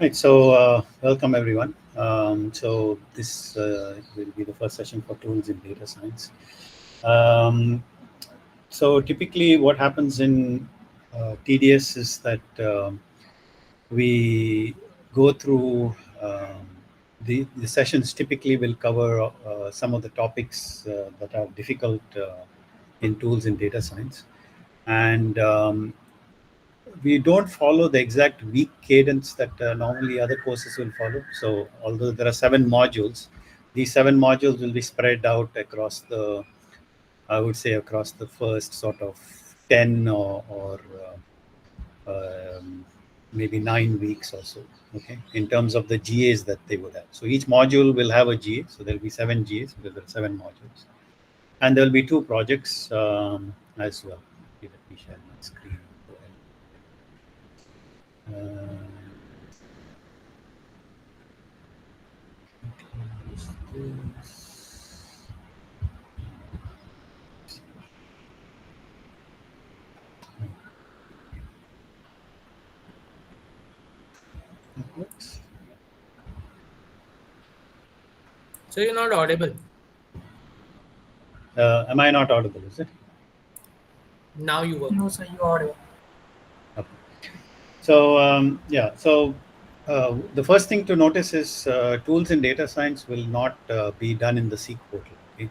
Right, so welcome everyone. So this will be the first session for tools in data science. Um, so typically what happens in TDS is that we go through the sessions typically will cover some of the topics that are difficult in tools in data science. And we don't follow the exact week cadence that normally other courses will follow. So although there are 7 modules, these 7 modules will be spread out across the, I would say, across the first sort of 10 or maybe 9 weeks or so. Okay, in terms of the GAs that they would have. So each module will have a GA. So there'll be 7 GAs because there are 7 modules, and there'll be 2 projects as well. Okay, let me share my screen. Uh, So you're not audible. Am I not audible? Is it? Now you were. No, sir, you are audible. Okay. So yeah. So the first thing to notice is tools in data science will not be done in the Seek portal. Okay?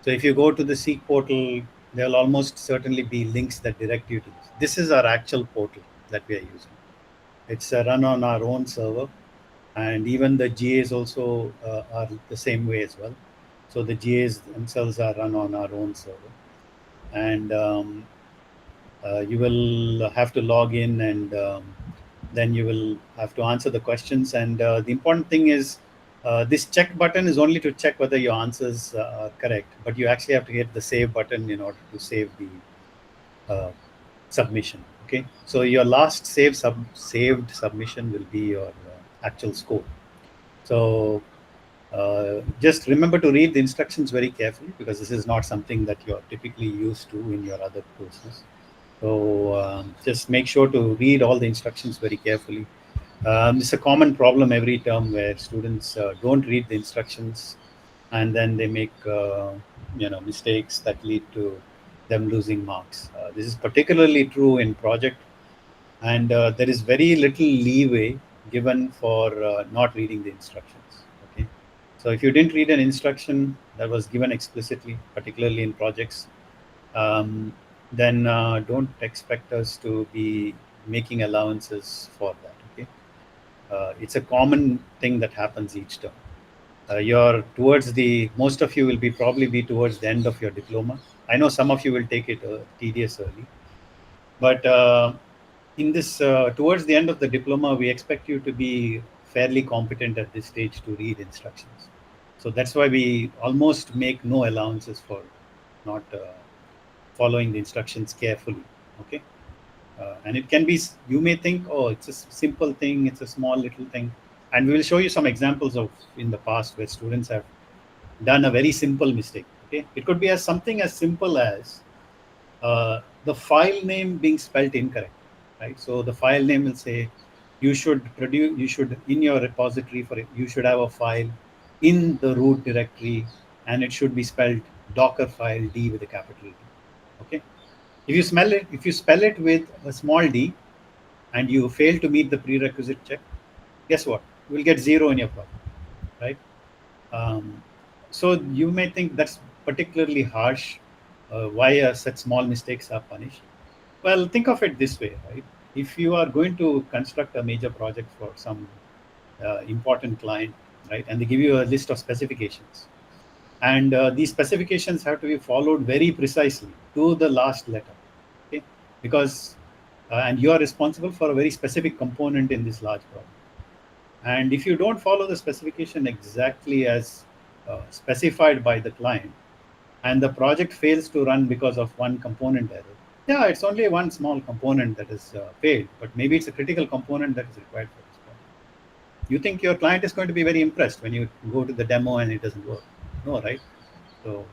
So if you go to the Seek portal, there'll almost certainly be links that direct you to this. This is our actual portal that we are using. It's run on our own server, and even the GAs also are the same way as well. So the GAs themselves are run on our own server, and you will have to log in, and then you will have to answer the questions. And the important thing is this check button is only to check whether your answers are correct, but you actually have to hit the save button in order to save the submission. Okay, so your last saved submission will be your actual score. So just remember to read the instructions very carefully, because this is not something that you're typically used to in your other courses. So just make sure to read all the instructions very carefully. It's a common problem every term where students don't read the instructions, and then they make mistakes that lead to them losing marks. This is particularly true in project, and there is very little leeway given for not reading the instructions. Okay, so if you didn't read an instruction that was given explicitly, particularly in projects, then don't expect us to be making allowances for that. Okay, it's a common thing that happens each term. You're towards the, most of you will be probably be towards the end of your diploma. I know some of you will take it TDS early, but in this towards the end of the diploma, we expect you to be fairly competent at this stage to read instructions. So that's why we almost make no allowances for not following the instructions carefully. Okay, and it can be, you may think, oh, it's a simple thing, it's a small little thing, and we will show you some examples of in the past where students have done a very simple mistake. Okay, it could be as something as simple as the file name being spelled incorrect, right? So the file name will say you should in your repository for it, you should have a file in the root directory, and it should be spelled Docker file D with a capital D. Okay, if you spell it with a small d and you fail to meet the prerequisite check, guess what? You will get 0 in your project, right? So you may think that's particularly harsh. Why such small mistakes are punished? Well, think of it this way, right? If you are going to construct a major project for some important client, right, and they give you a list of specifications, and these specifications have to be followed very precisely to the last letter. Okay, because and you are responsible for a very specific component in this large project, and if you don't follow the specification exactly as specified by the client, and the project fails to run because of one component error, yeah, it's only one small component that is failed, but maybe it's a critical component that is required for this project. You think your client is going to be very impressed when you go to the demo and it doesn't work? No, right? So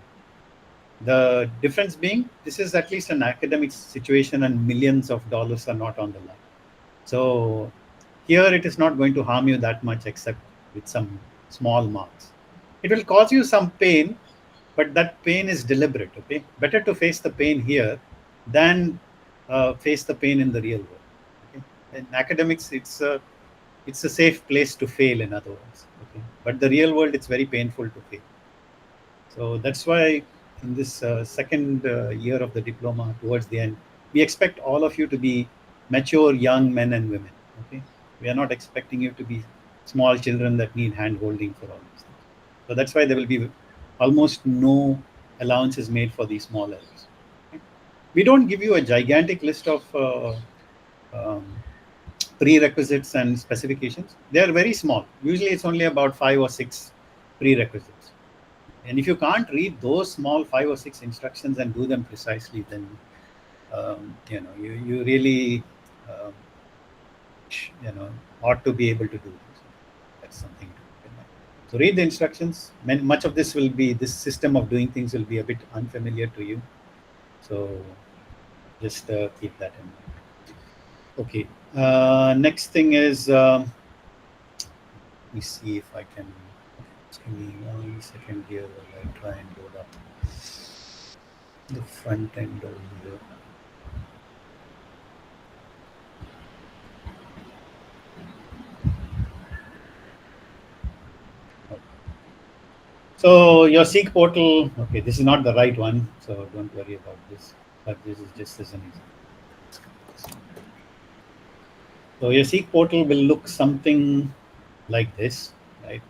the difference being, this is at least an academic situation and millions of dollars are not on the line. So Here, it is not going to harm you that much except with some small marks. It will cause you some pain, but that pain is deliberate. Okay, better to face the pain here than face the pain in the real world. Okay, in academics, it's a safe place to fail. In other words, okay, but the real world, it's very painful to fail. So that's why in this second year of the diploma, towards the end, we expect all of you to be mature young men and women. Okay, we are not expecting you to be small children that need hand holding for all these things. So that's why there will be almost no allowances made for these small errors. Okay? We don't give you a gigantic list of um, prerequisites and specifications. They are very small. Usually, it's only about 5 or 6 prerequisites. And if you can't read those small 5 or 6 instructions and do them precisely, then you really um, ought to be able to do this. That's something to keep in mind. So read the instructions. Much of this system of doing things will be a bit unfamiliar to you. So just keep that in mind. Okay. Next thing is, let me see if I can. Just give me 1 second here while I try and load up the front end over here. So your Seek portal, okay, this is not the right one, so don't worry about this. But this is just as an example. So your Seek portal will look something like this, right?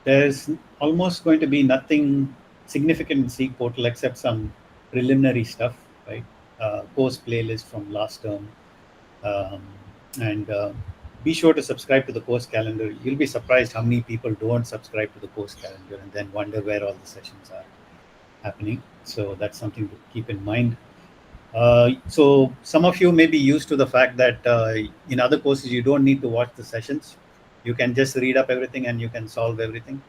There's almost going to be nothing significant in Seek portal except some preliminary stuff, right? Course playlist from last term, um, and be sure to subscribe to the course calendar. You'll be surprised how many people don't subscribe to the course calendar and then wonder where all the sessions are happening. So that's something to keep in mind. So some of you may be used to the fact that in other courses you don't need to watch the sessions. You can just read up everything and you can solve everything.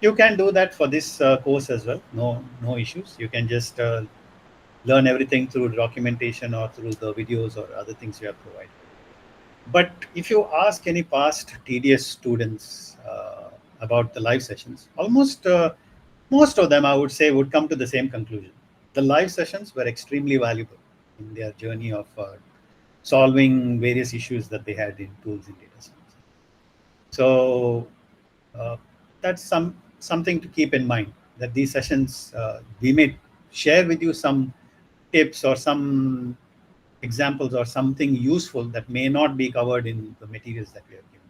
You can do that for this course as well. No issues. You can just learn everything through documentation or through the videos or other things you have provided. But if you ask any past TDS students about the live sessions, almost most of them, I would say, would come to the same conclusion. The live sessions were extremely valuable in their journey of solving various issues that they had in tools in data science. So uh, that's something to keep in mind, that these sessions, we may share with you some tips or some examples or something useful that may not be covered in the materials that we have given.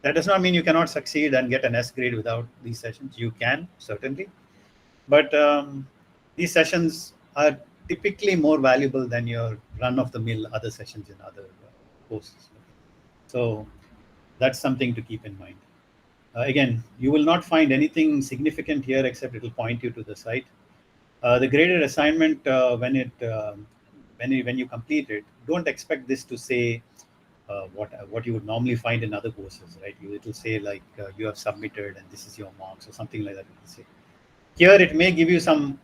That does not mean you cannot succeed and get an S grade without these sessions. You can, certainly. But these sessions are typically more valuable than your run-of-the-mill other sessions in other courses. So that's something to keep in mind. Again, you will not find anything significant here except it will point you to the site. The graded assignment, when you complete it, don't expect this to say what you would normally find in other courses, right? It will say like you have submitted and this is your marks or something like that. It will say. Here, it may give you some,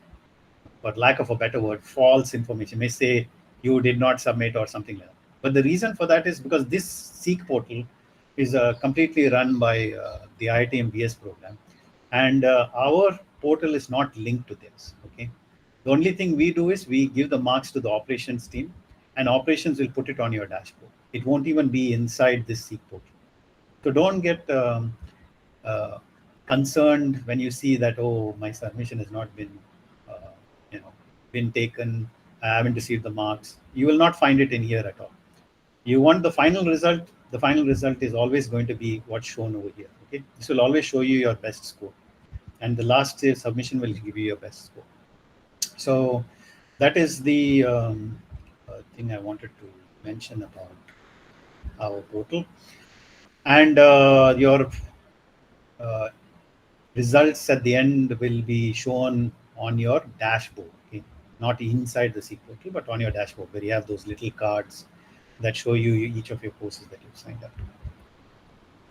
for lack of a better word, false information. It may say you did not submit or something like that. But the reason for that is because this Seek portal is completely run by the IIT MBS program, and our portal is not linked to theirs. Okay, the only thing we do is we give the marks to the operations team, and operations will put it on your dashboard. It won't even be inside this Seek portal. So don't get uh, concerned when you see that, oh, my submission has not been uh, you know been taken, I haven't received the marks. You will not find it in here at all. You want the final result. The final result is always going to be what's shown over here. Okay, this will always show you your best score, and the last submission will give you your best score. So that is the thing I wanted to mention about our portal. And your uh, results at the end will be shown on your dashboard. Okay, not inside the Seek portal, but on your dashboard where you have those little cards that show you each of your courses that you've signed up to.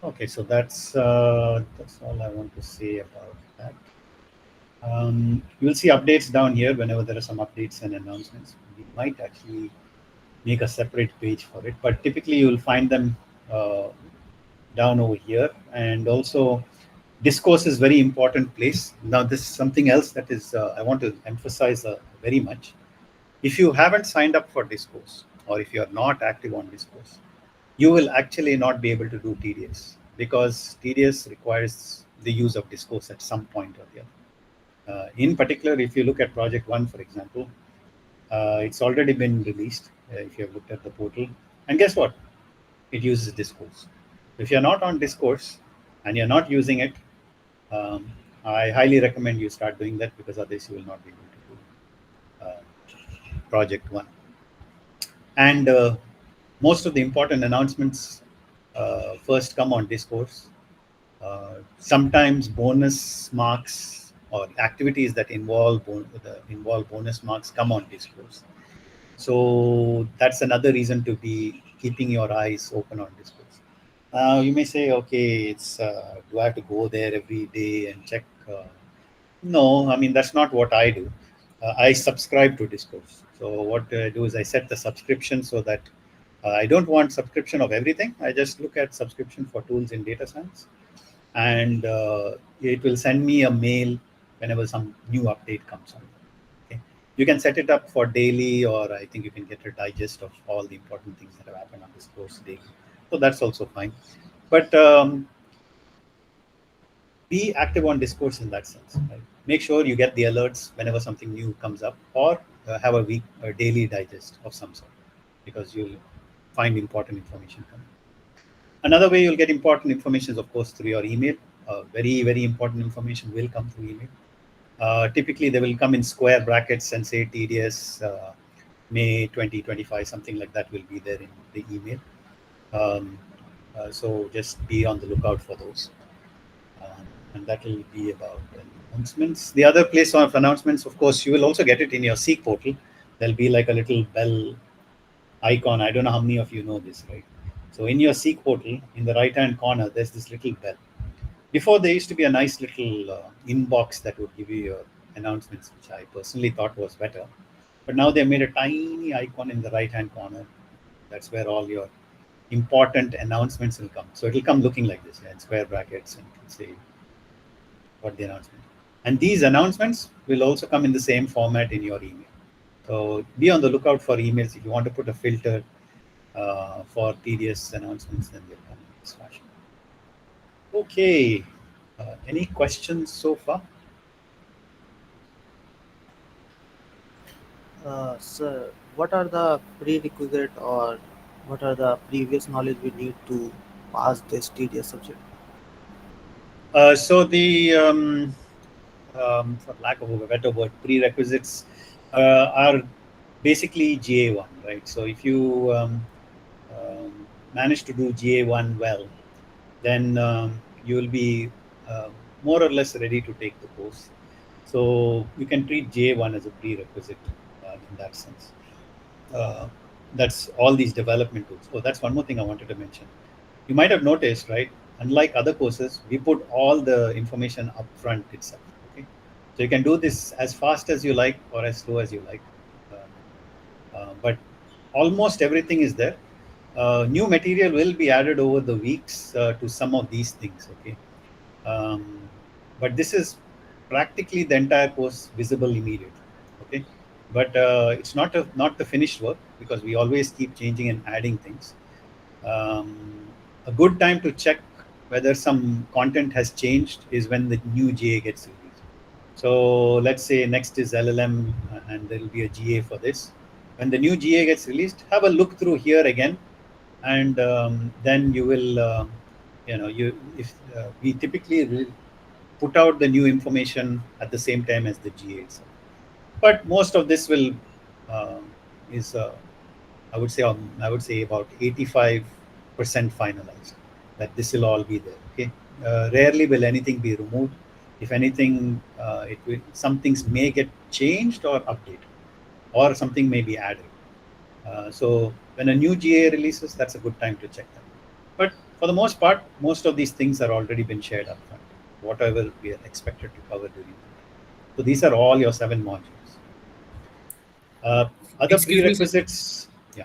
Okay, so that's all I want to say about that. You'll see updates down here whenever there are some updates and announcements. We might actually make a separate page for it, but typically you'll find them uh, down over here, and also Discourse is very important place. Now, this is something else that is I want to emphasize very much. If you haven't signed up for Discourse, or if you are not active on Discourse, you will actually not be able to do TDS, because TDS requires the use of Discourse at some point or the other. In particular, if you look at Project One, for example, it's already been released. If you have looked at the portal, and guess what? It uses Discourse. If you're not on Discourse and you're not using it, um, I highly recommend you start doing that, because otherwise you will not be able to do Project One. And most of the important announcements first come on Discourse. Sometimes bonus marks or activities that involve bonus marks come on Discourse. So that's another reason to be keeping your eyes open on Discourse. You may say, okay, it's do I have to go there every day and check? No, I mean, that's not what I do. I subscribe to Discourse. So what I do is I set the subscription so that I don't want subscription of everything. I just look at subscription for tools in data science, and it will send me a mail whenever some new update comes on. Okay. You can set it up for daily, or I think you can get a digest of all the important things that have happened on this course daily. So that's also fine. But be active on Discourse in that sense. Right? Make sure you get the alerts whenever something new comes up, or have a daily digest of some sort, because you'll find important information coming. Another way you'll get important information is, of course, through your email. Very important information will come through email. Typically, they will come in square brackets and say TDS May 2025, something like that will be there in the email. So just be on the lookout for those. And that will be about announcements. The other place of announcements, of course, you will also get it in your Seek portal. There'll be like a little bell icon. I don't know how many of you know this, right? So in your Seek portal, in the right-hand corner, there's this little bell. Before, there used to be a nice little inbox that would give you your announcements, which I personally thought was better. But now they made a tiny icon in the right-hand corner. That's where all your important announcements will come. So it'll come looking like this, in square brackets, and say what the announcement. And these announcements will also come in the same format in your email. So be on the lookout for emails. If you want to put a filter for TDS announcements, then they'll come in this fashion. Okay. Any questions so far? Sir, what are the prerequisite or what are the previous knowledge we need to pass this TDS subject? So the for lack of a better word, prerequisites are basically GA1, right? So if you manage to do GA1 well, then you will be more or less ready to take the course. So you can treat GA1 as a prerequisite in that sense. That's all these development tools. Oh, that's one more thing I wanted to mention. You might have noticed, right? Unlike other courses, we put all the information up front itself. Okay, so you can do this as fast as you like or as slow as you like, but almost everything is there. New material will be added over the weeks to some of these things. Okay, um, but this is practically the entire course visible immediately. Okay, but it's not the finished work, because we always keep changing and adding things. A good time to check whether some content has changed is when the new GA gets released. So let's say next is LLM, and there will be a GA for this. When the new GA gets released, have a look through here again, and then you will, you if we typically put out the new information at the same time as the GA itself. But most of this will is I would say about 85% finalized, that this will all be there. Okay, rarely will anything be removed. If anything, some things may get changed or updated, or something may be added. So when a new GA releases, that's a good time to check them. But for the most part, most of these things are already been shared upfront, whatever we are expected to cover during. So these are all your 7 modules. Other Excuse me, sir. prerequisites, yeah.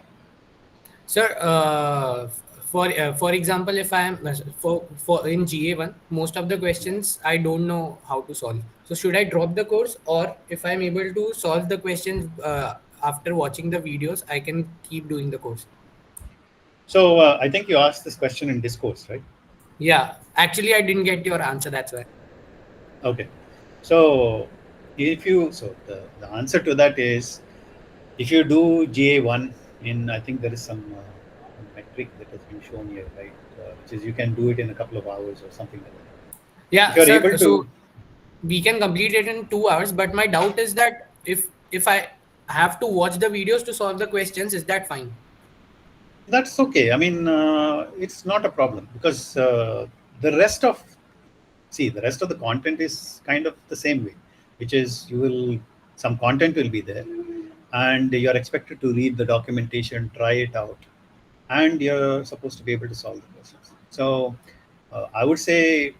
Sir, For example, if I am for in GA1, most of the questions I don't know how to solve. So should I drop the course, or if I'm able to solve the questions after watching the videos, I can keep doing the course? So I think you asked this question in Discourse, right? Yeah, actually, I didn't get your answer. That's why. Okay. So the answer to that is, if you do GA1 I think there is some metric that has been shown here, right? Which is you can do it in a couple of hours or something like that. If Yeah, you're sir. able to, So we can complete it in 2 hours, but my doubt is that if I have to watch the videos to solve the questions, is that fine? that's okay. I mean, it's not a problem because the rest of the rest of the content is kind of the same way, which is some content will be there, and you're expected to read the documentation, try it out, and you're supposed to be able to solve the questions. So I would say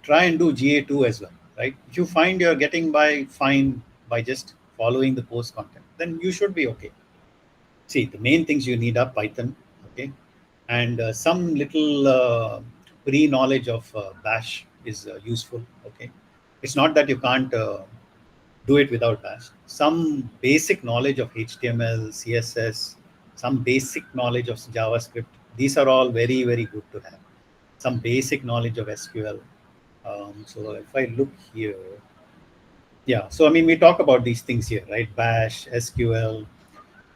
try and do GA2 as well, right? If you find you're getting by fine by just following the course content, then you should be okay. See, the main things you need are Python, okay, and some little pre-knowledge of Bash is useful, okay. It's not that you can't do it without Bash. Some basic knowledge of HTML, CSS, some basic knowledge of JavaScript. These are all very, very good to have. Some basic knowledge of SQL. So if I look here, yeah. So I mean, we talk about these things here, right? Bash, SQL,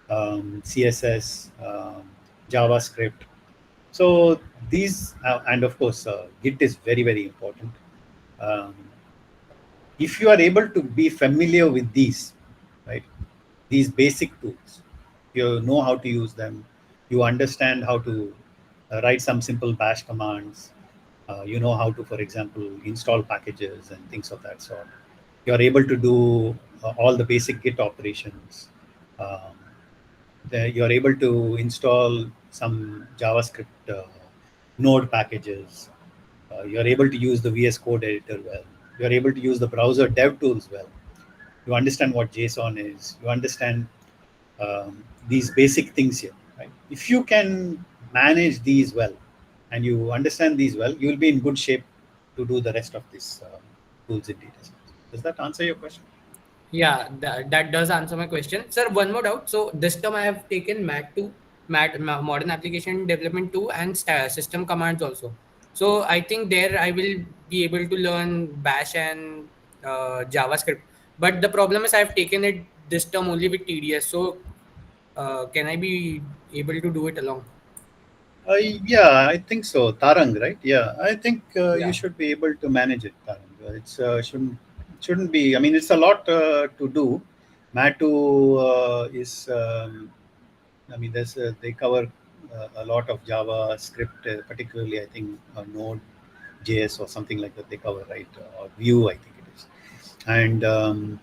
CSS, JavaScript. So these, and of course, Git is very, very important. Um, if you are able to be familiar with these, right, these basic tools, you know how to use them, you understand how to write some simple Bash commands, you know how to, for example, install packages and things of that sort. You are able to do all the basic Git operations. Um, you are able to install some JavaScript node packages. You are able to use the VS Code editor well. You are able to use the browser dev tools well. You understand what JSON is. You understand these basic things here. Right? If you can manage these well and you understand these well, you will be in good shape to do the rest of these tools in data science. Does that answer your question? Yeah, that does answer my question. Sir, one more doubt. So this term I have taken MAT 2, Modern Application Development 2, and system commands also. So I think there I will be able to learn Bash and JavaScript. But the problem is I have taken it this term only with TDS. So can I be able to do it along? Yeah, I think so. Tarang, right? Yeah, I think you Yeah. should be able to manage it, Tarang. It's shouldn't be. I mean, it's a lot to do. Matu is. I mean, they cover a lot of JavaScript, particularly I think Node JS or something like that. They cover, right, or Vue, I think it is, and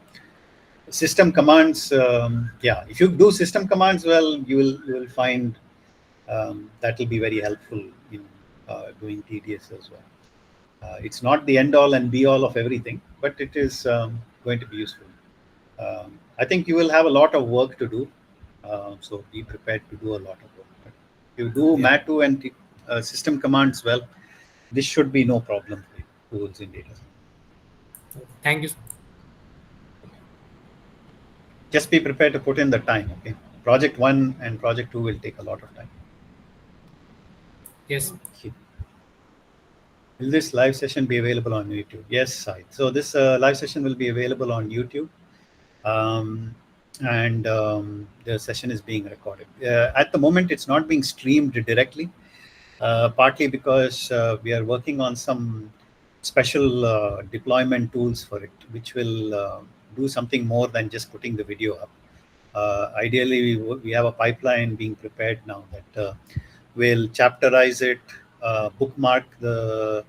system commands. Yeah, if you do system commands well, you will find that will be very helpful in doing TDS as well. It's not the end all and be all of everything, but it is going to be useful. I think you will have a lot of work to do, so be prepared to do a lot of work. But if you do Yeah. MAT2 and system commands well, this should be no problem for you, tools in data science. Thank you. Just be prepared to put in the time, okay? Project 1 and project 2 will take a lot of time. Yes. Will this live session be available on YouTube? Yes, Sai. So this live session will be available on YouTube, and the session is being recorded. At the moment, it's not being streamed directly, partly because we are working on some special deployment tools for it, which will do something more than just putting the video up. Ideally, we have a pipeline being prepared now that will chapterize it, bookmark the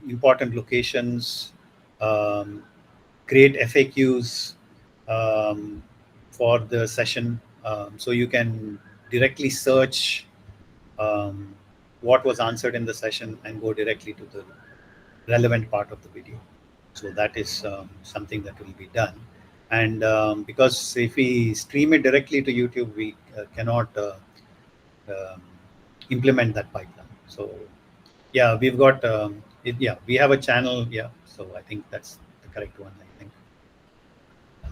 important locations, um, create FAQs for the session, so you can directly search um, what was answered in the session and go directly to the relevant part of the video. So that is something that will be done. And because if we stream it directly to YouTube, we cannot um, implement that pipeline. So yeah, we've got yeah, we have a channel. Yeah, so I think that's the correct one. I think.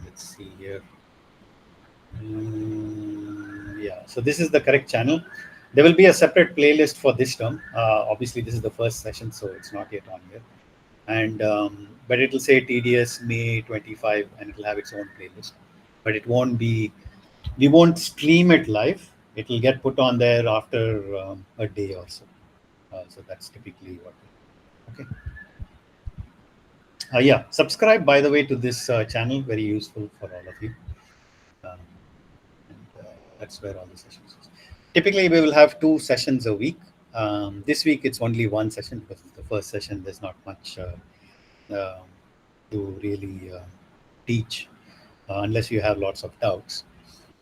Let's see here. Yeah, so this is the correct channel. There will be a separate playlist for this term. Obviously, this is the first session, so it's not yet on here. And but it will say TDS May 25, and it will have its own playlist. But it won't be. We won't stream it live. It will get put on there after a day or so. So that's typically what. Okay. Yeah, subscribe by the way to this channel. Very useful for all of you. Um, and that's where all the sessions is. Typically, we will have 2 sessions a week. This week, it's only one session because it's the first session. There's not much to really teach unless you have lots of doubts.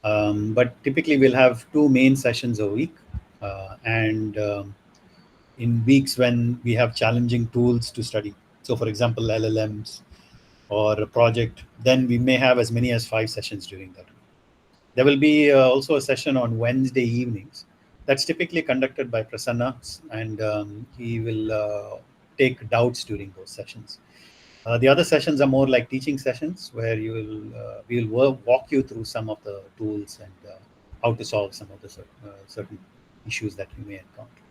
But typically, we'll have 2 main sessions a week. And in weeks when we have challenging tools to study, so for example, LLMs or a project, then we may have as many as 5 sessions during that. There will be also a session on Wednesday evenings. That's typically conducted by Prasanna, and he will take doubts during those sessions. The other sessions are more like teaching sessions, where you will we will walk you through some of the tools and how to solve some of the certain issues that you may encounter.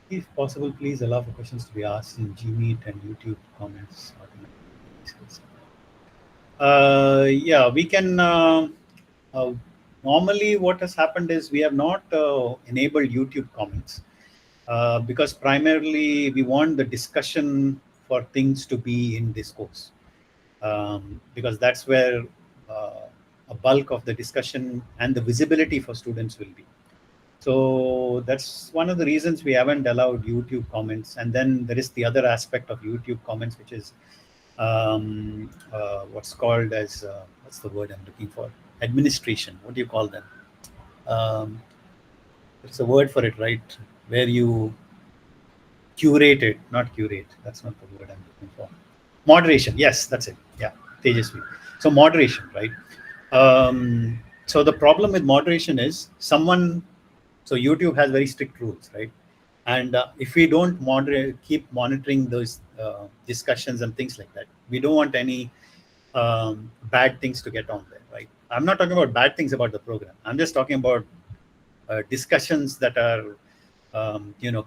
If possible, please allow for questions to be asked in Gmeet and YouTube comments. Yeah, we can. Uh, Normally, what has happened is we have not enabled YouTube comments because primarily we want the discussion for things to be in Discourse, because that's where a bulk of the discussion and the visibility for students will be. So that's one of the reasons we haven't allowed YouTube comments. And then there is the other aspect of YouTube comments, which is what's called as what's the word I'm looking for? Administration. What do you call them? There's a word for it, right? Where you curate it, not curate. That's not the word I'm looking for. Moderation. Yes, that's it. Yeah, Tejasvi. So moderation, right? So the problem with moderation is someone. So YouTube has very strict rules, right? And if we don't keep monitoring those discussions and things like that, we don't want any bad things to get on there, right? I'm not talking about bad things about the program. I'm just talking about discussions that are,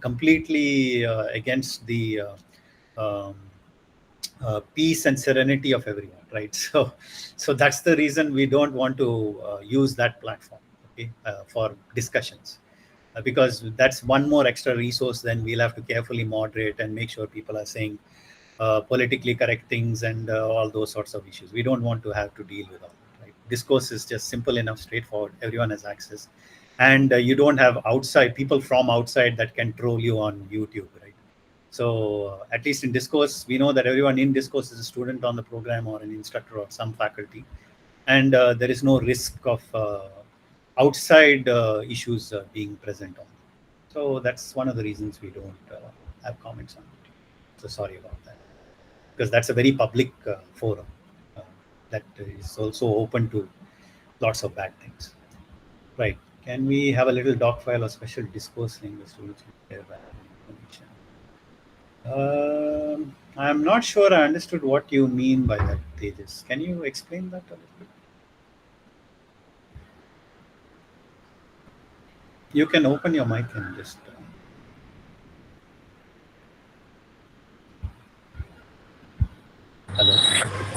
completely against the um, peace and serenity of everyone, right? So that's the reason we don't want to use that platform, okay, for discussions. Because that's one more extra resource. Then we'll have to carefully moderate and make sure people are saying politically correct things and all those sorts of issues. We don't want to have to deal with all that, right? Discourse is just simple enough, straightforward. Everyone has access, and you don't have outside people from outside that can troll you on YouTube, right? So at least in Discourse, we know that everyone in Discourse is a student on the program or an instructor or some faculty, and there is no risk of outside issues being present on. So that's one of the reasons we don't have comments on it. So sorry about that, because that's a very public forum uh, that is also open to lots of bad things. Right. Can we have a little doc file or special Discourse link the students can share valuable information? I'm not sure I understood what you mean by that, Tejas. Can you explain that a little bit? You can open your mic and just. Hello.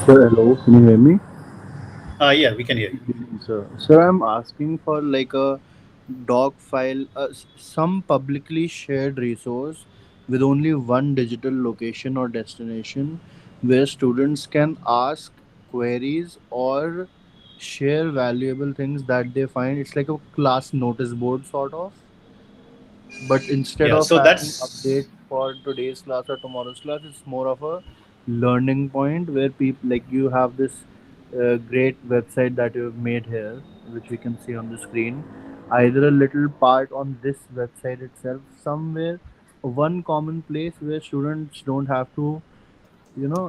Sir, hello. Can you hear me? Yeah, we can hear you. Sir, sir, I'm asking for like a doc file, some publicly shared resource with only one digital location or destination where students can ask queries or share valuable things that they find. It's like a class notice board sort of. But instead Yeah. of So having that's. updates for today's class or tomorrow's class, it's more of a learning point where people like you have this great website that you've made here, which we can see on the screen. Either a little part on this website itself, somewhere, one common place where students don't have to,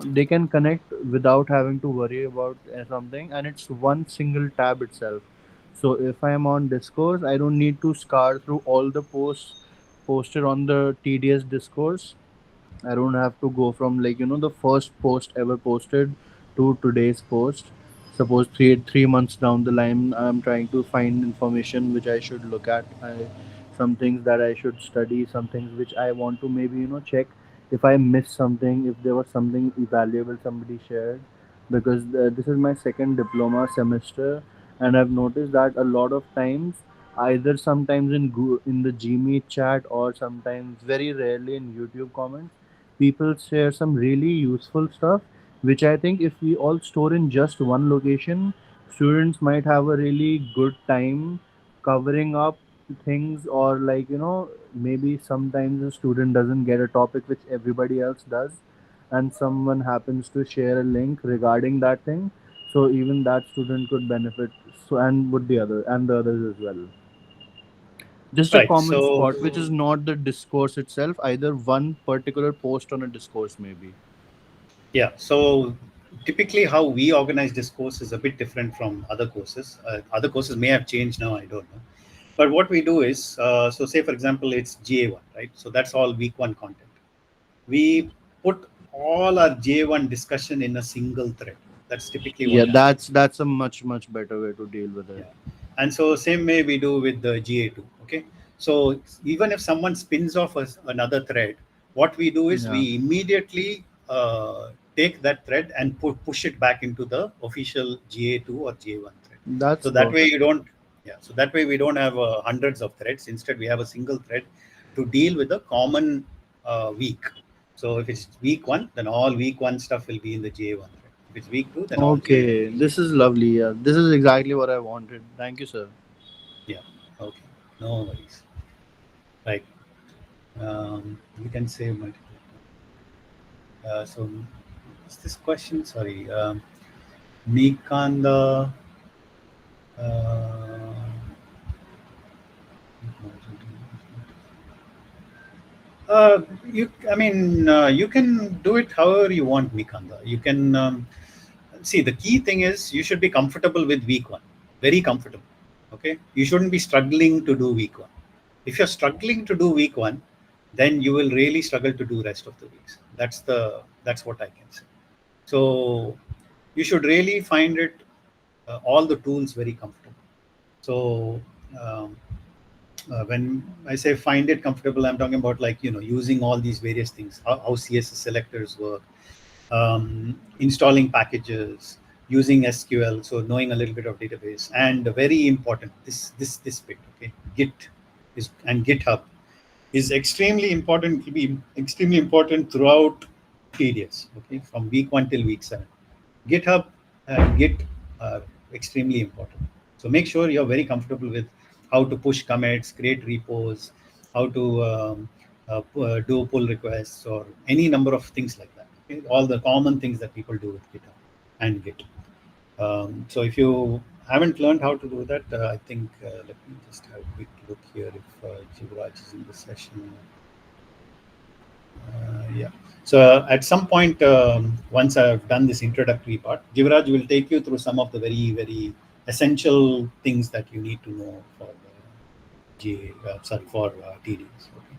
they can connect without having to worry about something, and it's one single tab itself. So if I am on Discourse, I don't need to scour through all the posts posted on the TDS Discourse. I don't have to go from, like, the first post ever posted to today's post. Suppose three months down the line, I'm trying to find information which I should look at. Some things that I should study, some things which I want to maybe check if I missed something, if there was something valuable somebody shared. Because this is my second diploma semester, and I've noticed that a lot of times, either sometimes in the Gmeet chat, or sometimes very rarely in YouTube comments, people share some really useful stuff, which I think if we all store in just one location, students might have a really good time covering up things. Or, like, maybe sometimes a student doesn't get a topic which everybody else does, and someone happens to share a link regarding that thing, so even that student could benefit. So, and would the others as well. Just a Right. common So spot, which is not the discourse itself, either one particular post on a discourse, maybe. yeah. So typically, how we organize this course is a bit different from other courses. Other courses may have changed now. I don't know. But what we do is, so say for example, it's GA1, right? So that's all week one content. We put all our GA1 discussion in a single thread. That's typically Yeah, what happens. that's a much better way to deal with it. Yeah. And so same way we do with the GA2. Okay. So even if someone spins off another thread, what we do is Yeah, we immediately take that thread and push it back into the official GA2 or GA1 thread. that's So that way perfect. you don't, yeah. So that way we don't have hundreds of threads. Instead, we have a single thread to deal with a common week. So if it's week one, then all week one stuff will be in the GA1 thread. If it's week two, then all GA2. Okay, this is lovely. Yeah, this is exactly what I wanted. Thank you, sir. Yeah. Okay. No worries. Right. You can say multiple. So, what's this question? Sorry. Nikanda. Uh, you can do it however you want, Mikanda. You can see the key thing is you should be comfortable with week one, very comfortable. Okay, you shouldn't be struggling to do week one. If you're struggling to do week one, then you will really struggle to do rest of the weeks. That's what I can say. So you should really find it all the tools very comfortable. So um, when I say find it comfortable, I'm talking about, like, using all these various things, how CSS selectors work, installing packages, using SQL, so knowing a little bit of database, and very important, this bit, okay, Git is and GitHub is extremely important. It will be extremely important throughout TDS, okay, from week one till week 7. GitHub and Git are extremely important. So make sure you're very comfortable with how to push commits, create repos, how to do pull requests, or any number of things like that. Okay? All the common things that people do with GitHub and Git. So if you haven't learned how to do that, I think let me just have a quick look here if Jivraj is in the session. Yeah. So at some point, once I've done this introductory part, Jivraj will take you through some of the very essential things that you need to know for TDS. Okay.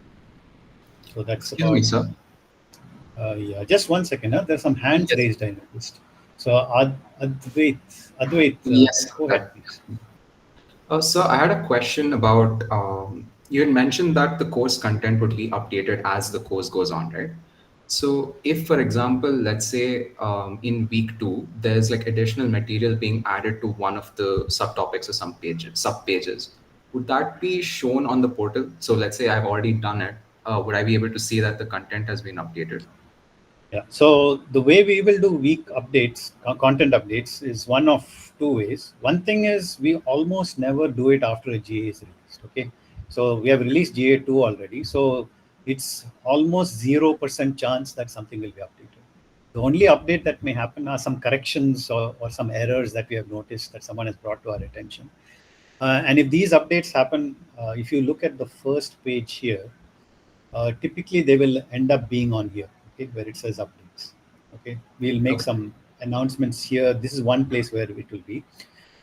So that's Excuse me, about. sir. Yeah. Just one second. There's some hands Yes. raised. I noticed. So Advait, Yes. go ahead, please. So I had a question about you had mentioned that the course content would be updated as the course goes on, right? So if, for example, let's say in week 2, there's like additional material being added to one of the subtopics or some pages, sub pages, would that be shown on the portal? So let's say I've already done it. Would I be able to see that the content has been updated? Yeah. So the way we will do week updates, content updates, is one of two ways. One thing is we almost never do it after a GA is released. Okay. So we have released GA2 already. So it's almost 0% chance that something will be updated. The only update that may happen are some corrections or some errors that we have noticed that someone has brought to our attention. And if these updates happen, if you look at the first page here, typically they will end up being on here, okay, where it says updates. Okay, we'll make Okay. some announcements here. This is one place where it will be.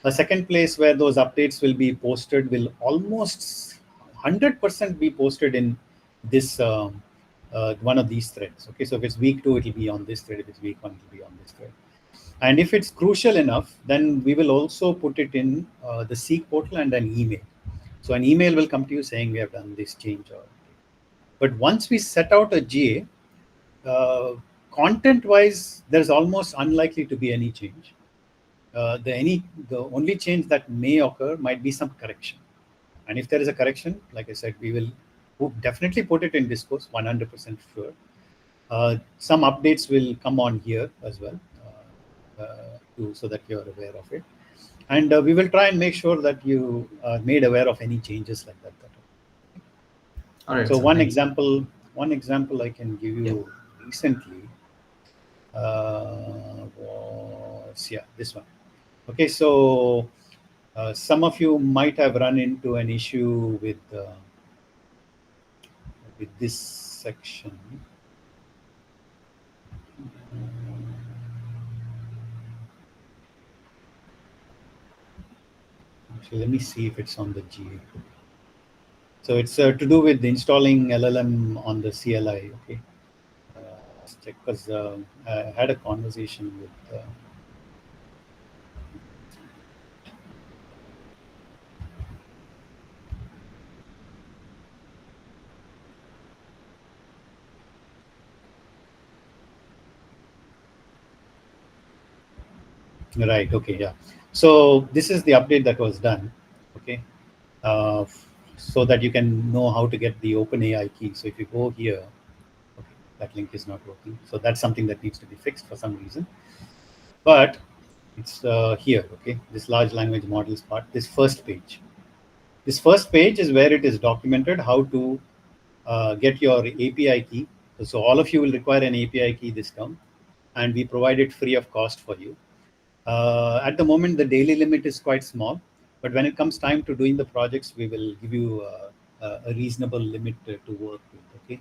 A second place where those updates will be posted will almost 100% be posted in this one of these threads. Okay, so if it's week 2, it will be on this thread. If it's week 1, it will be on this thread. And if it's crucial enough, then we will also put it in the Seek portal and an email. So an email will come to you saying we have done this change. But once we set out a GA, content-wise, there's almost unlikely to be any change. The only change that may occur might be some correction. And if there is a correction, like I said, we will definitely put it in Discourse, 100% sure. Some updates will come on here as well, so that you're aware of it. And we will try and make sure that you are made aware of any changes like that. All right. So sir, one thank example I can give you recently was this one. Okay, so some of you might have run into an issue with this section. Actually, let me see if it's on the GA. So it's to do with installing LLM on the CLI. Okay, let's check, because I had a conversation with. Right. Okay. Yeah. So this is the update that was done. Okay. So that you can know how to get the OpenAI key. So if you go here, okay, that link is not working. So that's something that needs to be fixed for some reason. But it's here. Okay. This large language models part. This first page. This first page is where it is documented how to get your API key. So all of you will require an API key this term, and we provide it free of cost for you. At the moment, the daily limit is quite small, but when it comes time to doing the projects, we will give you a reasonable limit to work with. Okay,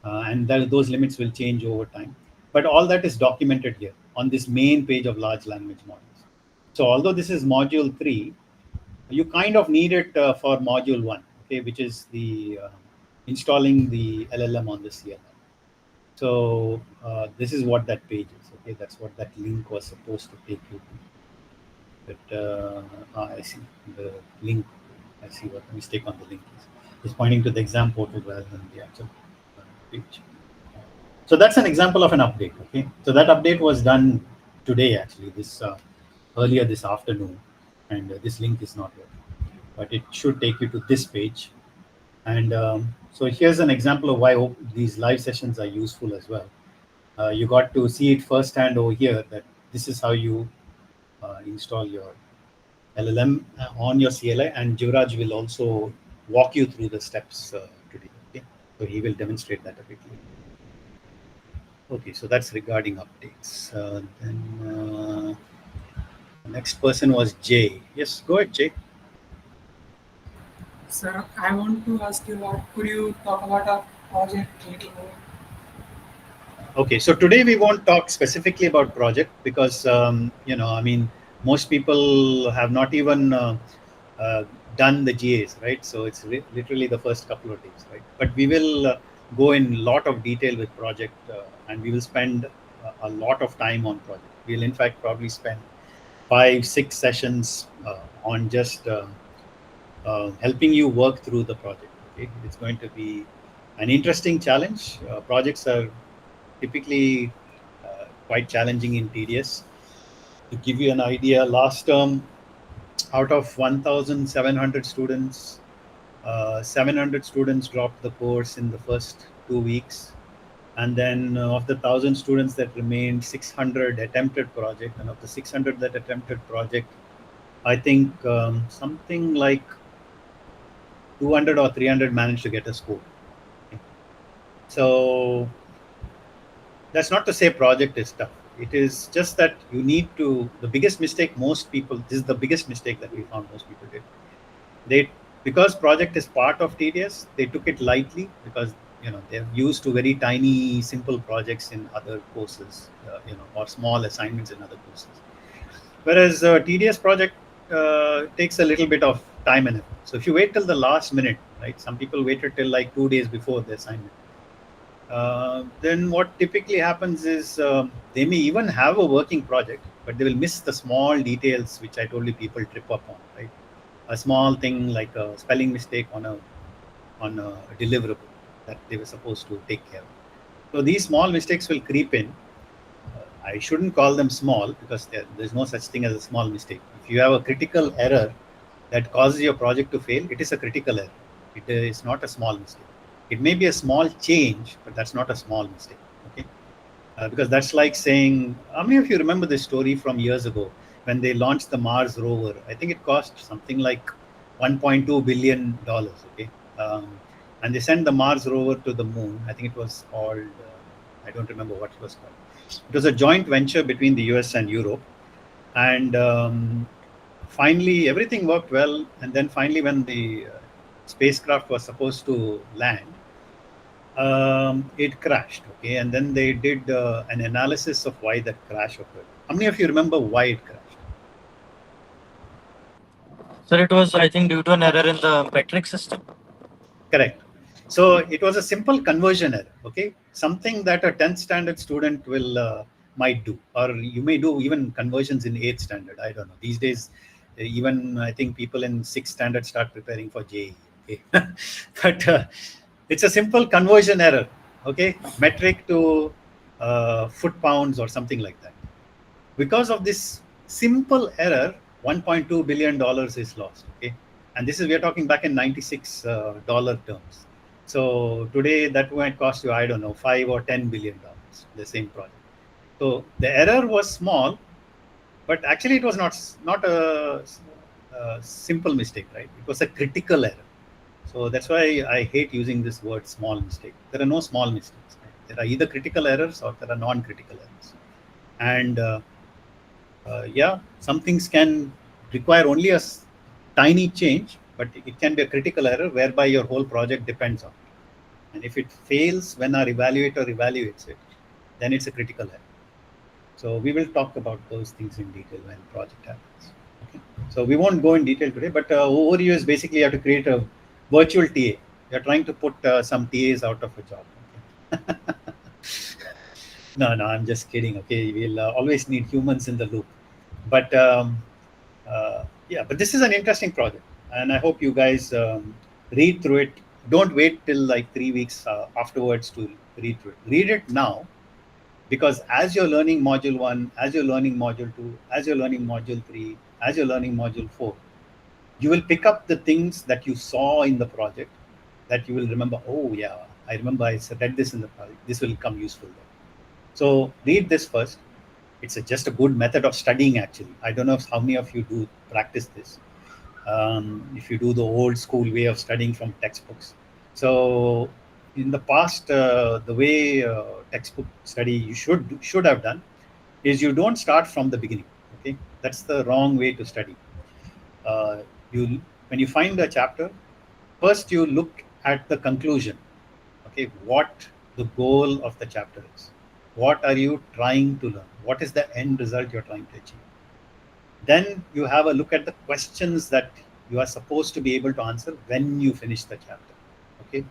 and those limits will change over time. But all that is documented here on this main page of large language models. So although this is module 3, you kind of need it for module 1, okay, which is the installing the LLM on the CLI. So this is what that page is. Okay, that's what that link was supposed to take you to. But I see the link. I see what the mistake on the link is. It's pointing to the exam portal rather than the actual page. So that's an example of an update. Okay, so that update was done today, actually, this earlier this afternoon, and this link is not working, but it should take you to this page. And so here's an example of why these live sessions are useful as well. You got to see it firsthand over here that this is how you install your LLM on your CLI, and Jivraj will also walk you through the steps today. Okay, so he will demonstrate that a bit later. Okay, so that's regarding updates. Then next person was Jay. Yes, go ahead, Jay. Sir, I want to ask you could you talk about a project a little more? Okay, so today we won't talk specifically about project because, I mean, most people have not even done the GAs, right? So it's literally the first couple of days, right? But we will go in a lot of detail with project and we will spend a lot of time on project. We'll in fact probably spend 5-6 sessions on just helping you work through the project. Okay, it's going to be an interesting challenge. Projects are typically quite challenging in TDS. To give you an idea, last term, out of 1,700 students, 700 students dropped the course in the first 2 weeks. And then of the 1,000 students that remained, 600 attempted project. And of the 600 that attempted project, I think something like 200 or 300 managed to get a score. Okay. So that's not to say project is tough. It is just that you need to, the biggest mistake most people, this is the biggest mistake that we found most people did. Because project is part of TDS, they took it lightly because, they're used to very tiny, simple projects in other courses, or small assignments in other courses. Whereas TDS project takes a little bit of time and effort. So if you wait till the last minute, right? Some people waited till like 2 days before the assignment. Then what typically happens is they may even have a working project, but they will miss the small details which I told you people trip up on, right? A small thing like a spelling mistake on a deliverable that they were supposed to take care of. So these small mistakes will creep in. I shouldn't call them small because there's no such thing as a small mistake. If you have a critical error that causes your project to fail, it is a critical error. It is not a small mistake. It may be a small change, but that's not a small mistake. Okay, because that's like saying, how many of you remember this story from years ago when they launched the Mars rover? I think it cost something like $1.2 billion. Okay, and they sent the Mars rover to the moon. I think it was called. I don't remember what it was called. It was a joint venture between the US and Europe, and finally everything worked well. And then finally, when the spacecraft was supposed to land, it crashed. Okay, and then they did an analysis of why that crash occurred. How many of you remember why it crashed? Sir, it was, I think, due to an error in the metric system. Correct. So it was a simple conversion error. Okay, something that a 10th standard student will might do, or you may do even conversions in 8th standard. I don't know. These days, even I think people in 6th standard start preparing for JEE. Okay, but it's a simple conversion error. Okay, metric to foot pounds or something like that. Because of this simple error, $1.2 billion is lost. Okay, and this is, we are talking back in 96 dollar terms. So today that might cost you, I don't know, $5 or $10 billion, the same project. So the error was small, but actually it was not a simple mistake, right? It was a critical error. So that's why I hate using this word small mistake. There are no small mistakes. Right? There are either critical errors or there are non-critical errors. And yeah, some things can require only a tiny change, but it can be a critical error whereby your whole project depends on it. And if it fails when our evaluator evaluates it, then it's a critical error. So we will talk about those things in detail when project happens. Okay. So we won't go in detail today, but overview is basically you have to create a virtual TA. You're trying to put some TAs out of a job. Okay. No, I'm just kidding. Okay, we'll always need humans in the loop. But yeah, but this is an interesting project, and I hope you guys read through it. Don't wait till like 3 weeks afterwards to read through it. Read it now, because as you're learning module 1, as you're learning module 2, as you're learning module 3, as you're learning module 4, you will pick up the things that you saw in the project that you will remember. Oh yeah, I remember I read this in the project. This will come useful there. So read this first. It's just a good method of studying, actually. I don't know how many of you do practice this. If you do the old school way of studying from textbooks. So in the past, the way textbook study you should have done is you don't start from the beginning. Okay, that's the wrong way to study. When you find a chapter, first you look at the conclusion. Okay, what the goal of the chapter is. What are you trying to learn? What is the end result you're trying to achieve? Then you have a look at the questions that you are supposed to be able to answer when you finish the chapter. Okay,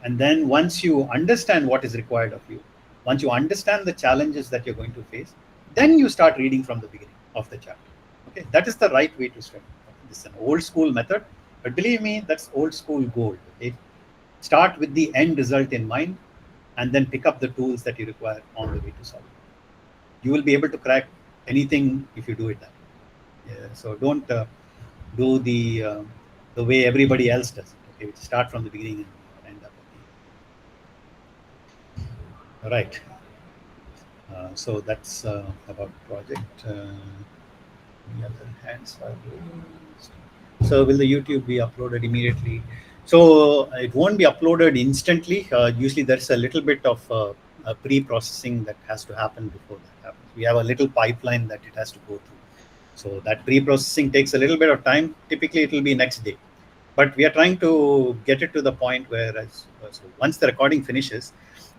and then once you understand what is required of you, once you understand the challenges that you're going to face, then you start reading from the beginning of the chapter. Okay, that is the right way to study. This is an old school method, but believe me, that's old school gold. Okay, start with the end result in mind, and then pick up the tools that you require on the way to solve it. You will be able to crack anything if you do it that way. Yeah, so don't do the way everybody else does it. Okay, start from the beginning and end up at the end. All right. So that's about project. The other hands are raised. So will the YouTube be uploaded immediately? So it won't be uploaded instantly. Usually there's a little bit of pre-processing that has to happen before that happens. We have a little pipeline that it has to go through. So that pre-processing takes a little bit of time. Typically it will be next day. But we are trying to get it to the point where so once the recording finishes,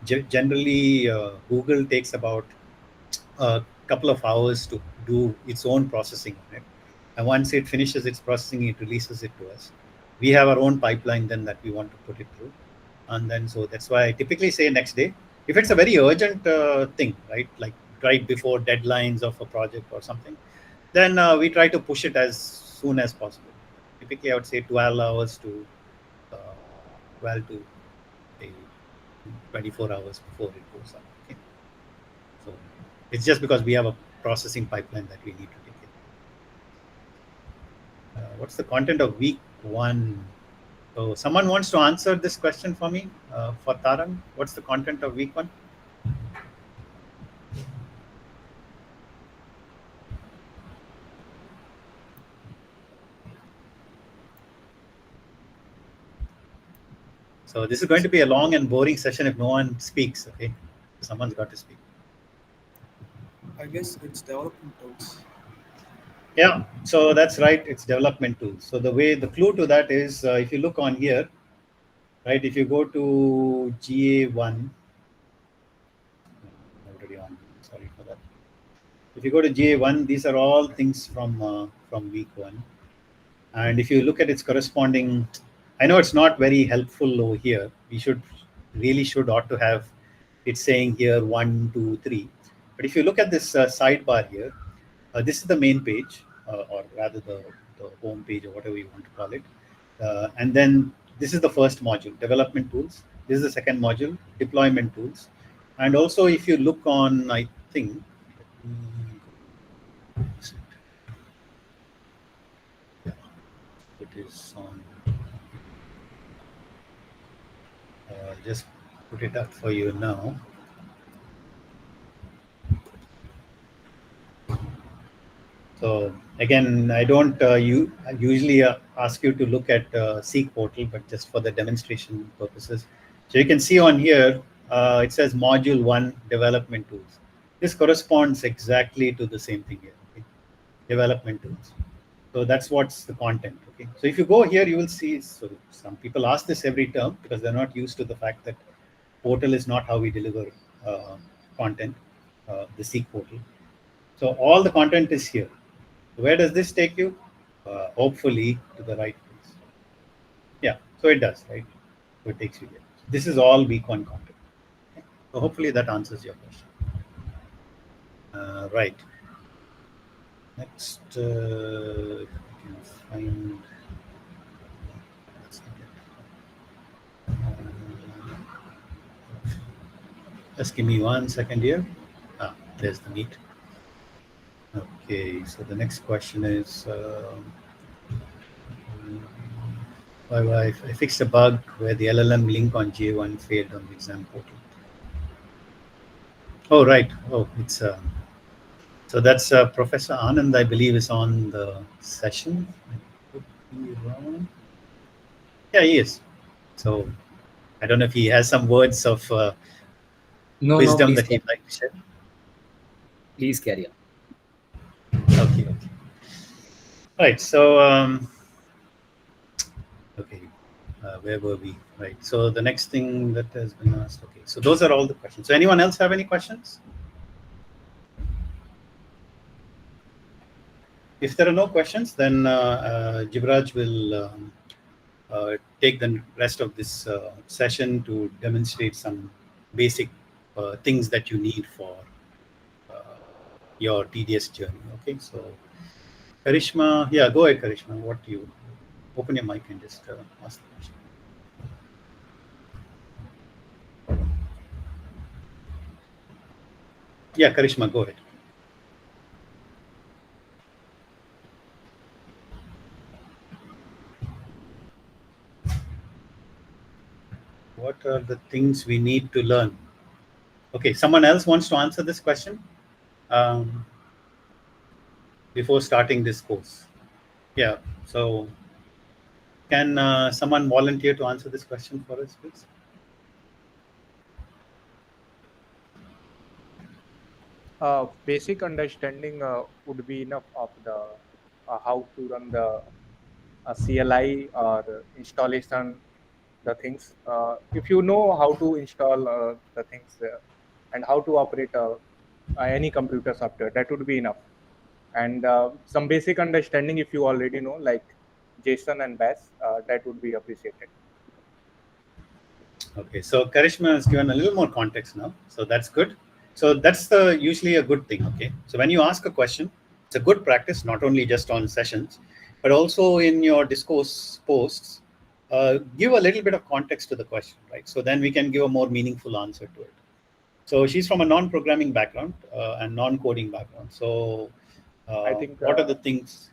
generally Google takes about a couple of hours to do its own processing on it. And once it finishes its processing, it releases it to us. We have our own pipeline then that we want to put it through. And then, so that's why I typically say next day. If it's a very urgent thing, right, like right before deadlines of a project or something, then we try to push it as soon as possible. Typically, I would say 12 hours to 12 to say 24 hours before it goes up. Okay? So it's just because we have a processing pipeline that we need to take it. What's the content of week 1? So someone wants to answer this question for me, for Tarang. What's the content of week 1? So this is going to be a long and boring session if no one speaks. Okay, someone's got to speak. I guess it's development tools. Yeah, so that's right. It's development tools. So the clue to that is if you look on here, right? If you go to GA1, already on. Sorry for that. If you go to GA1, these are all things from week 1. And if you look at its corresponding, I know it's not very helpful over here. We ought to have it saying here 1, 2, 3. But if you look at this sidebar here, this is the main page, or rather the home page or whatever you want to call it. And then this is the first module, development tools. This is the second module, deployment tools. And also if you look on, I think, it is on, just put it up for you now. So again, I don't usually ask you to look at Seek portal, but just for the demonstration purposes. So you can see on here, it says module 1 development tools. This corresponds exactly to the same thing here, okay? Development tools. So that's what's the content. Okay. So if you go here, you will see. So some people ask this every term because they're not used to the fact that portal is not how we deliver content, the Seek portal. So all the content is here. Where does this take you? Hopefully to the right place. Yeah, so it does, right? So it takes you there. This is all week 1 content. Okay? So hopefully that answers your question. Right. Next, if I can find. Just give me 1 second here. There's the meet. Okay, so the next question is, I fixed a bug where the LLM link on J1 failed on the exam portal. Oh, right. Oh, it's so that's Professor Anand, I believe, is on the session. I could be wrong. Yeah, he is. So I don't know if he has some words of wisdom that he'd like to share. Please carry on. Okay. Right. So, okay, where were we? Right. So the next thing that has been asked. Okay. So those are all the questions. So anyone else have any questions? If there are no questions, then Jivraj will take the rest of this session to demonstrate some basic things that you need for your TDS journey. Okay. So Karishma, yeah, go ahead, Karishma. What do you open your mic and just ask the question? Yeah, Karishma, go ahead. What are the things we need to learn? Okay, someone else wants to answer this question before starting this course. Yeah, so can someone volunteer to answer this question for us, please? Basic understanding would be enough of the how to run the CLI or installation, the things. If you know how to install the things and how to operate any computer software, that would be enough. and some basic understanding if you already know, like JSON and Bash, that would be appreciated. Okay, so Karishma has given a little more context now, so that's good. So that's usually a good thing. Okay, so when you ask a question, it's a good practice, not only just on sessions, but also in your discourse posts. Give a little bit of context to the question, right? So then we can give a more meaningful answer to it. So she's from a non-programming background and non-coding background. So I think what are the things?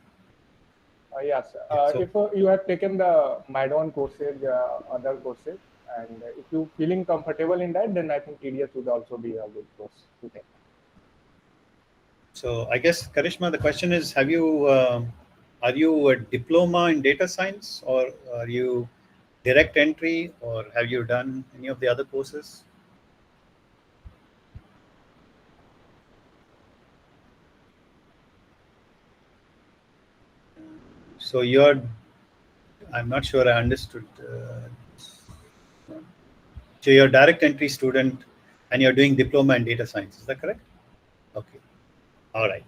yes, So, if you have taken the MAD-on courses, other courses, and if you feeling comfortable in that, then I think TDS would also be a good course to take. So I guess, Karishma, the question is, are you a diploma in data science, or are you direct entry, or have you done any of the other courses? So I'm not sure I understood. So you're a direct entry student and you're doing diploma in data science, is that correct? Okay, all right.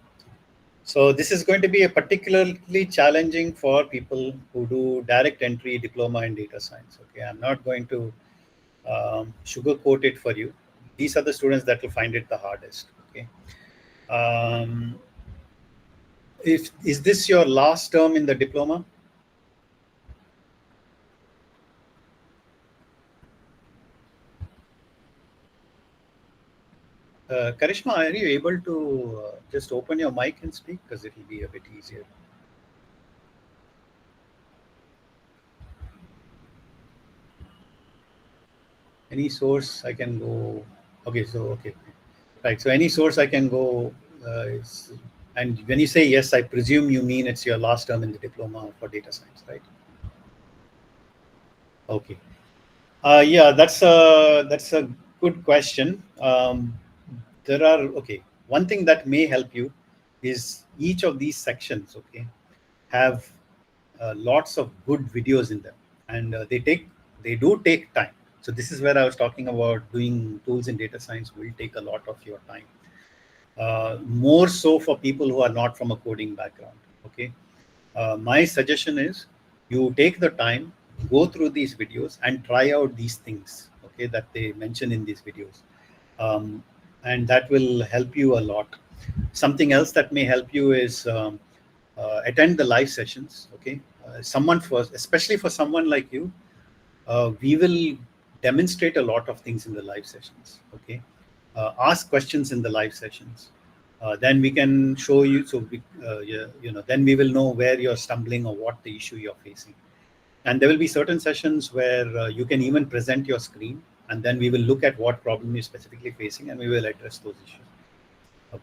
So this is going to be a particularly challenging for people who do direct entry diploma in data science. Okay, I'm not going to sugarcoat it for you. These are the students that will find it the hardest. Okay. Is this your last term in the diploma? Karishma, are you able to just open your mic and speak, because it will be a bit easier. Any source I can go. Okay, so okay, right. So any source I can go. And when you say yes, I presume you mean it's your last term in the diploma for data science, right? Okay. Yeah, that's a good question. There are one thing that may help you is each of these sections, okay, have lots of good videos in them, and they do take time. So this is where I was talking about doing tools in data science will take a lot of your time. More so for people who are not from a coding background. Okay, my suggestion is you take the time, go through these videos, and try out these things. Okay, that they mention in these videos, and that will help you a lot. Something else that may help you is attend the live sessions. Okay, especially for someone like you, we will demonstrate a lot of things in the live sessions. Okay, ask questions in the live sessions. Then we can show you. So then we will know where you're stumbling or what the issue you're facing. And there will be certain sessions where you can even present your screen, and then we will look at what problem you're specifically facing, and we will address those issues.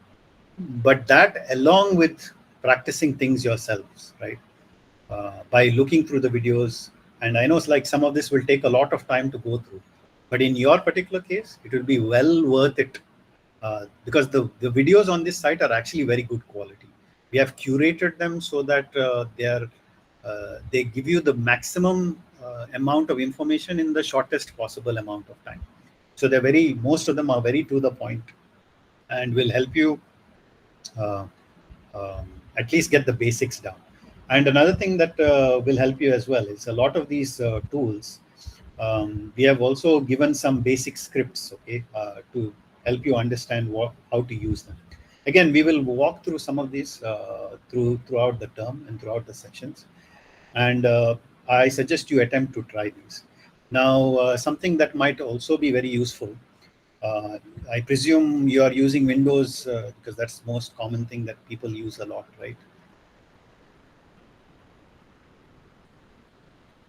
But that, along with practicing things yourselves, right? By looking through the videos, and I know it's like some of this will take a lot of time to go through, but in your particular case, it will be well worth it, because the videos on this site are actually very good quality. We have curated them so that they give you the maximum amount of information in the shortest possible amount of time. So most of them are very to the point and will help you uh, at least get the basics down. And another thing that will help you as well is a lot of these tools. We have also given some basic scripts, okay, to help you understand how to use them. Again, we will walk through some of these throughout the term and throughout the sections. And I suggest you attempt to try these. Now, something that might also be very useful. I presume you are using Windows because that's the most common thing that people use a lot, right?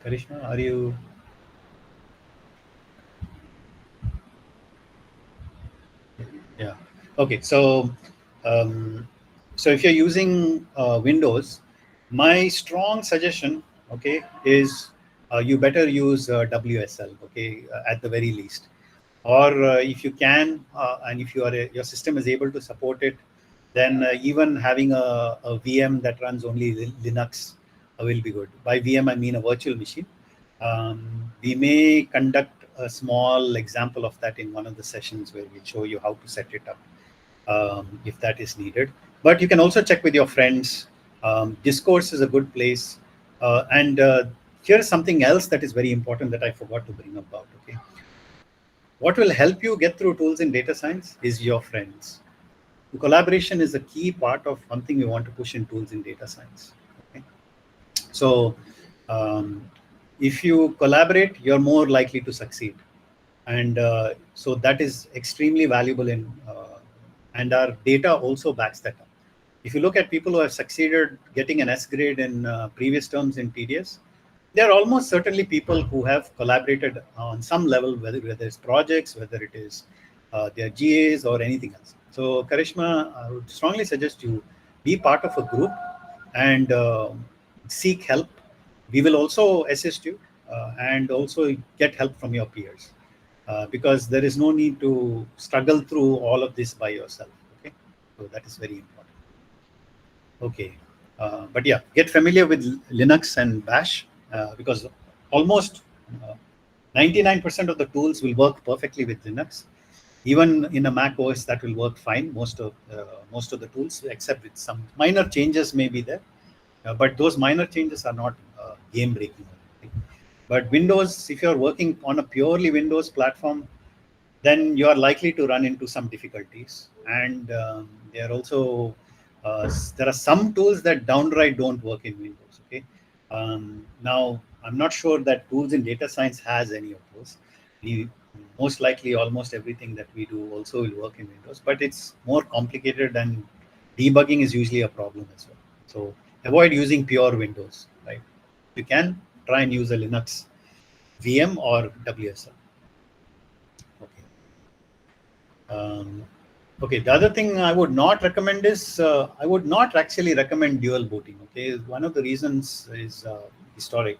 Karishma, are you? Yeah. Okay. So, if you're using Windows, my strong suggestion, okay, is you better use WSL, okay, at the very least. Or if you can, and if your system is able to support it, then even having a VM that runs only Linux will be good. By VM, I mean a virtual machine. We may conduct a small example of that in one of the sessions where we show you how to set it up, if that is needed. But you can also check with your friends. Discourse is a good place. And here's something else that is very important that I forgot to bring about. Okay, what will help you get through tools in data science is your friends. Collaboration is a key part of one thing we want to push in tools in data science. Okay? So if you collaborate, you're more likely to succeed. And so that is extremely valuable and our data also backs that up. If you look at people who have succeeded getting an S grade in previous terms in TDS, there are almost certainly people who have collaborated on some level, whether it's projects, whether it is their GAs or anything else. So Karishma, I would strongly suggest you be part of a group and seek help. We will also assist you and also get help from your peers because there is no need to struggle through all of this by yourself. Okay, so that is very important. Okay, but yeah, get familiar with Linux and Bash because almost 99% of the tools will work perfectly with Linux. Even in a Mac OS, that will work fine. Most of the tools, except with some minor changes, may be there, but those minor changes are not game breaking. But Windows, if you're working on a purely Windows platform, then you are likely to run into some difficulties. And there are some tools that downright don't work in Windows. Okay, now I'm not sure that tools in data science has any of those. Most likely, almost everything that we do also will work in Windows, but it's more complicated and debugging is usually a problem as well. So avoid using pure Windows. Right? You can try and use a Linux VM or WSL. Okay, the other thing I would not recommend is I would not actually recommend dual booting. Okay, one of the reasons is historic.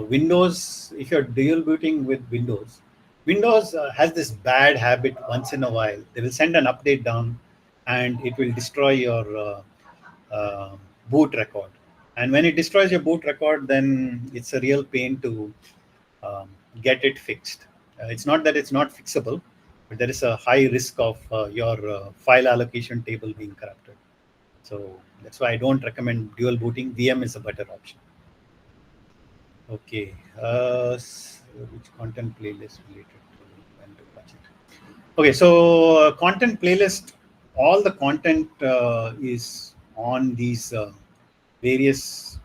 Windows, if you're dual booting with Windows has this bad habit once in a while. They will send an update down and it will destroy your boot record. And when it destroys your boot record, then it's a real pain to get it fixed. It's not that it's not fixable, but there is a high risk of your file allocation table being corrupted. So that's why I don't recommend dual booting. VM is a better option. Okay, which content playlist related to when to watch it? Okay, so content playlist, all the content is on these various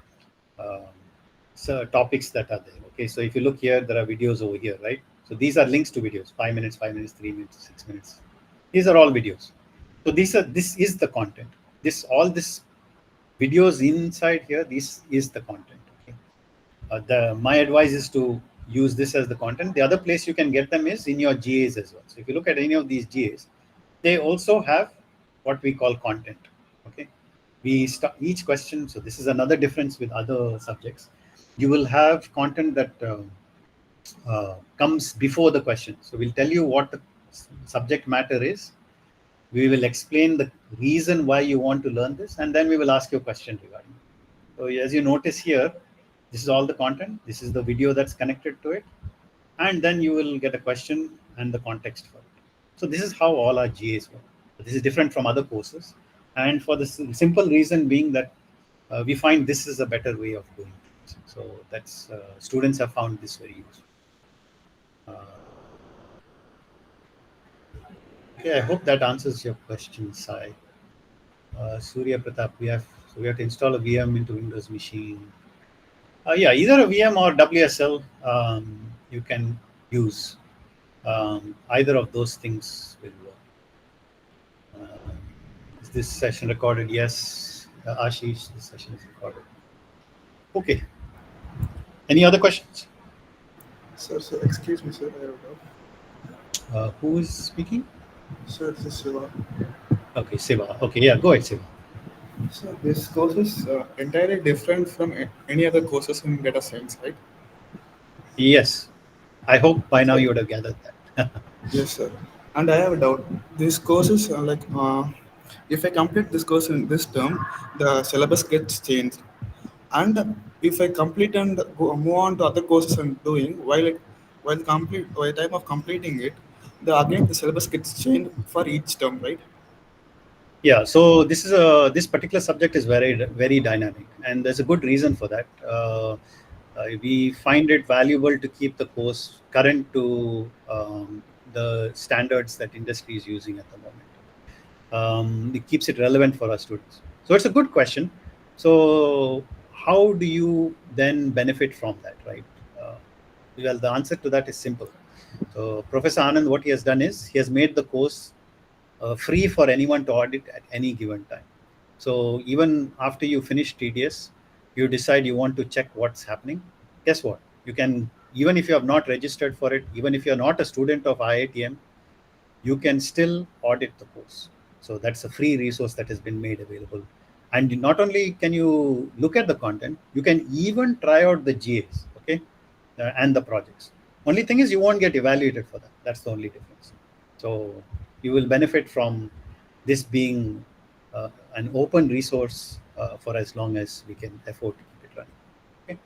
topics that are there. Okay, so if you look here, there are videos over here, right? So these are links to videos, 5 minutes, 3 minutes, 6 minutes. These are all videos. So this is the content. All this videos inside here, this is the content. Okay? My advice is to use this as the content. The other place you can get them is in your GAs as well. So if you look at any of these GAs, they also have what we call content. Okay, each question. So this is another difference with other subjects. You will have content that comes before the question. So we'll tell you what the subject matter is. We will explain the reason why you want to learn this, and then we will ask you a question regarding it. So as you notice here, this is all the content. This is the video that's connected to it. And then you will get a question and the context for it. So this is how all our GAs work. This is different from other courses. And for the simple reason being that we find this is a better way of doing things. So that's students have found this very useful. Okay, I hope that answers your question, Sai. Surya Pratap, we have to install a VM into Windows machine. Yeah, either a VM or WSL you can use. Either of those things will work. Is this session recorded? Yes, Ashish, this session is recorded. Okay. Any other questions? Sir, excuse me, sir. I have a doubt. Who is speaking? Sir, this is Siva. Okay, Siva. Okay, yeah, go ahead, Siva. So this course is entirely different from any other courses in data science, right? Yes. I hope by now you would have gathered that. Yes, sir. And I have a doubt. This course is if I complete this course in this term, the syllabus gets changed. And if I complete and move on to other courses I'm doing, while the time of completing it, the syllabus gets changed for each term, right? Yeah, so this particular subject is very dynamic, and there's a good reason for that. We find it valuable to keep the course current to the standards that industry is using at the moment. It keeps it relevant for our students. So it's a good question. So how do you then benefit from that, right? Well, the answer to that is simple. So Professor Anand, what he has done is he has made the course free for anyone to audit at any given time. So even after you finish TDS, you decide you want to check what's happening. Guess what? You can, even if you have not registered for it, even if you're not a student of IITM, you can still audit the course. So that's a free resource that has been made available. And not only can you look at the content, you can even try out the GAs, okay, and the projects. Only thing is you won't get evaluated for that. That's the only difference. So you will benefit from this being an open resource for as long as we can afford to keep it running. Okay.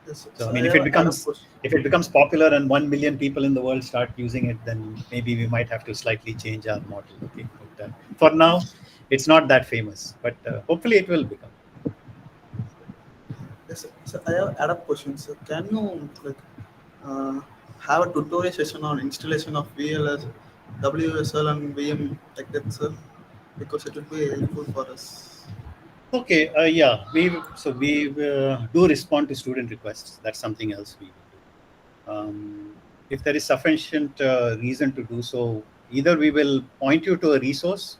Yes, So I so mean, I have a question. if it becomes popular and 1 million people in the world start using it, then maybe we might have to slightly change our model. Okay, but for now, it's not that famous, but hopefully it will become. Yes, so I have add up questions. So can you like uh, have a tutorial session on installation of VLS, WSL, and VM like that, sir? Because it will be helpful for us. Okay, yeah, we do respond to student requests. That's something else we will do. If there is sufficient reason to do so, either we will point you to a resource,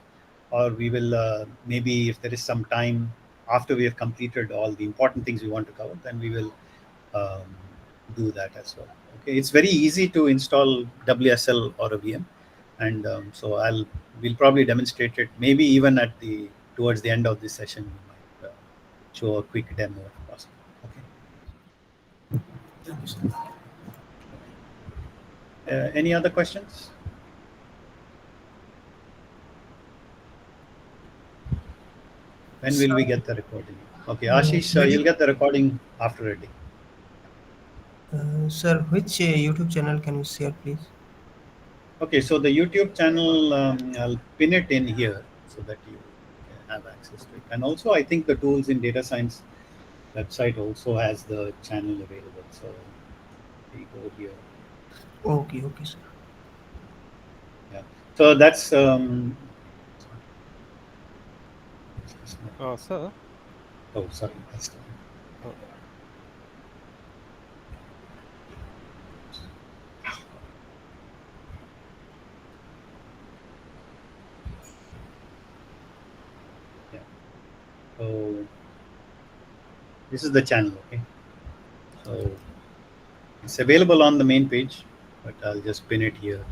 or we will maybe if there is some time after we have completed all the important things we want to cover, then we will um, do that as well. Okay, it's very easy to install WSL or a VM, and so we'll probably demonstrate it. Maybe even at the towards the end of this session, we might show a quick demo if possible. Okay. Thank you, sir. Any other questions? When will we get the recording? Okay, Ashish, you'll get the recording after a day. Sir, which YouTube channel can you share, please? Okay, so the YouTube channel, I'll pin it in here so that you can have access to it. And also, I think the Tools in Data Science website also has the channel available. So we go here. Okay, okay, sir. Yeah. So that's Sir. Oh, sorry. That's yeah. So this is the channel. Okay. So it's available on the main page, but I'll just pin it here.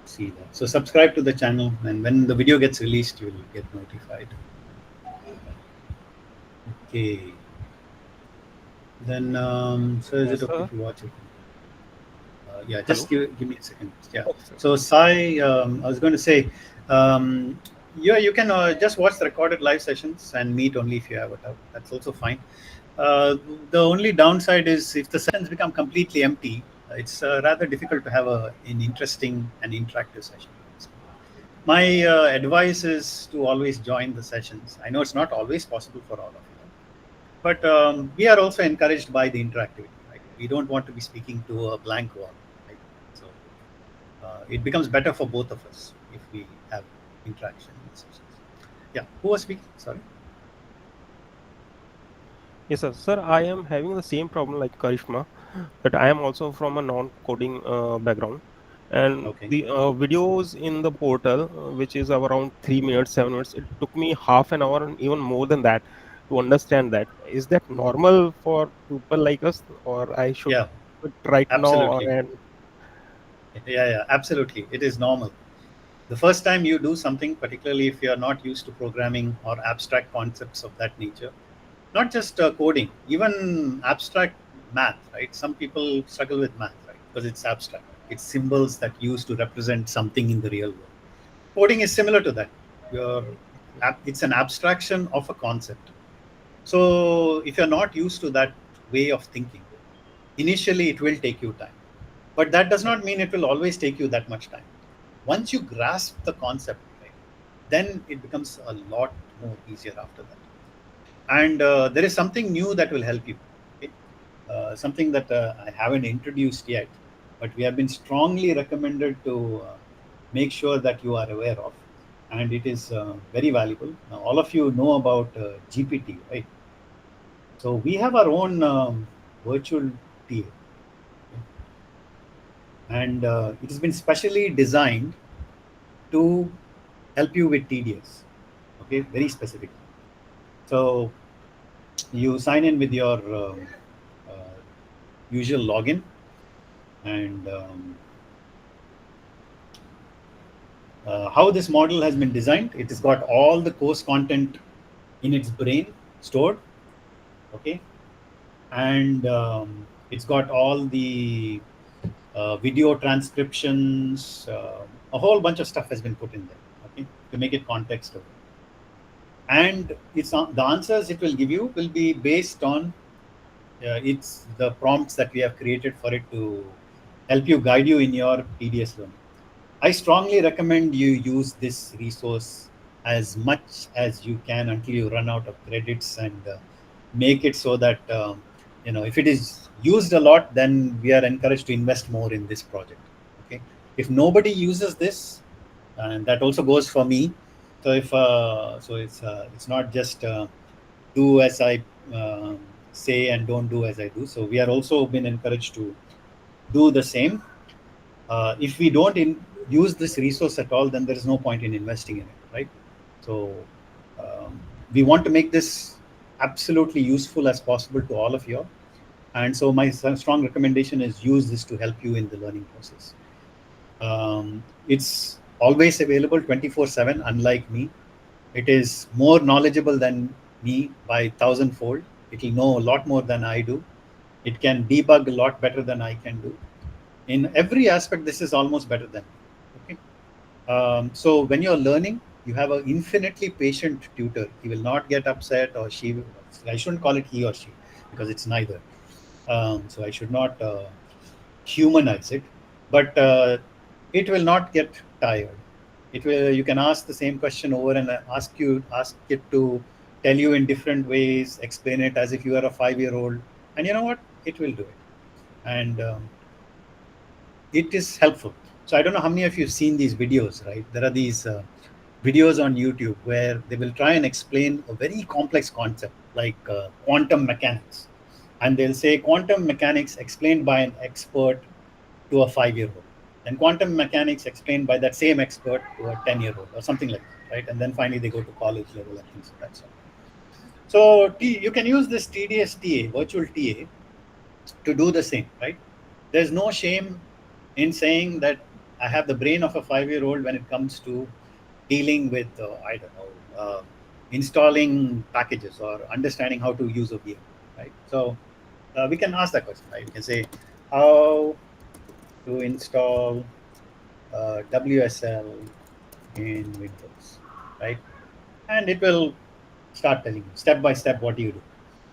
See that. So subscribe to the channel, and when the video gets released, you will get notified. Okay. Then, so is Yes, it okay sir. to watch it? Yeah, just give me a second. Yeah. Okay, sir. So Sai, I was going to say, yeah, you can just watch the recorded live sessions and meet only if you have a doubt. That's also fine. The only downside is if the sessions become completely empty, it's rather difficult to have an interesting and interactive session. My advice is to always join the sessions. I know it's not always possible for all of you, but we are also encouraged by the interactivity. Right? We don't want to be speaking to a blank wall. Right? So it becomes better for both of us if we have interaction in the sessions. Yeah, who was speaking? Sorry. Yes, sir. Sir, I am having the same problem like Karishma, but I am also from a non-coding background, and Okay. the videos in the portal, which is around 3 minutes, 7 minutes, it took me half an hour and even more than that to understand that. Is that normal for people like us, or I should Yeah, quit right now? absolutely. Yeah, absolutely. It is normal. The first time you do something, particularly if you are not used to programming or abstract concepts of that nature, not just coding, even abstract math, right? Some people struggle with math, right? Because it's abstract. It's symbols that used to represent something in the real world. Coding is similar to that. It's an abstraction of a concept. So if you're not used to that way of thinking, initially it will take you time. But that does not mean it will always take you that much time. Once you grasp the concept, right, then it becomes a lot more easier after that. And there is something new that will help you. Okay? Something that I haven't introduced yet, but we have been strongly recommended to make sure that you are aware of. And it is very valuable. Now, all of you know about GPT, right? So we have our own virtual TA. And it has been specially designed to help you with TDS, okay, very specific. So you sign in with your usual login, and how this model has been designed, it has got all the course content in its brain stored, okay, and it's got all the video transcriptions, a whole bunch of stuff has been put in there, okay, to make it context aware. And it's the answers it will give you will be based on it's the prompts that we have created for it to help you, guide you in your TDS learning. I strongly recommend you use this resource as much as you can until you run out of credits, and make it so that if it is used a lot, then we are encouraged to invest more in this project. Okay, if nobody uses this, and that also goes for me. So if it's not just do as I say and don't do as I do. So we are also been encouraged to do the same. If we don't use this resource at all, then there is no point in investing in it, right? So we want to make this absolutely useful as possible to all of you. And so my strong recommendation is use this to help you in the learning process. It's always available 24/7, unlike me. It is more knowledgeable than me by 1,000-fold. It will know a lot more than I do. It can debug a lot better than I can do. In every aspect, this is almost better than me. Okay. So when you're learning, you have an infinitely patient tutor. He will not get upset, or she. I shouldn't call it he or she, because it's neither. So I should not humanize it, but it will not get tired. It will. You can ask the same question over and ask it to tell you in different ways, explain it as if you are a 5-year-old, and you know what? It will do it, and it is helpful. So I don't know how many of you have seen these videos, right? There are these videos on YouTube where they will try and explain a very complex concept like quantum mechanics. And they'll say quantum mechanics explained by an expert to a 5-year-old. And quantum mechanics explained by that same expert to a 10-year-old or something like that, right? And then finally they go to college level and things of that sort. So you can use this TDS TA, virtual TA, to do the same, right? There's no shame in saying that I have the brain of a 5-year-old when it comes to dealing with, I don't know, installing packages or understanding how to use a VM, right? So we can ask that question, right? We can say, how to install WSL in Windows, right? And it will start telling you step by step what you do.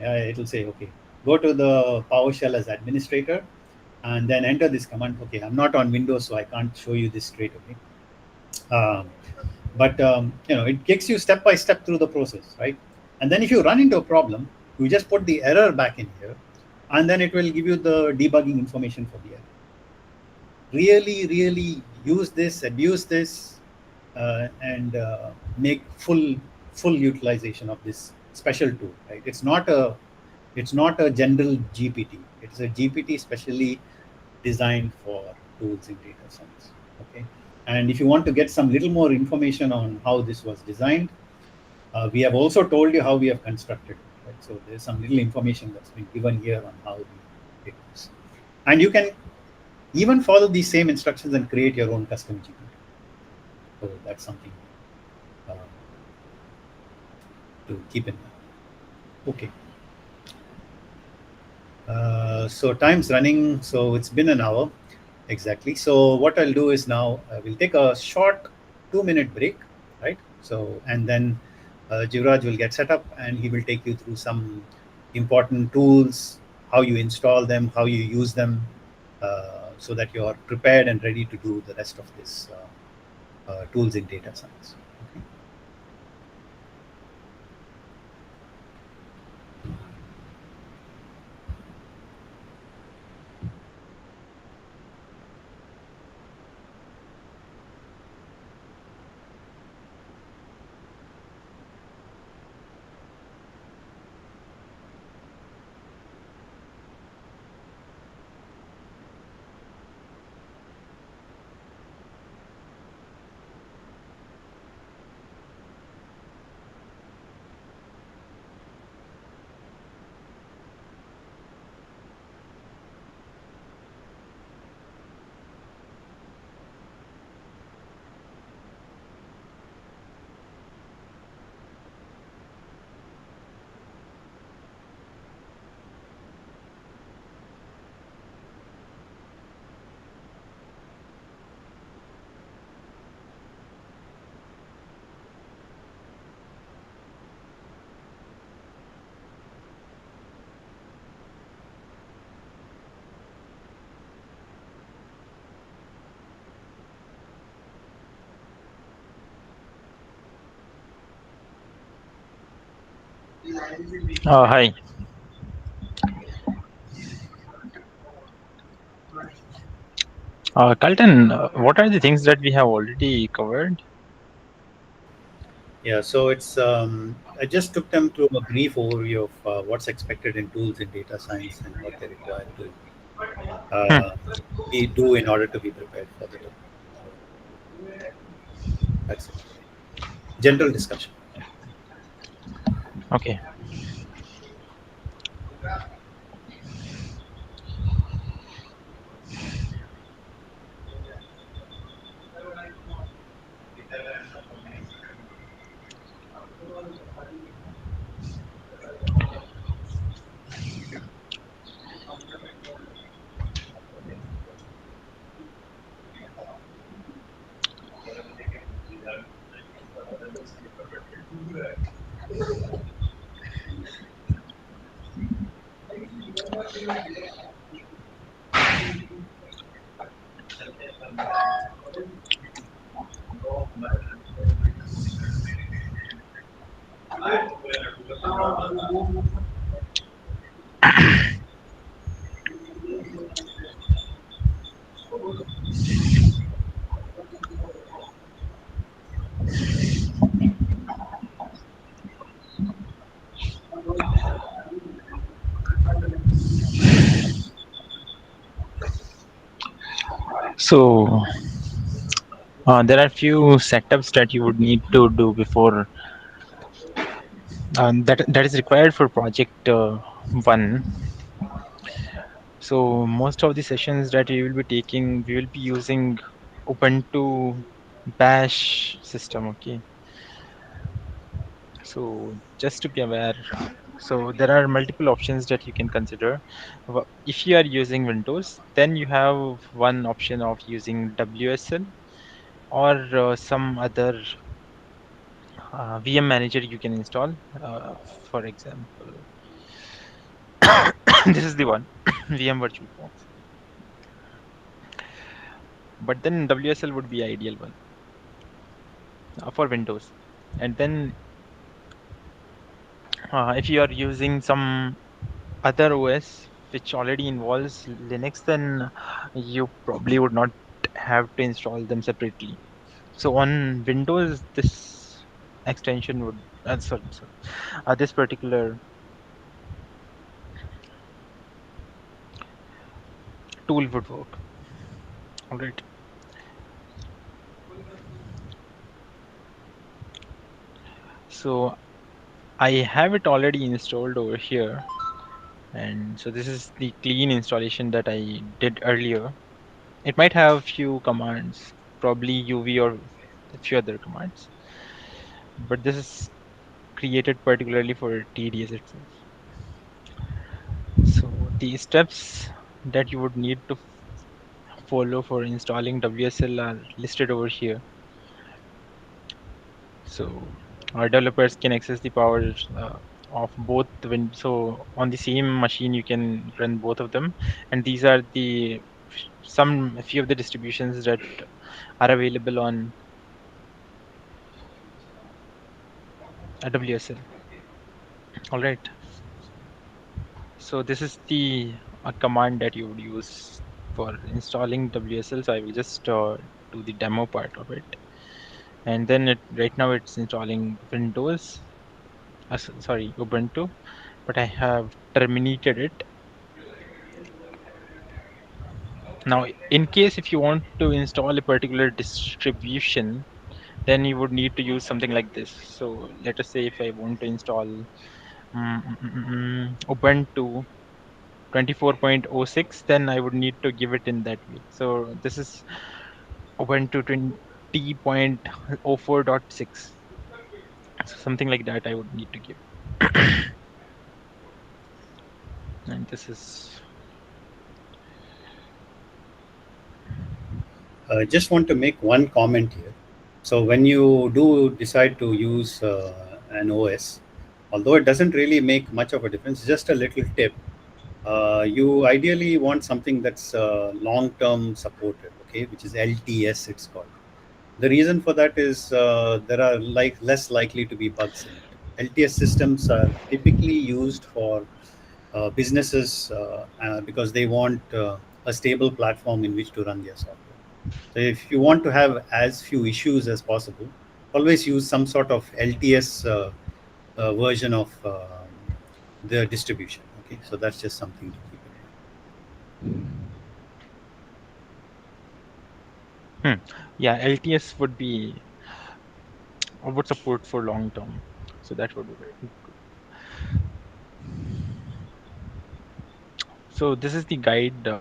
It will say, okay, go to the PowerShell as administrator, and then enter this command. Okay, I'm not on Windows, so I can't show you this straight away. But it takes you step by step through the process, right? And then if you run into a problem, you just put the error back in here, and then it will give you the debugging information for the error. Really, really use this, abuse this, and make full utilization of this special tool, right? It's not a general GPT. It's a GPT specially designed for tools in data science. Okay. And if you want to get some little more information on how this was designed, we have also told you how we have constructed it. Right? So there's some little information that's been given here on how it is. And you can even follow these same instructions and create your own custom GPT. So that's something to keep in mind. Okay. So time's running, so it's been an hour exactly. So what I'll do is now we'll take a short 2-minute break, right? So, and then Jivraj will get set up and he will take you through some important tools, how you install them, how you use them, so that you are prepared and ready to do the rest of this tools in data science. Okay. Hi. Carlton, what are the things that we have already covered? Yeah, so it's I just took them through a brief overview of what's expected in tools in data science and what they require to do in order to be prepared for the job. So that's it. General discussion. Okay. So there are few setups that you would need to do before that is required for project one. So most of the sessions that we will be taking, we will be using Ubuntu Bash system. Okay. So just to be aware, so there are multiple options that you can consider. If you are using Windows, then you have one option of using WSL or some other VM manager you can install. For example, this is the one, VM VirtualBox. But then WSL would be ideal one for Windows. And then if you are using some other OS which already involves Linux, then you probably would not have to install them separately. So on Windows, this extension would, this particular tool would work. All right. So I have it already installed over here. And so this is the clean installation that I did earlier. It might have few commands, probably UV or a few other commands, but this is created particularly for TDS itself. So the steps that you would need to follow for installing WSL are listed over here. So our developers can access the power of both the so on the same machine you can run both of them, and these are the a few of the distributions that are available on WSL. All right. So this is the command that you would use for installing WSL. So I will just do the demo part of it. And then right now it's installing Windows, sorry, Ubuntu, but I have terminated it. Now, in case if you want to install a particular distribution, then you would need to use something like this. So let us say if I want to install Ubuntu 24.06, then I would need to give it in that way. So this is Ubuntu 20.04.6. So something like that I would need to give. And this is Just want to make one comment here. So when you do decide to use an OS, although it doesn't really make much of a difference, just a little tip. You ideally want something that's long-term supported, okay, which is LTS it's called. The reason for that is there are less likely to be bugs in it. LTS systems are typically used for businesses because they want a stable platform in which to run their software. So if you want to have as few issues as possible, always use some sort of LTS version of the distribution. Okay, so that's just something to keep in mind. Yeah, LTS would support for long term. So that would be very good. So this is the guide.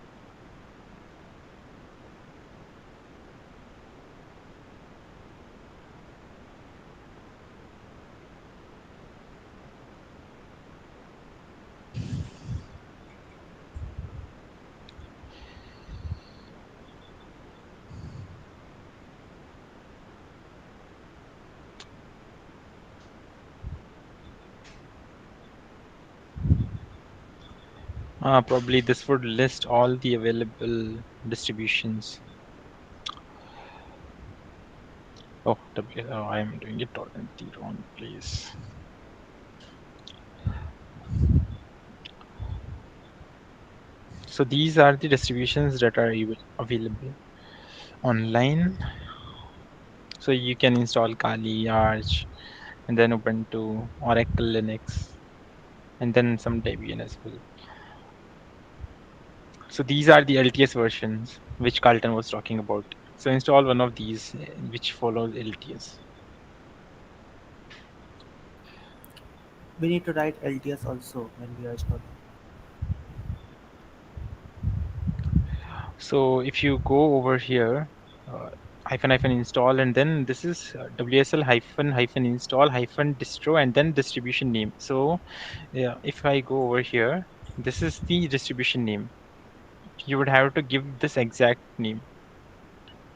Probably this would list all the available distributions. Oh, I'm doing it all in the wrong place. So these are the distributions that are available online. So you can install Kali, Arch, and then Ubuntu, Oracle Linux, and then some Debian as well. So these are the LTS versions which Carlton was talking about. So install one of these which follows LTS. We need to write LTS also when we are installing. So if you go over here, hyphen install, and then this is WSL hyphen install hyphen distro, and then distribution name. So yeah, if I go over here, this is the distribution name. You would have to give this exact name.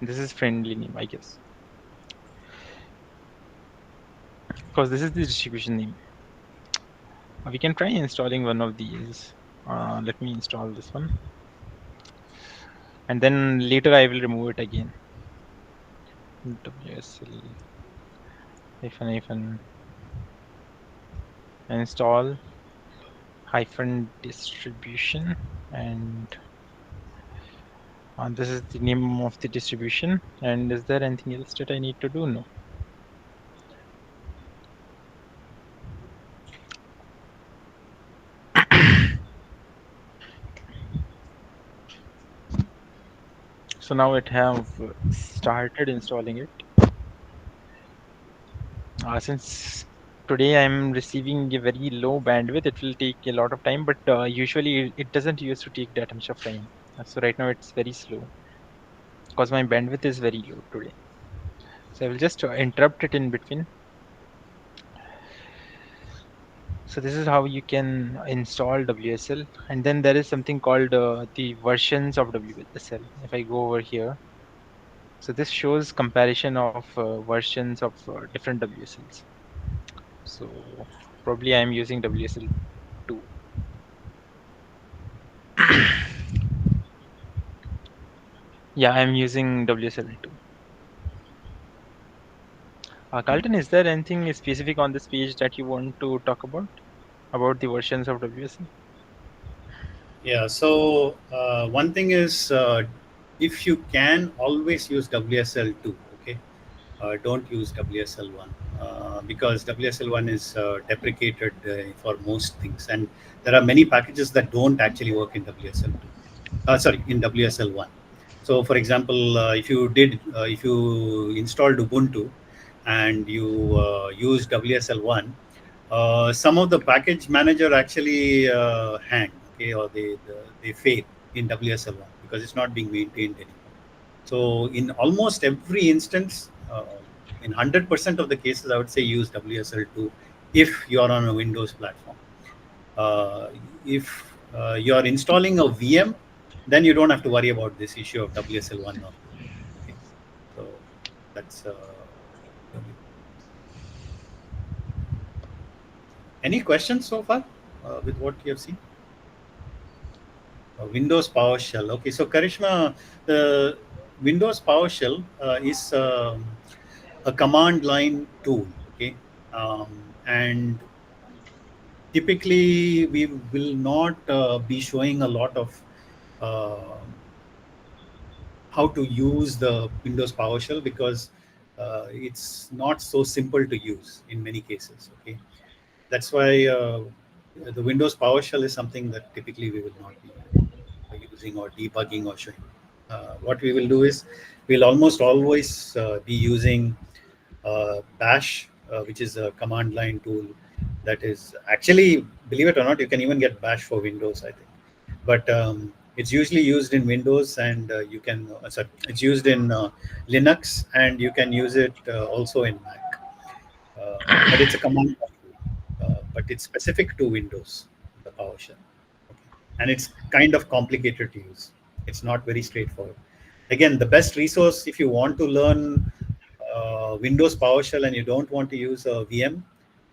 This is friendly name, I guess, because this is the distribution name. We can try installing one of these. Let me install this one, and then later I will remove it again. WSL hyphen install hyphen distribution, and this is the name of the distribution. And is there anything else that I need to do? No. So now it have started installing it. Since today I'm receiving a very low bandwidth, it will take a lot of time, but usually it doesn't used to take that much of time. So right now it's very slow because my bandwidth is very low today. So I will just interrupt it in between. So this is how you can install WSL, and then there is something called the versions of WSL. If I go over here, so this shows comparison of versions of different WSLs. So probably I'm using WSL 2. Yeah, I'm using WSL2. Carlton, is there anything specific on this page that you want to talk about the versions of WSL? Yeah, so one thing is, if you can, always use WSL2, okay? Don't use WSL1 because WSL1 is deprecated for most things, and there are many packages that don't actually work in WSL2. Sorry, in WSL1. So, for example, if you installed Ubuntu and you use WSL1, some of the package manager actually hang, okay, or they fail in WSL1 because it's not being maintained anymore. So in almost every instance, in 100% of the cases, I would say use WSL2 if you're on a Windows platform. If you're installing a VM, then you don't have to worry about this issue of WSL1 or 2. Okay? So that's any questions so far with what you have seen? Windows PowerShell. Okay, so Karishma, the Windows PowerShell is a command line tool. Okay, and typically we will not be showing a lot of uh, how to use the Windows PowerShell because it's not so simple to use in many cases. Okay, that's why the Windows PowerShell is something that typically we will not be using or debugging or showing. What we will do is we'll almost always be using Bash, which is a command line tool that is actually, believe it or not, you can even get Bash for Windows, I think. But it's usually used in Windows, and you can. Sorry, it's used in Linux, and you can use it also in Mac. But it's a command line tool, but it's specific to Windows, the PowerShell, and it's kind of complicated to use. It's not very straightforward. Again, the best resource if you want to learn Windows PowerShell and you don't want to use a VM,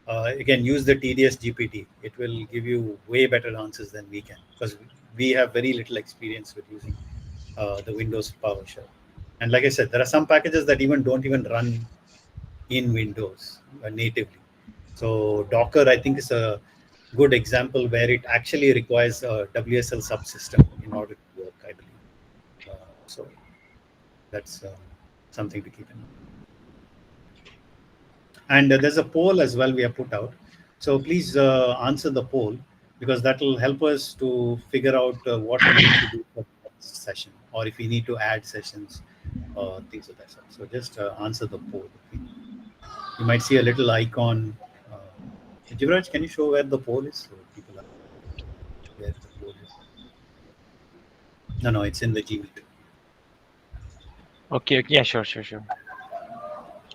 again, use the TDS GPT. It will give you way better answers than we can because we have very little experience with using the Windows PowerShell. And like I said, there are some packages that don't even run in Windows natively. So Docker, I think, is a good example where it actually requires a WSL subsystem in order to work, I believe. So that's something to keep in mind. And there's a poll as well we have put out. So please answer the poll because that will help us to figure out what we need to do for the next session or if we need to add sessions or things of that sort. So just answer the poll. Okay? You might see a little icon. Jivraj, can you show where the poll is? So people are where the poll is. No, it's in the Gmeet. Okay, yeah, sure.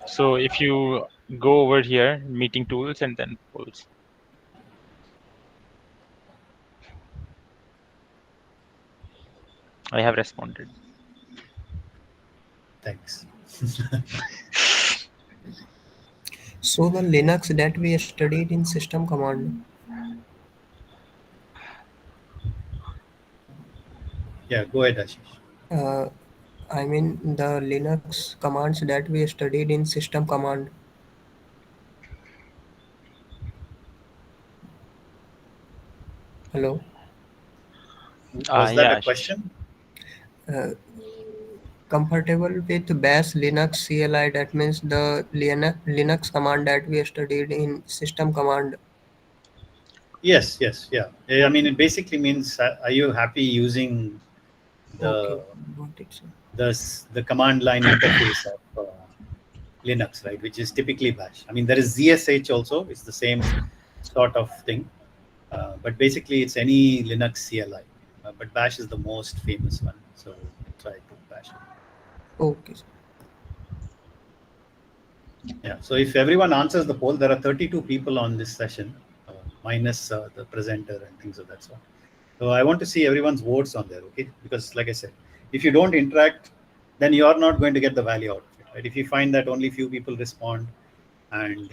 So if you go over here, meeting tools and then polls. I have responded. Thanks. So the Linux that we studied in system command. Yeah, go ahead, Ashish. I mean the Linux commands that we studied in system command. Hello. Was that Yeah, a question? Comfortable with Bash Linux CLI, that means the Linux command that we studied in system command. Yes, yeah. I mean, it basically means are you happy using Okay, the got it, sir. the command line interface of Linux, right? Which is typically Bash. I mean, there is ZSH also. It's the same sort of thing, but basically it's any Linux CLI. But Bash is the most famous one, so try to Bash. Okay, sir. Yeah. So if everyone answers the poll, there are 32 people on this session, minus the presenter and things of that sort. So I want to see everyone's votes on there, okay? Because like I said, if you don't interact, then you are not going to get the value out of it, right? If you find that only few people respond and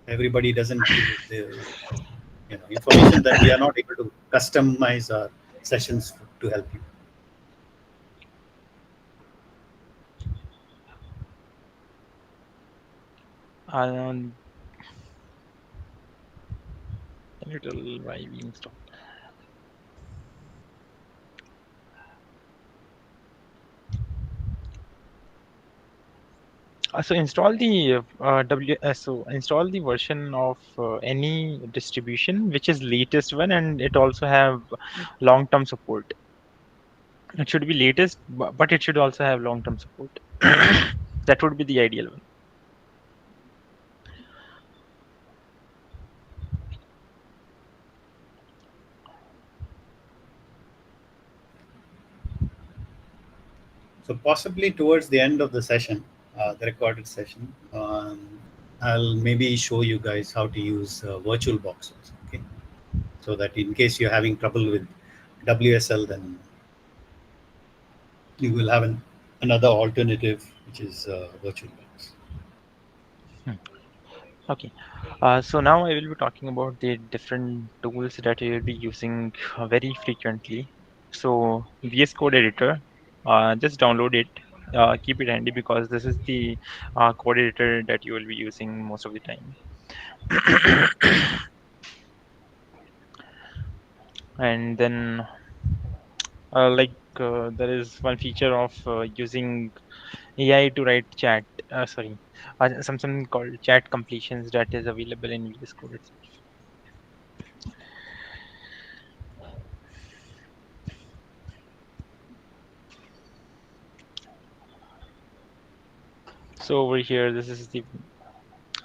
everybody doesn't give the information, that we are not able to customize our sessions to help you. Can you tell why we install? So install the so install the version of any distribution which is latest one, and it also have long-term support. It should be latest, but it should also have long-term support. That would be the ideal one. So possibly towards the end of the session, the recorded session, I'll maybe show you guys how to use VirtualBox also, okay? So that in case you're having trouble with WSL, then you will have another alternative, which is VirtualBox. Okay, so now I will be talking about the different tools that you will be using very frequently. So VS Code editor, just download it, keep it handy because this is the code editor that you will be using most of the time. And then there is one feature of using AI to write chat, something called chat completions that is available in VS Code itself. So over here,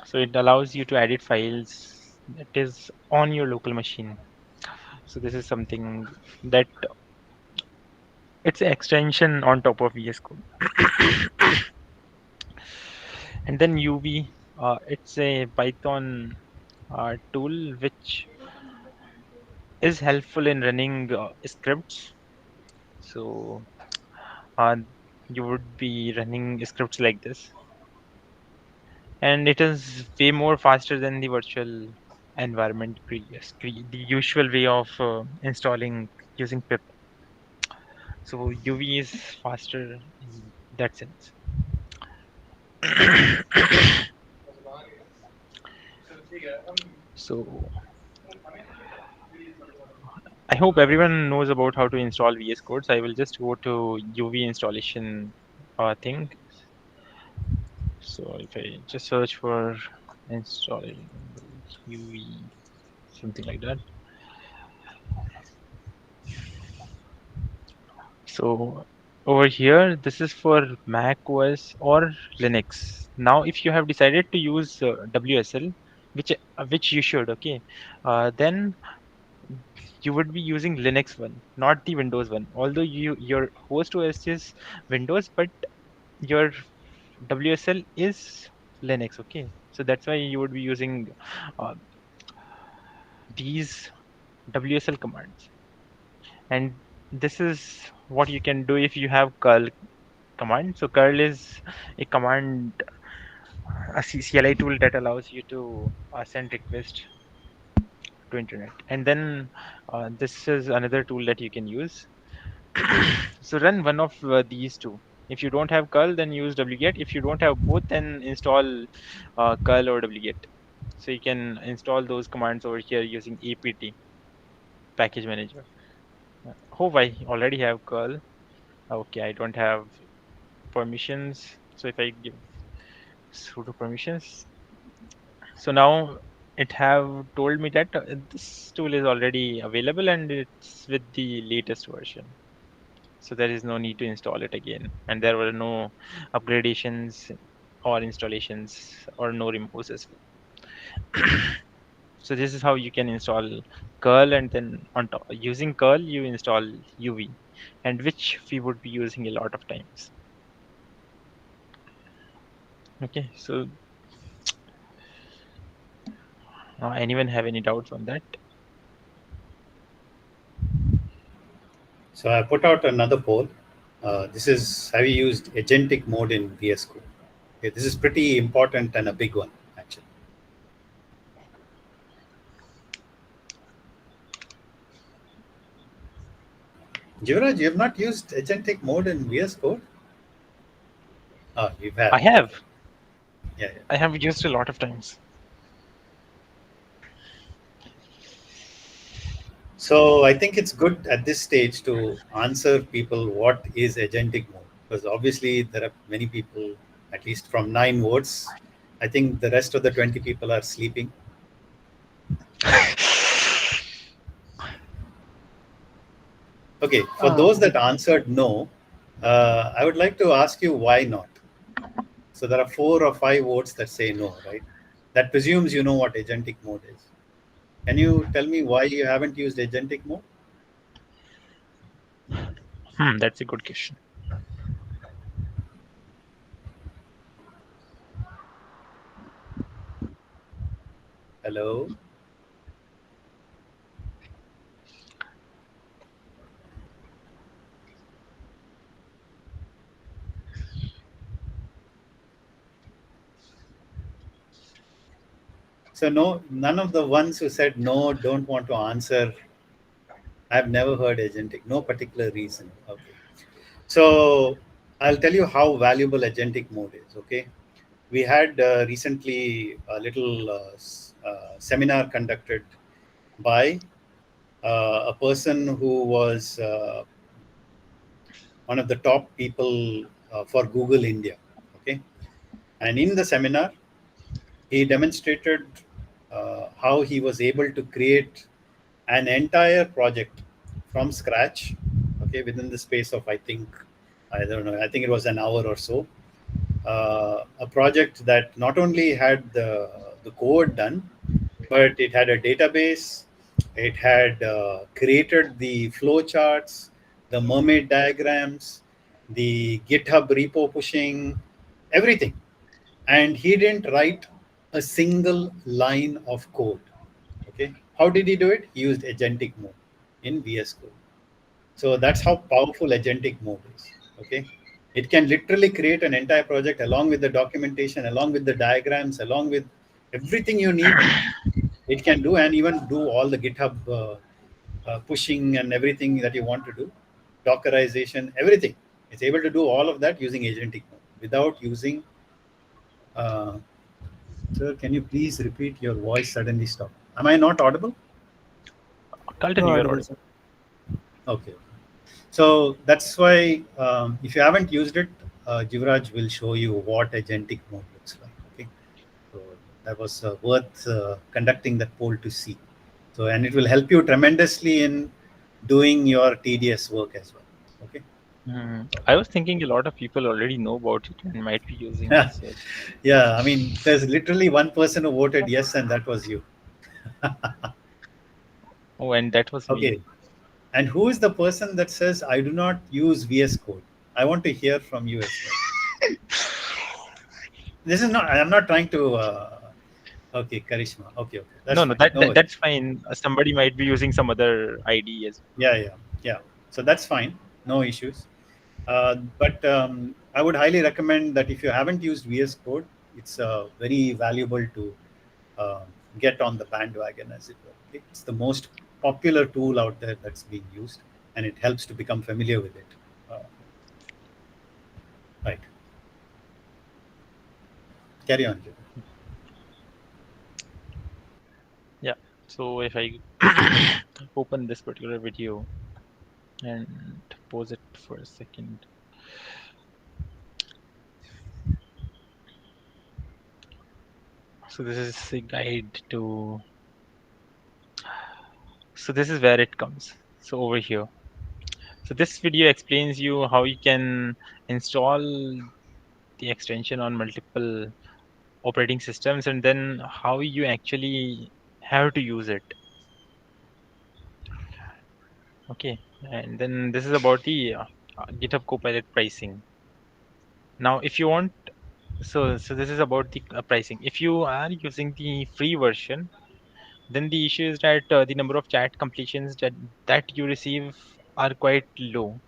so it allows you to edit files that is on your local machine. So this is something that it's an extension on top of VS Code. And then UV, it's a Python tool which is helpful in running scripts. So you would be running scripts like this, and it is way more faster than the virtual environment the usual way of installing using pip. So UV is faster in that sense. So I hope everyone knows about how to install VS Code. So I will just go to UV installation thing. So if I just search for installing UV, something like that. So over here, this is for Mac OS or Linux. Now, if you have decided to use WSL, which you should, okay, then you would be using Linux one, not the Windows one. Although your host OS is Windows, but your WSL is Linux, okay. So that's why you would be using uh, these WSL commands. And this is what you can do if you have curl command. So curl is a command, a CLI tool that allows you to send request to internet. And then this is another tool that you can use. So run one of these two. If you don't have curl, then use wget. If you don't have both, then install curl or wget. So you can install those commands over here using apt package manager. Hope I already have curl. Okay, I don't have permissions. So if I give sudo permissions, so now it have told me that this tool is already available and it's with the latest version. So there is no need to install it again, and there were no upgradations or installations or no removes as well. So this is how you can install curl, and then on top using curl you install UV, and which we would be using a lot of times. Okay, so anyone have any doubts on that? So I put out another poll. This is, have you used agentic mode in VS Code? Okay, this is pretty important and a big one, actually. Jivraj, you have not used agentic mode in VS Code? Oh, you have. I have. Yeah. I have used a lot of times. So I think it's good at this stage to answer people what is agentic mode, because obviously there are many people, at least from 9 votes. I think the rest of the 20 people are sleeping. Okay, for those that answered no, I would like to ask you why not. So there are 4 or 5 votes that say no, right? That presumes you know what agentic mode is. Can you tell me why you haven't used agentic mode? That's a good question. Hello? So no, none of the ones who said no don't want to answer. I've never heard agentic, no particular reason. Okay. So I'll tell you how valuable agentic mode is. Okay. We had recently a little seminar conducted by a person who was one of the top people for Google India. Okay. And in the seminar, he demonstrated how he was able to create an entire project from scratch, okay, within the space of, I don't know, I think it was an hour or so. A project that not only had the code done, but it had a database, it had created the flow charts, the mermaid diagrams, the GitHub repo pushing, everything. And he didn't write a single line of code. Okay, how did he do it? He used agentic mode in VS Code. So that's how powerful agentic mode is. Okay, it can literally create an entire project along with the documentation, along with the diagrams, along with everything you need. It can do, and even do all the GitHub pushing and everything that you want to do, Dockerization, everything. It's able to do all of that using agentic mode without using. Sir, can you please repeat? Your voice suddenly stopped. Am I not audible? Carlton, No you are audible, audible. sir. Okay. So that's why if you haven't used it, Jivraj will show you what agentic mode looks like. Okay. So that was worth conducting that poll to see. So, and it will help you tremendously in doing your TDS work as well. Okay. I was thinking a lot of people already know about it and might be using it. So. Yeah, I mean, there's literally one person who voted yes, and that was you. Oh, and that was me. Okay. And who is the person that says, I do not use VS Code? I want to hear from you as well. This is not, I'm not trying to, okay, Karishma. Okay, okay. That's No, fine. that's fine. Somebody might be using some other ID as well. Yeah. So that's fine. No issues. But I would highly recommend that if you haven't used VS Code, it's very valuable to uh, get on the bandwagon, as it were. It's the most popular tool out there that's being used, and it helps to become familiar with it. Right. Carry on, Jim. Yeah. So if I open this particular video and pause it for a second. So this is a guide to. So this is where it comes. So over here. So this video explains you how you can install the extension on multiple operating systems and then how you actually have to use it. Okay, and then this is about the GitHub Copilot pricing. Now, if you want, so this is about the pricing. If you are using the free version, then the issue is that the number of chat completions that you receive are quite low.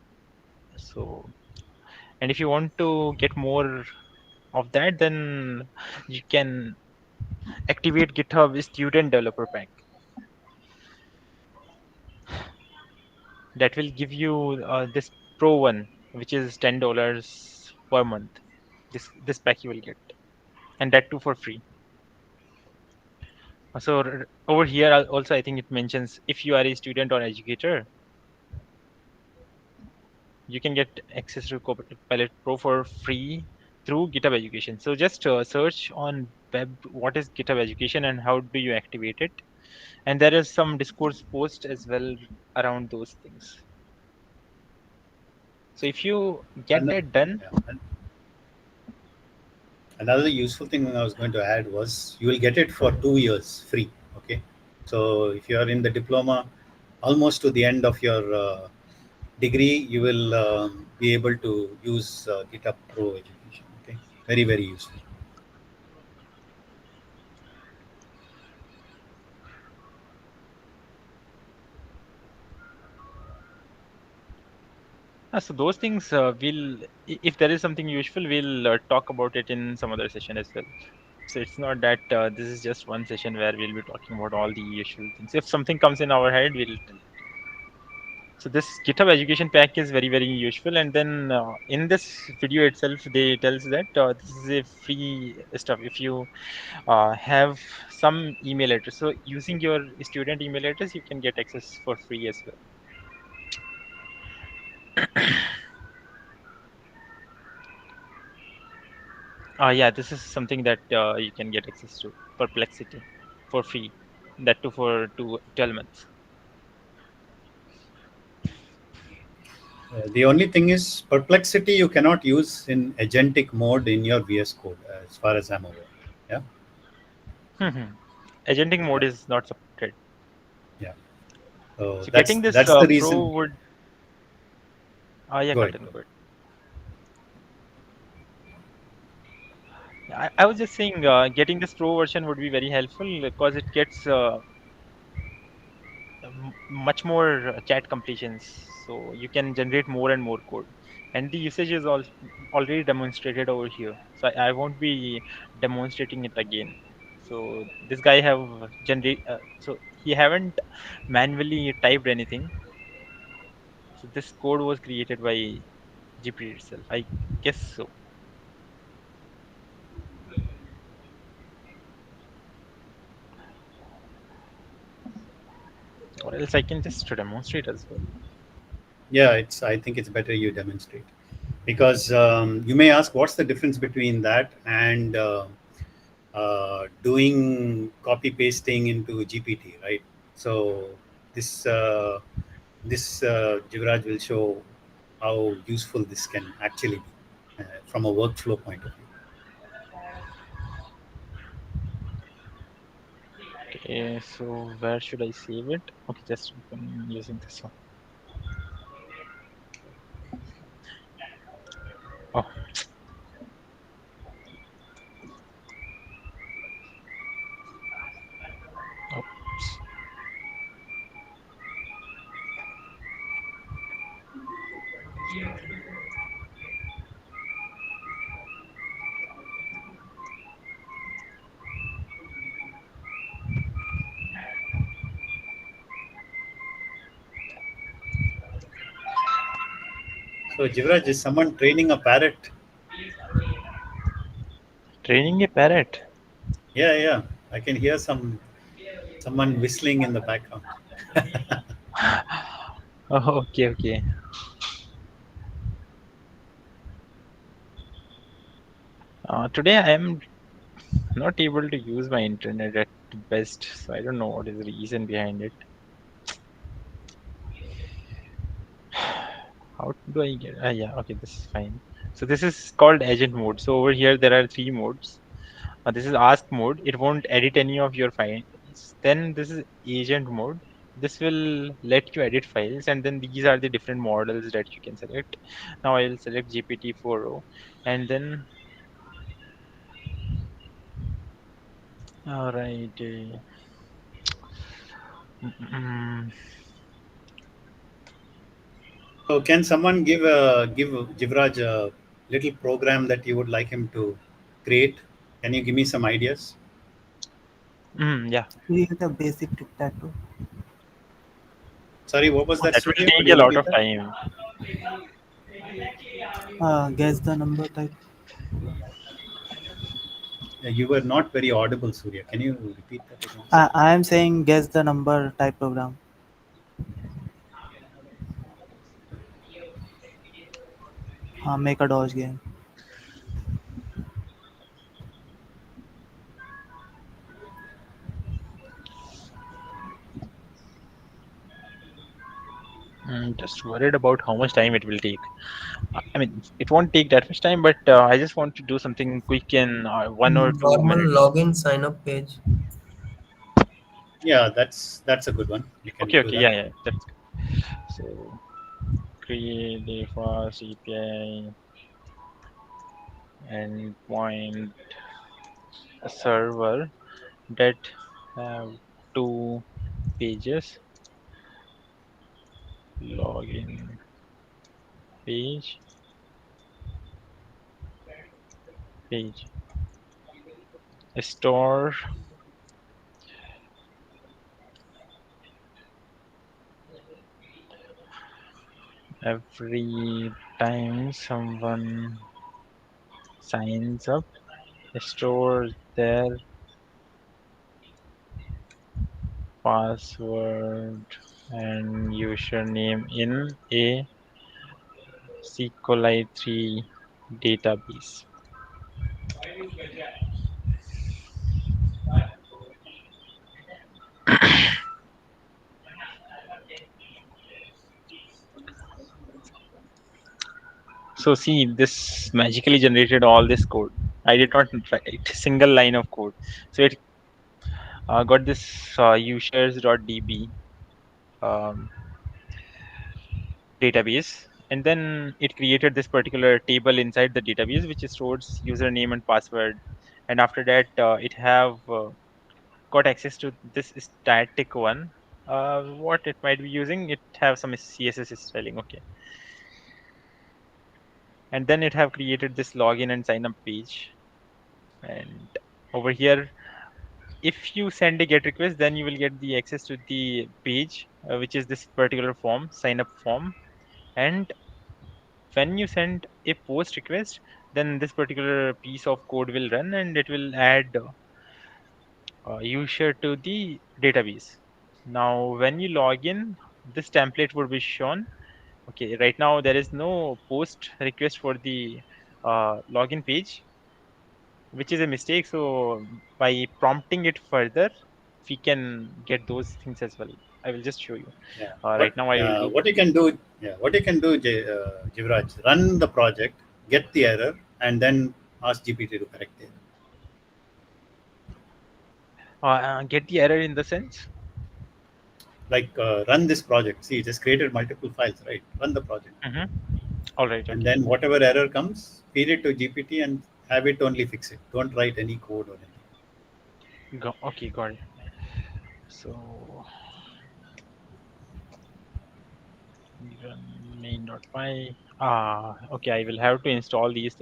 So, and if you want to get more of that, then you can activate GitHub Student Developer Pack. That will give you this Pro one, which is $10 per month. This pack you will get. and that too for free. So over here also I think it mentions if you are a student or educator, you can get access to Copilot Pro for free through GitHub Education. So just search on web what is GitHub Education and how do you activate it. And there is some Discourse post as well around those things. So if you get that done. Another useful thing I was going to add was you will get it for 2 years free. Okay. So if you are in the diploma, almost to the end of your degree, you will be able to use GitHub Pro Education. Okay. Very, very useful. So those things if there is something useful, we'll talk about it in some other session as well. So it's not that this is just one session where we'll be talking about all the usual things. If something comes in our head, we'll tell it. So this GitHub education pack is very, very useful. And then in this video itself, they tells that this is a free stuff. If you have some email address, so using your student email address, you can get access for free as well. Yeah, this is something that you can get access to, Perplexity, for free. That too for 12 months. The only thing is Perplexity you cannot use in agentic mode in your VS Code, as far as I'm aware. Yeah. Agentic mode is not supported. Yeah. So that's, getting this that's the Pro reason. would. Yeah, Go Captain, go ahead. I was just saying, getting this Pro version would be very helpful because it gets much more chat completions, so you can generate more and more code, and the usage is already demonstrated over here. So I won't be demonstrating it again. So this guy have so he haven't manually typed anything. So this code was created by GPT itself, I guess so. Or else I can just demonstrate as well. Yeah, I think it's better you demonstrate, because you may ask what's the difference between that and doing copy pasting into GPT, right? So this Jivraj will show how useful this can actually be from a workflow point of view. Okay, so where should I save it? Okay, just open using this one. Oh. Oops. So Jivraj, is someone training a parrot? Training a parrot? Yeah. I can hear someone whistling in the background. Oh, okay. Today I am not able to use my internet at best, so I don't know what is the reason behind it. How do I get? Yeah, okay, this is fine. So this is called agent mode. So over here there are 3 modes. This is ask mode. It won't edit any of your files. Then this is agent mode. This will let you edit files, and then these are the different models that you can select. Now I will select GPT-4o, and then all right. So can someone give Jivraj a little program that you would like him to create? Can you give me some ideas? Yeah. Create a basic tic-tac-toe. Sorry, what was that? That will Surya? Could take you a lot repeat of that? time. Guess the number type. You were not very audible, Surya. Can you repeat that again? I am saying guess the number type program. Make a Dodge game. Just worried about how much time it will take. I mean, it won't take that much time, but I just want to do something quick in 1 or 2 minutes. Normal login sign up page. Yeah, that's a good one. You can Okay, do okay, that. yeah, that's good. So create a fast API and point a server that have 2 pages, login page, store every time someone signs up, store their password and username in a SQLite database. So see, this magically generated all this code. I did not write a single line of code. So it got this users.db database, and then it created this particular table inside the database which stores username and password. And after that, it have got access to this static one. What it might be using, it have some CSS styling. Okay, and then it have created this login and sign up page. And over here, if you send a GET request, then you will get the access to the page, which is this particular form, sign up form. And when you send a post request, then this particular piece of code will run and it will add user to the database. Now, when you log in, this template would be shown. Okay, right now there is no post request for the login page, which is a mistake. So by prompting it further, we can get those things as well. I will just show you. Yeah. Right now I will do. What you can do? Yeah. What you can do, Jivraj, run the project, get the error, and then ask GPT to correct it. Get the error in the sense? Like run this project. See, it has created multiple files, right? Run the project. All right. And then whatever error comes, feed it to GPT and have it only fix it. Don't write any code or anything. Okay, got it. So main.py. Okay, I will have to install these.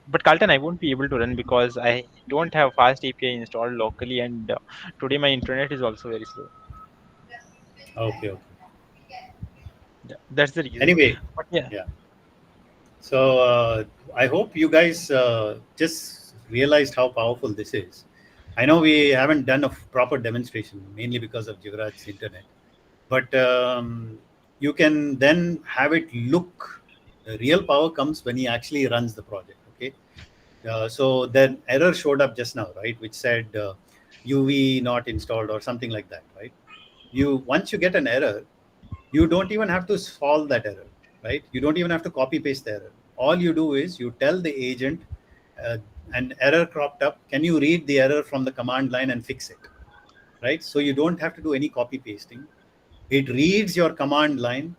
But Carlton, I won't be able to run because I don't have fast API installed locally, and today my internet is also very slow. Okay. Yeah, that's the reason. Anyway, but yeah. So I hope you guys just realized how powerful this is. I know we haven't done a proper demonstration, mainly because of Jivraj's internet. But you can then have it look. The real power comes when he actually runs the project. Okay. So then error showed up just now, right? Which said UV not installed or something like that, right? Once you get an error, you don't even have to solve that error, right? You don't even have to copy paste the error. All you do is you tell the agent an error cropped up. Can you read the error from the command line and fix it, right? So you don't have to do any copy pasting. It reads your command line,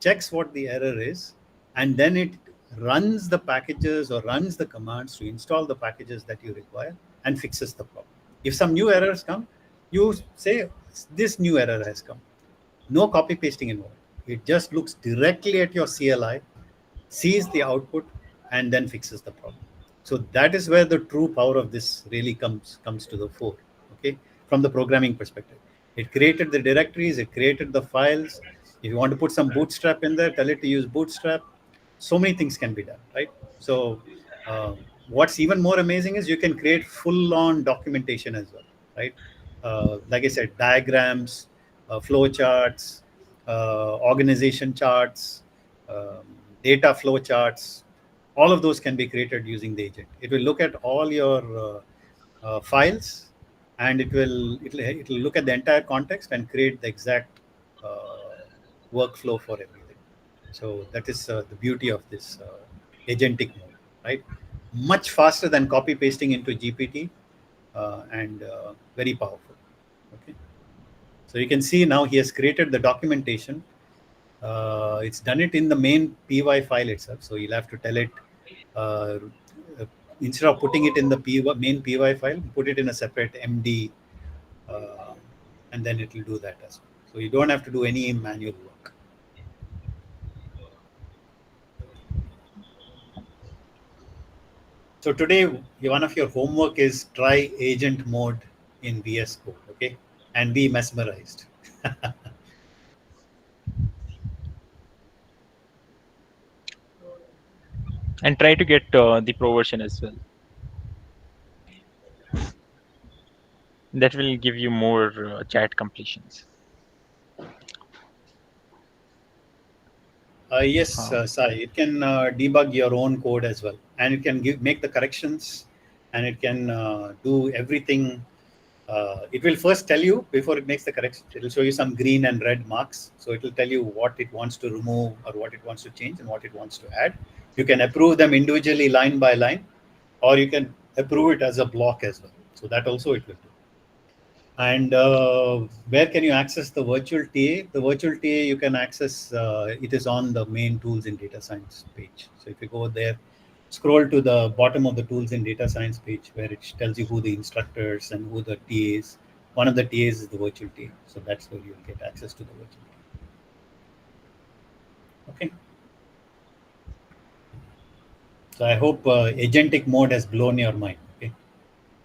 checks what the error is, and then it runs the packages or runs the commands to install the packages that you require and fixes the problem. If some new errors come, you say this new error has come. No copy pasting involved. It just looks directly at your CLI, sees the output, and then fixes the problem. So that is where the true power of this really comes to the fore. Okay, from the programming perspective, it created the directories, it created the files. If you want to put some Bootstrap in there, tell it to use Bootstrap. So many things can be done, right? So what's even more amazing is you can create full-on documentation as well, right? Like I said, diagrams, flow charts, organization charts, um, data flow charts, all of those can be created using the agent. It will look at all your files, and it'll look at the entire context and create the exact workflow for everything. So that is the beauty of this agentic mode, right? Much faster than copy pasting into GPT, and very powerful. Okay, so you can see now he has created the documentation. It's done it in the main py file itself, so you'll have to tell it, uh, instead of putting it in the main py file, put it in a separate md, uh, and then it will do that as well. So you don't have to do any manual work. So today, one of your homework is try agent mode in VS Code, okay, and be mesmerized. And try to get the pro version as well. That will give you more chat completions. Yes, Sai, it can debug your own code as well, and it can make the corrections, and it can do everything. It will first tell you before it makes the corrections. It will show you some green and red marks. So it will tell you what it wants to remove or what it wants to change and what it wants to add. You can approve them individually line by line, or you can approve it as a block as well. So that also it will do. And where can you access the virtual TA? The virtual TA you can access, it is on the main tools in data science page. So if you go there, scroll to the bottom of the tools in data science page where it tells you who the instructors and who the TAs. One of the TAs is the virtual TA. So that's where you'll get access to the virtual TA. Okay. So I hope agentic mode has blown your mind. Okay.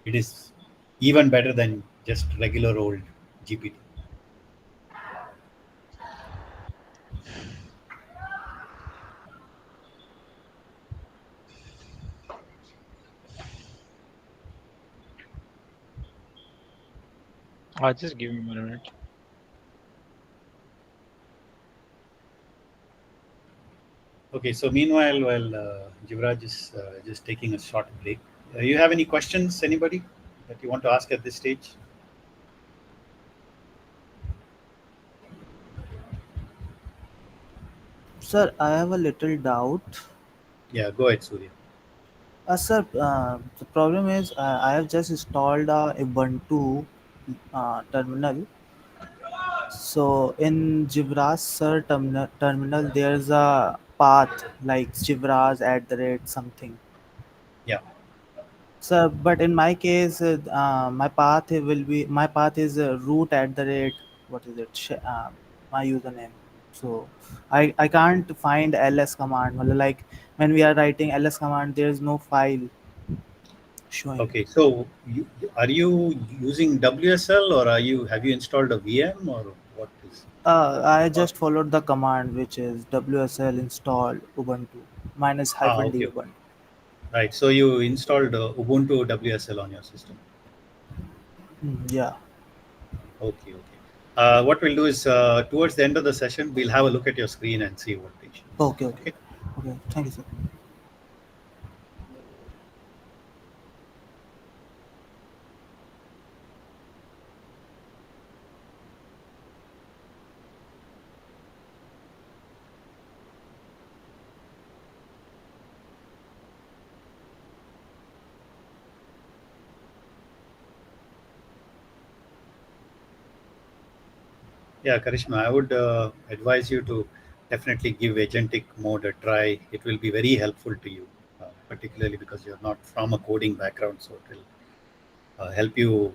It is even better than just regular old GPT. Just give me 1 minute. Okay, so meanwhile, while Jivraj is just taking a short break, you have any questions, anybody, that you want to ask at this stage? Sir, I have a little doubt. Yeah, go ahead, Surya. Sir, the problem is I have just installed a Ubuntu terminal. So in Jivras sir terminal, there's a path like Jivras @ something. Yeah. Sir, but in my case, my path is root @ what is it? My username. So I can't find ls command. Well, like when we are writing ls command, there is no file showing. Okay, so are you using WSL, or have you installed a VM, or what is? I just followed the command, which is wsl install ubuntu -d Okay. ubuntu. Right. So you installed Ubuntu WSL on your system. Yeah. Okay. What we'll do is towards the end of the session, we'll have a look at your screen and see what it shows. Okay. Thank you, sir. Yeah, Karishma, I would advise you to definitely give agentic mode a try. It will be very helpful to you, particularly because you're not from a coding background, so it will help you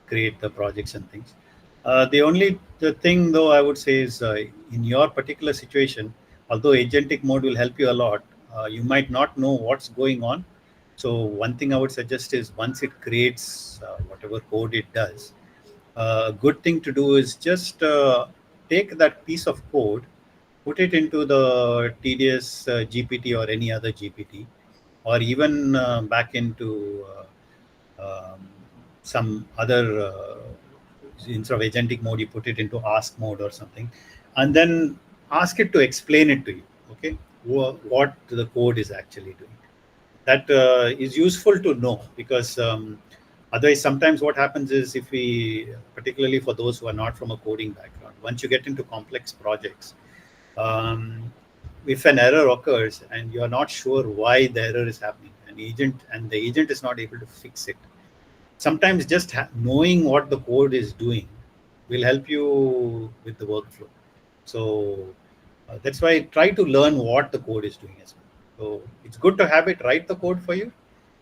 create the projects and things. The thing, though, I would say is in your particular situation, although agentic mode will help you a lot, you might not know what's going on. So one thing I would suggest is once it creates whatever code it does, a good thing to do is just take that piece of code, put it into the TDS GPT or any other GPT, or even back into some other instead of agentic mode, you put it into ask mode or something, and then ask it to explain it to you. Okay, what the code is actually doing. That is useful to know, because otherwise sometimes what happens is, if we, particularly for those who are not from a coding background, once you get into complex projects, um, if an error occurs and you are not sure why the error is happening, and the agent is not able to fix it, sometimes just knowing what the code is doing will help you with the workflow. So that's why I try to learn what the code is doing as well. So it's good to have it write the code for you,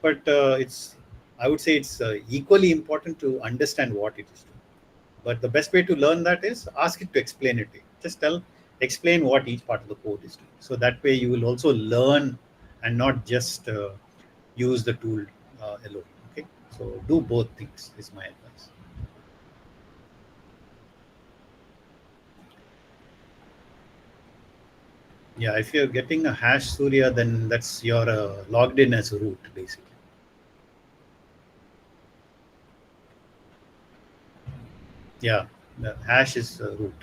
but I would say it's equally important to understand what it is doing. But the best way to learn that is ask it to explain it to you. Just explain what each part of the code is doing. So that way you will also learn and not just use the tool alone. Okay, so do both things is my advice. Yeah, if you're getting a hash Surya, then that's your logged in as root, basically. Yeah, the hash is root.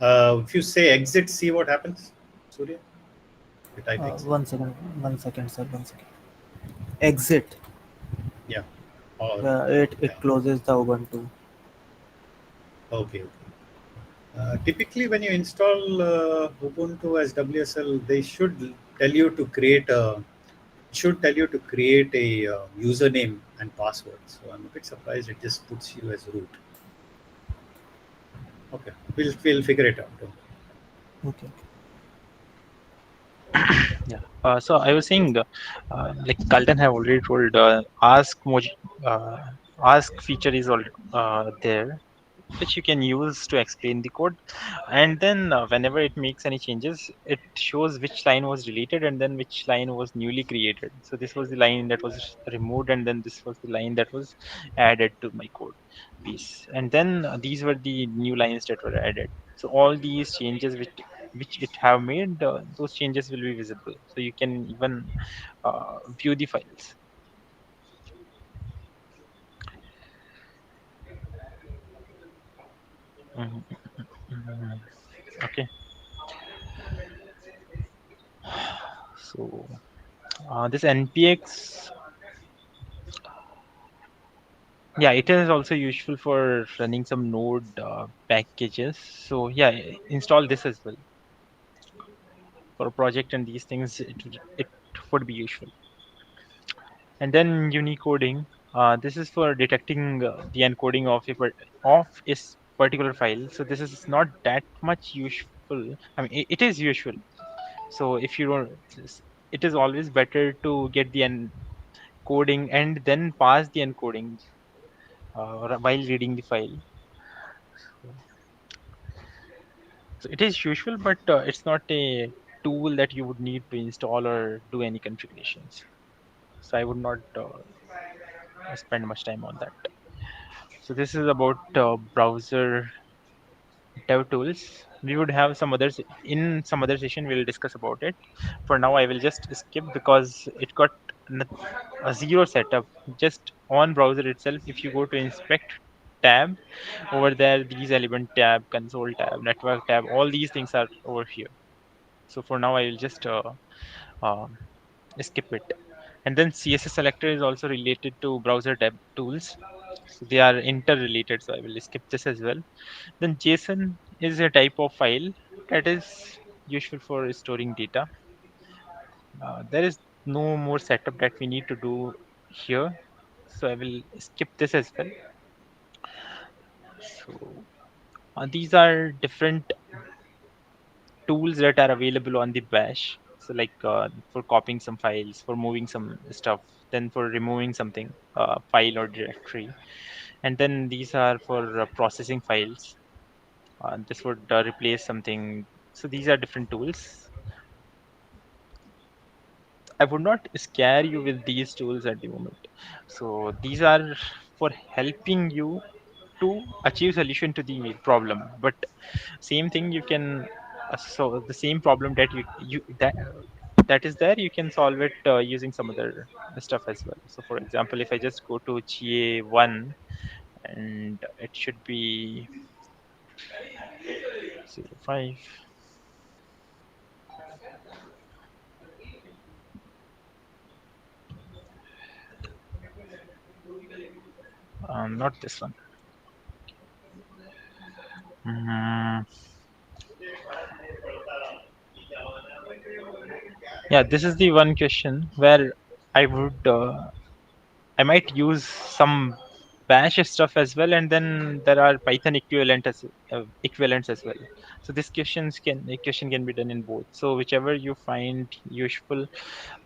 If you say exit, see what happens, Surya. You type exit. 1 second, 1 second, sir, 1 second. Exit. Yeah. Or, it closes the Ubuntu. Okay. Typically, when you install Ubuntu as WSL, they should tell you to create a username and password. So I'm a bit surprised it just puts you as root. Okay, we'll figure it out. Okay. Yeah. So I was saying, like Carlton have already told, ask feature is all there, which you can use to explain the code, and then whenever it makes any changes, it shows which line was deleted and then which line was newly created. So this was the line that was removed, and then this was the line that was added to my code piece, and then these were the new lines that were added. So all these changes which it have made, those changes will be visible, so you can even view the files. Mhm. Okay. So this npx, yeah, it is also useful for running some node packages. So yeah, install this as well for a project, and these things it would be useful. And then unicoding, this is for detecting the encoding of a particular file. So this is not that much useful. I mean, it is useful. So if you don't, it is always better to get the encoding and then pass the encoding while reading the file. So it is useful, but it's not a tool that you would need to install or do any configurations. So I would not spend much time on that. So this is about browser dev tools. We would have some others in some other session. We'll discuss about it. For now, I will just skip because it got a zero setup just on browser itself. If you go to inspect tab over there, these element tab, console tab, network tab, all these things are over here. So for now, I will just uh, skip it. And then CSS selector is also related to browser dev tools. So they are interrelated. So I will skip this as well. Then JSON is a type of file that is useful for storing data. There is no more setup that we need to do here. So I will skip this as well. So these are different tools that are available on the bash. So like for copying some files, for moving some stuff, then for removing something, file or directory. And then these are for processing files. This would replace something. So these are different tools. I would not scare you with these tools at the moment. So these are for helping you to achieve solution to the problem. But same thing you can, so the same problem that you that that is there, you can solve it using some other stuff as well. So for example, if I just go to GA1, and it should be 05. Not this one. Yeah, this is the one question where I would I might use some bash stuff as well, and then there are Python equivalents as well. So this question can be done in both. So whichever you find useful,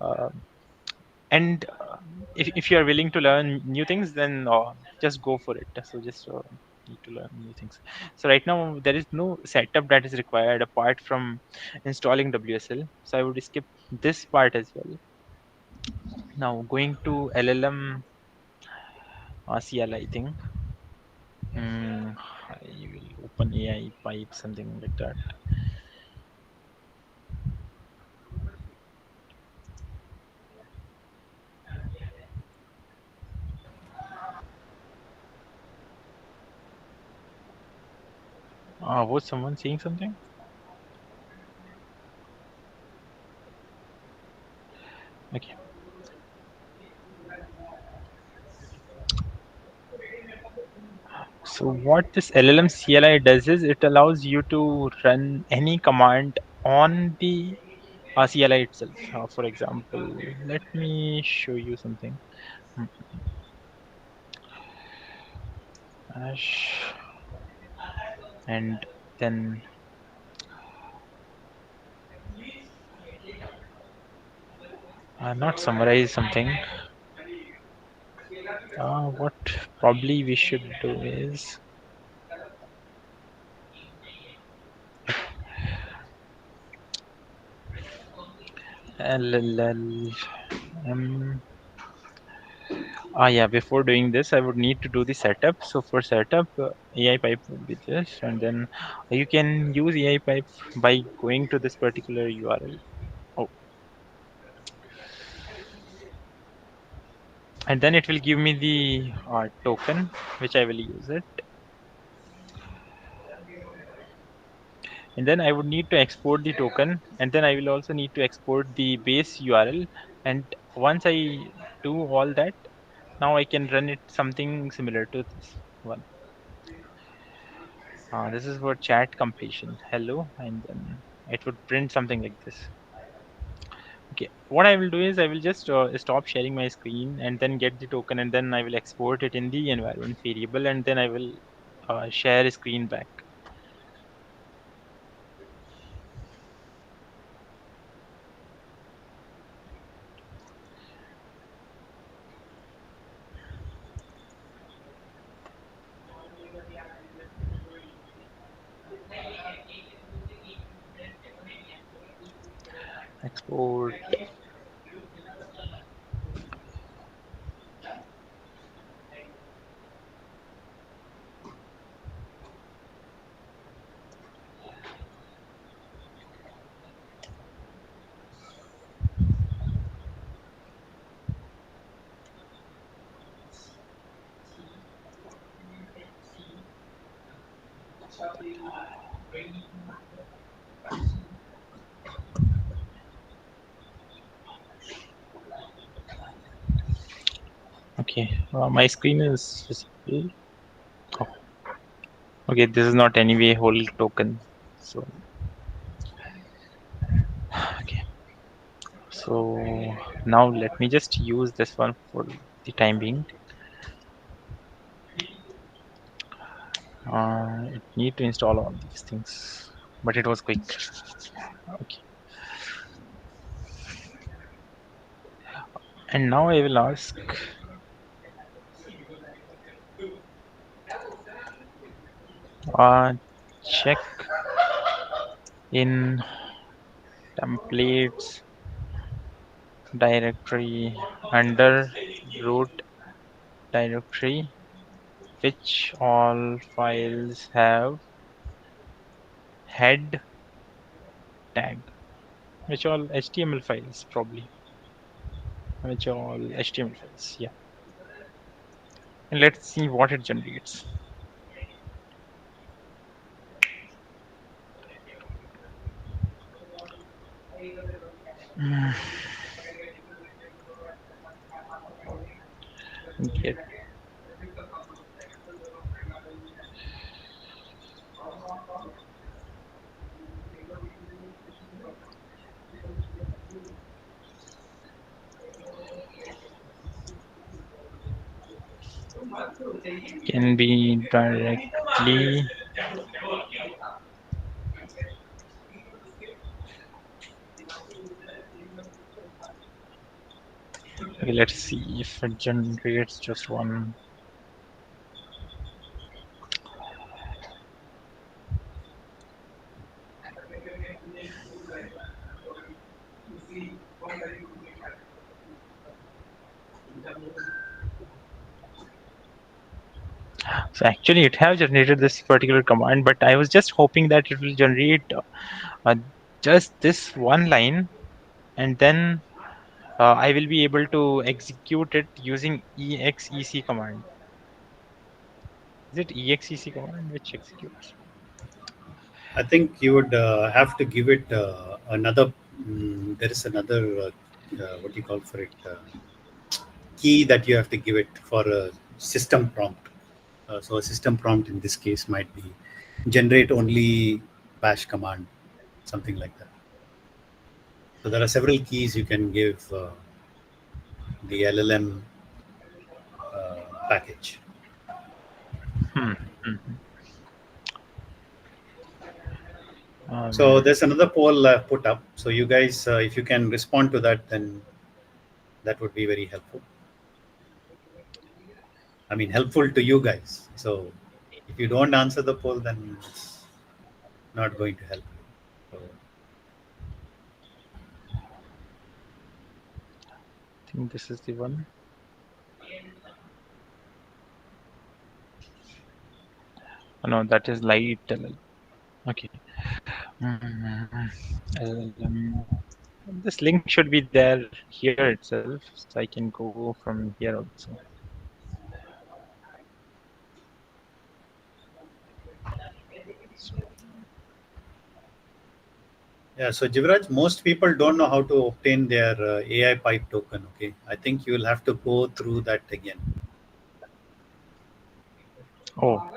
uh, and if you are willing to learn new things, then just go for it. So just need to learn new things. So right now there is no setup that is required apart from installing WSL. So I would skip this part as well. Now going to LLM CLI thing. I will open AI pipe, something like that. Was someone saying something? Okay. So what this LLM CLI does is it allows you to run any command on the CLI itself. For example, let me show you something. Ash, and then not summarize something. What probably we should do is LLM. Yeah, before doing this, I would need to do the setup. So for setup, AI pipe would be this, and then you can use AI pipe by going to this particular URL. Oh, and then it will give me the token, which I will use it. And then I would need to export the token, and then I will also need to export the base URL. And once I do all that, now I can run it something similar to this one. This is for chat completion. Hello, and then it would print something like this. Okay, what I will do is I will just stop sharing my screen and then get the token, and then I will export it in the environment variable, and then I will share a screen back. Export. Okay, my screen is visible. Oh. Okay, this is not anyway whole token. So okay, so now let me just use this one for the time being. It need to install all these things, but it was quick. Okay, and now I will ask check in templates directory under root directory which all files have head tag. which all HTML files probably, which all HTML files. Yeah, and let's see what it generates. Get can be directly. Okay, let's see if it generates just one. So actually it has generated this particular command, but I was just hoping that it will generate uh, just this one line, and then I will be able to execute it using exec command. Is it exec command which executes? I think you would have to give it another. There is another what do you call for it key that you have to give it for a system prompt. So a system prompt in this case might be generate only bash command, something like that. So there are several keys you can give the LLM package. So there's another poll put up. So you guys, if you can respond to that, then that would be very helpful. I mean, helpful to you guys. So if you don't answer the poll, then it's not going to help you. So, I think this is the one. Oh, no, that is light LLM. Okay. This link should be there here itself, so I can go from here also. yeah, so Jivraj, most people don't know how to obtain their AI pipe token. Okay, I think you will have to go through that again. Oh,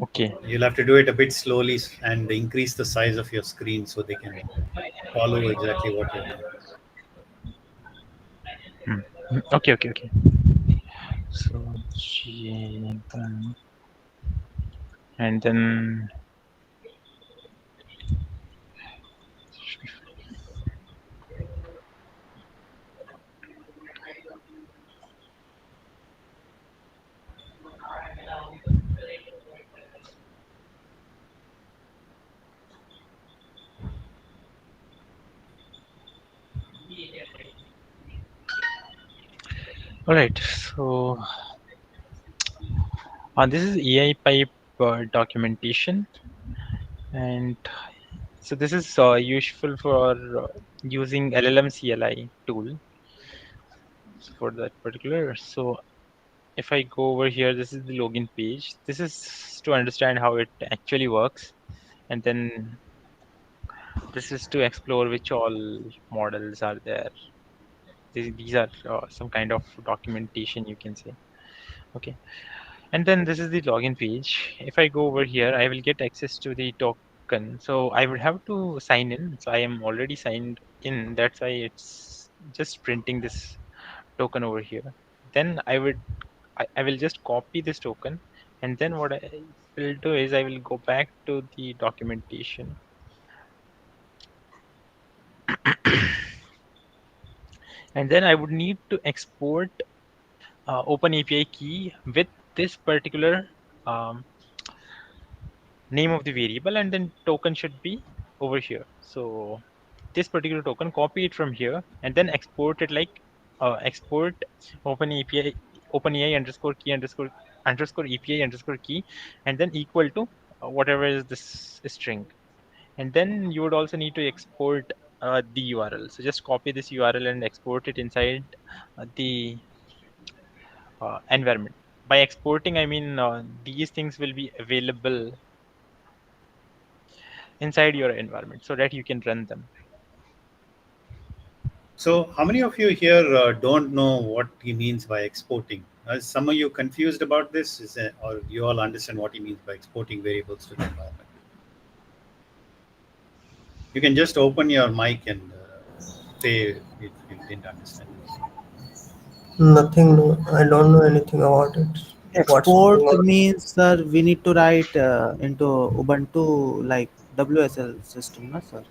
okay. You'll have to do it a bit slowly and increase the size of your screen so they can follow exactly what you're doing. Okay. So, and then all right. So this is AI pipe documentation, and so this is useful for using LLM CLI tool for that particular. So if I go over here, this is the login page. This is to understand how it actually works, and then this is to explore which all models are there. These are some kind of documentation, you can say. Okay, and then this is the login page. If I go over here, I will get access to the token. So I would have to sign in. So I am already signed in. That's why it's just printing this token over here. Then I will just copy this token, and then what I will do is I will go back to the documentation. And then I would need to export Open API key with this particular name of the variable, and then token should be over here. So this particular token, copy it from here, and then export it like export Open API OpenAI underscore key underscore API underscore key, and then equal to whatever is this string. And then you would also need to export the URL. So just copy this URL and export it inside the environment. By exporting, I mean these things will be available inside your environment so that you can run them. So how many of you here don't know what he means by exporting? Is some of you confused about this, or you all understand what he means by exporting variables to the environment? You can just open your mic and say if you didn't understand. Nothing. No, I don't know anything about it. What's Export going on? means, sir, we need to write into Ubuntu like WSL system, no, sir.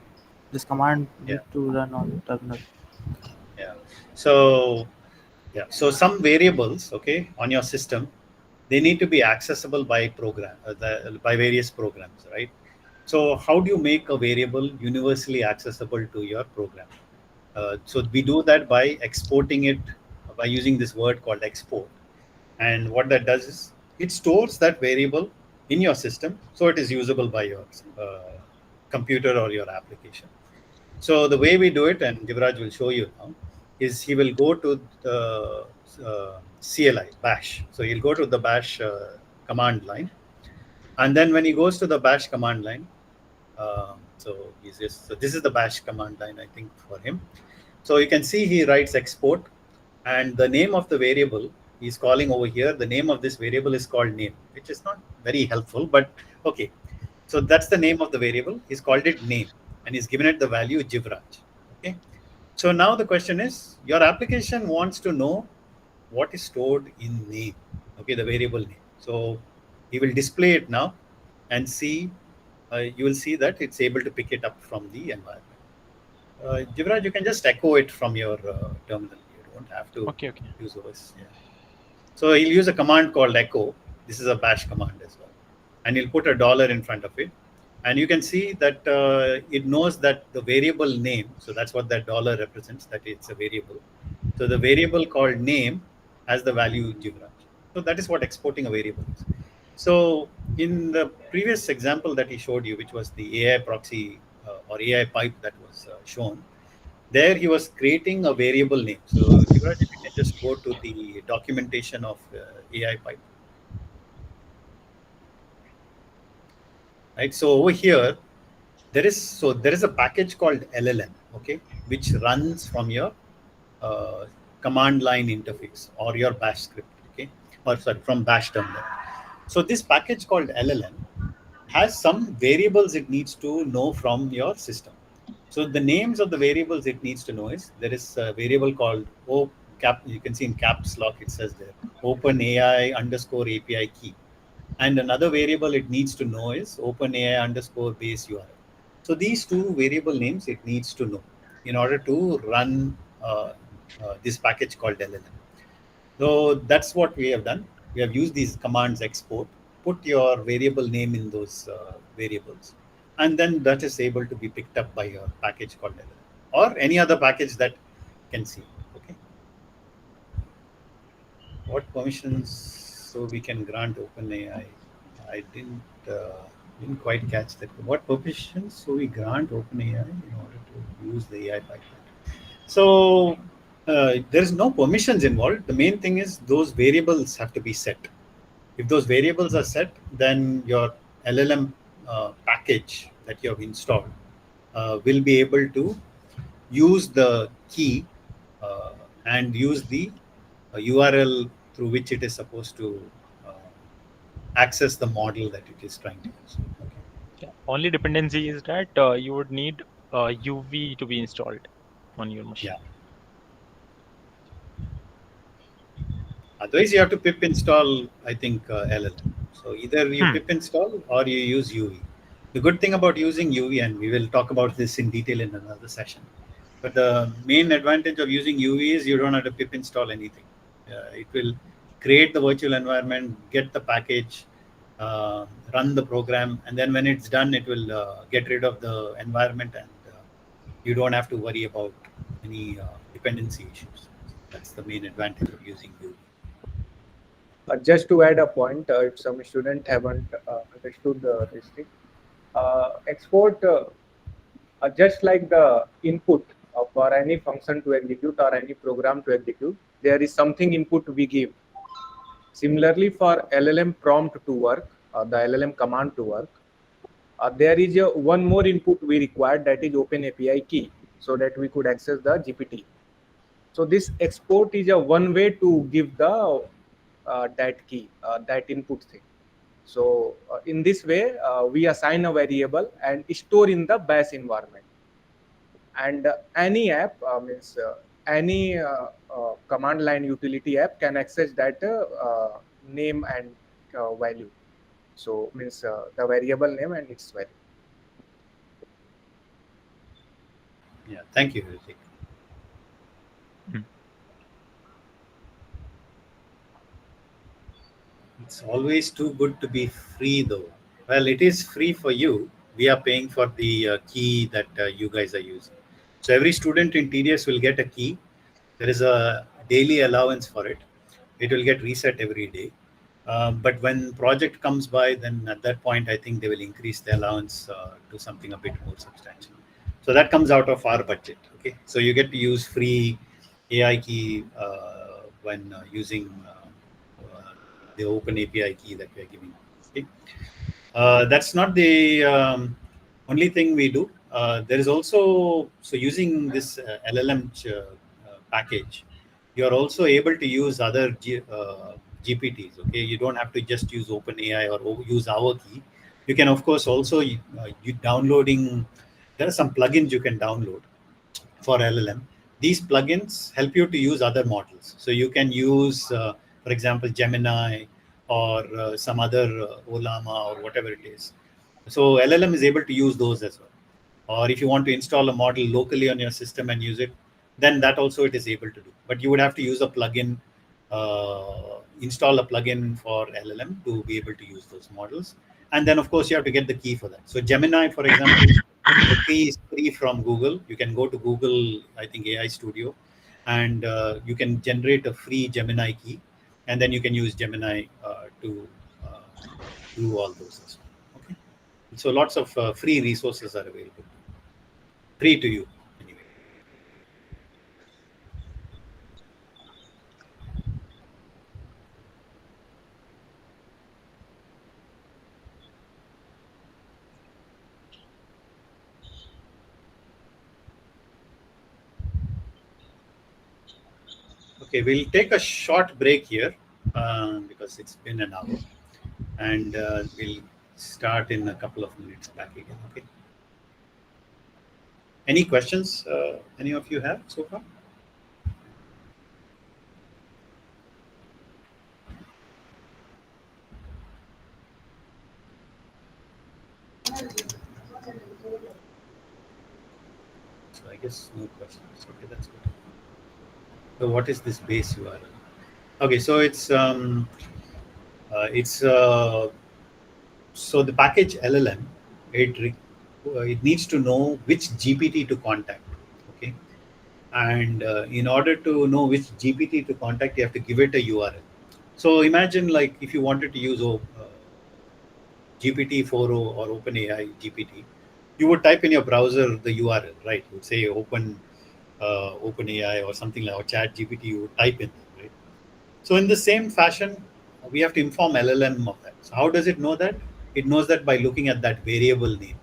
This command Yeah. need to run on terminal. Yeah. So yeah. So some variables, okay, on your system, they need to be accessible by by various programs, right? So how do you make a variable universally accessible to your program? So we do that by exporting it by using this word called export. And what that does is it stores that variable in your system so it is usable by your computer or your application. So the way we do it, and Givraj will show you now, is he will go to the CLI bash. So he'll go to the bash command line, and then when he goes to the bash command line, so this is the bash command line, I think, for him. So you can see he writes export, and the name of the variable he's calling over here, the name of this variable is called name, which is not very helpful, but okay. So that's the name of the variable. He's called it name, and he's given it the value Jivraj. Okay. So now the question is, your application wants to know what is stored in name. Okay, the variable name. So he will display it now, and see. You will see that it's able to pick it up from the environment. Jivraj, you can just echo it from your terminal. You don't have to use OS. Yeah. So he'll use a command called echo. This is a bash command as well. And he'll put $1 in front of it. And you can see that it knows that the variable name, so that's what that dollar represents, that it's a variable. So the variable called name has the value Jivraj. So that is what exporting a variable is. So in the previous example that he showed you, which was the AI proxy or AI pipe that was shown, there he was creating a variable name. So Jivraj, if you can just go to the documentation of AI pipe. Right. So over here, there is a package called LLM, okay, which runs from your command line interface or your bash script, okay, or sorry, from bash terminal. So this package called LLM has some variables it needs to know from your system. So the names of the variables it needs to know is, there is a variable called you can see in caps lock it says there, OpenAI underscore API key. And another variable it needs to know is OpenAI underscore base URL. So these two variable names it needs to know in order to run this package called LLM. So that's what we have done. We have used these commands export, put your variable name in those variables, and then that is able to be picked up by your package called LLM or any other package that can see. Okay. What permissions so we can grant OpenAI? I didn't quite catch that. What permissions so we grant OpenAI in order to use the AI pipeline? So there is no permissions involved. The main thing is those variables have to be set. If those variables are set, then your LLM package that you have installed will be able to use the key and use the URL through which it is supposed to access the model that it is trying to use. Okay. Yeah. Only dependency is that you would need UV to be installed on your machine. Yeah. Otherwise, you have to pip install, I think, LLM. So either you pip install or you use UV. The good thing about using UV, and we will talk about this in detail in another session, but the main advantage of using UV is you don't have to pip install anything. It will create the virtual environment, get the package, run the program, and then when it's done, it will get rid of the environment, and you don't have to worry about any dependency issues. That's the main advantage of using UV. Just to add a point, if some student haven't understood this thing, export just like the input for any function to execute or any program to execute, there is something input we give. Similarly, for LLM prompt to work, the LLM command to work, there is one more input we required, that is Open API key, so that we could access the GPT. So this export is a one way to give the that key, that input thing. So in this way, we assign a variable and store in the bash environment. And any app means any command line utility app can access that name and value. So means the variable name and its value. Yeah, thank you, Hrithik. It's always too good to be free, though. Well, it is free for you. We are paying for the key that you guys are using. So every student in TDS will get a key. There is a daily allowance for it. It will get reset every day. But when project comes by, then at that point, I think they will increase the allowance to something a bit more substantial. So that comes out of our budget. Okay, so you get to use free AI key when using the open API key that we are giving. Okay, that's not the only thing we do. There is also, so using this LLM package, you are also able to use other GPTs. Okay, you don't have to just use OpenAI or use our key. You can, of course, also you downloading. There are some plugins you can download for LLM. These plugins help you to use other models. So you can use, for example, Gemini or some other Olama or whatever it is. So LLM is able to use those as well. Or if you want to install a model locally on your system and use it, then that also it is able to do. But you would have to use a plugin, install a plugin for LLM to be able to use those models. And then, of course, you have to get the key for that. So Gemini, for example, the key is free from Google. You can go to Google, I think AI Studio, and you can generate a free Gemini key, and then you can use Gemini to do all those as well. Okay, so lots of free resources are available, free to you anyway. Okay, we'll take a short break here because it's been an hour, and we'll start in a couple of minutes back again. Okay. Any questions any of you have so far? So I guess no questions. Okay, that's good. So what is this base URL? Okay, so it's so the package LLM, it needs to know which GPT to contact. Okay, and in order to know which GPT to contact, you have to give it a URL. So imagine like if you wanted to use GPT-4o or OpenAI GPT, you would type in your browser the URL, right? You would say OpenAI or something like, or Chat GPT. You would type in, right? So in the same fashion, we have to inform LLM of that. So how does it know that? It knows that by looking at that variable name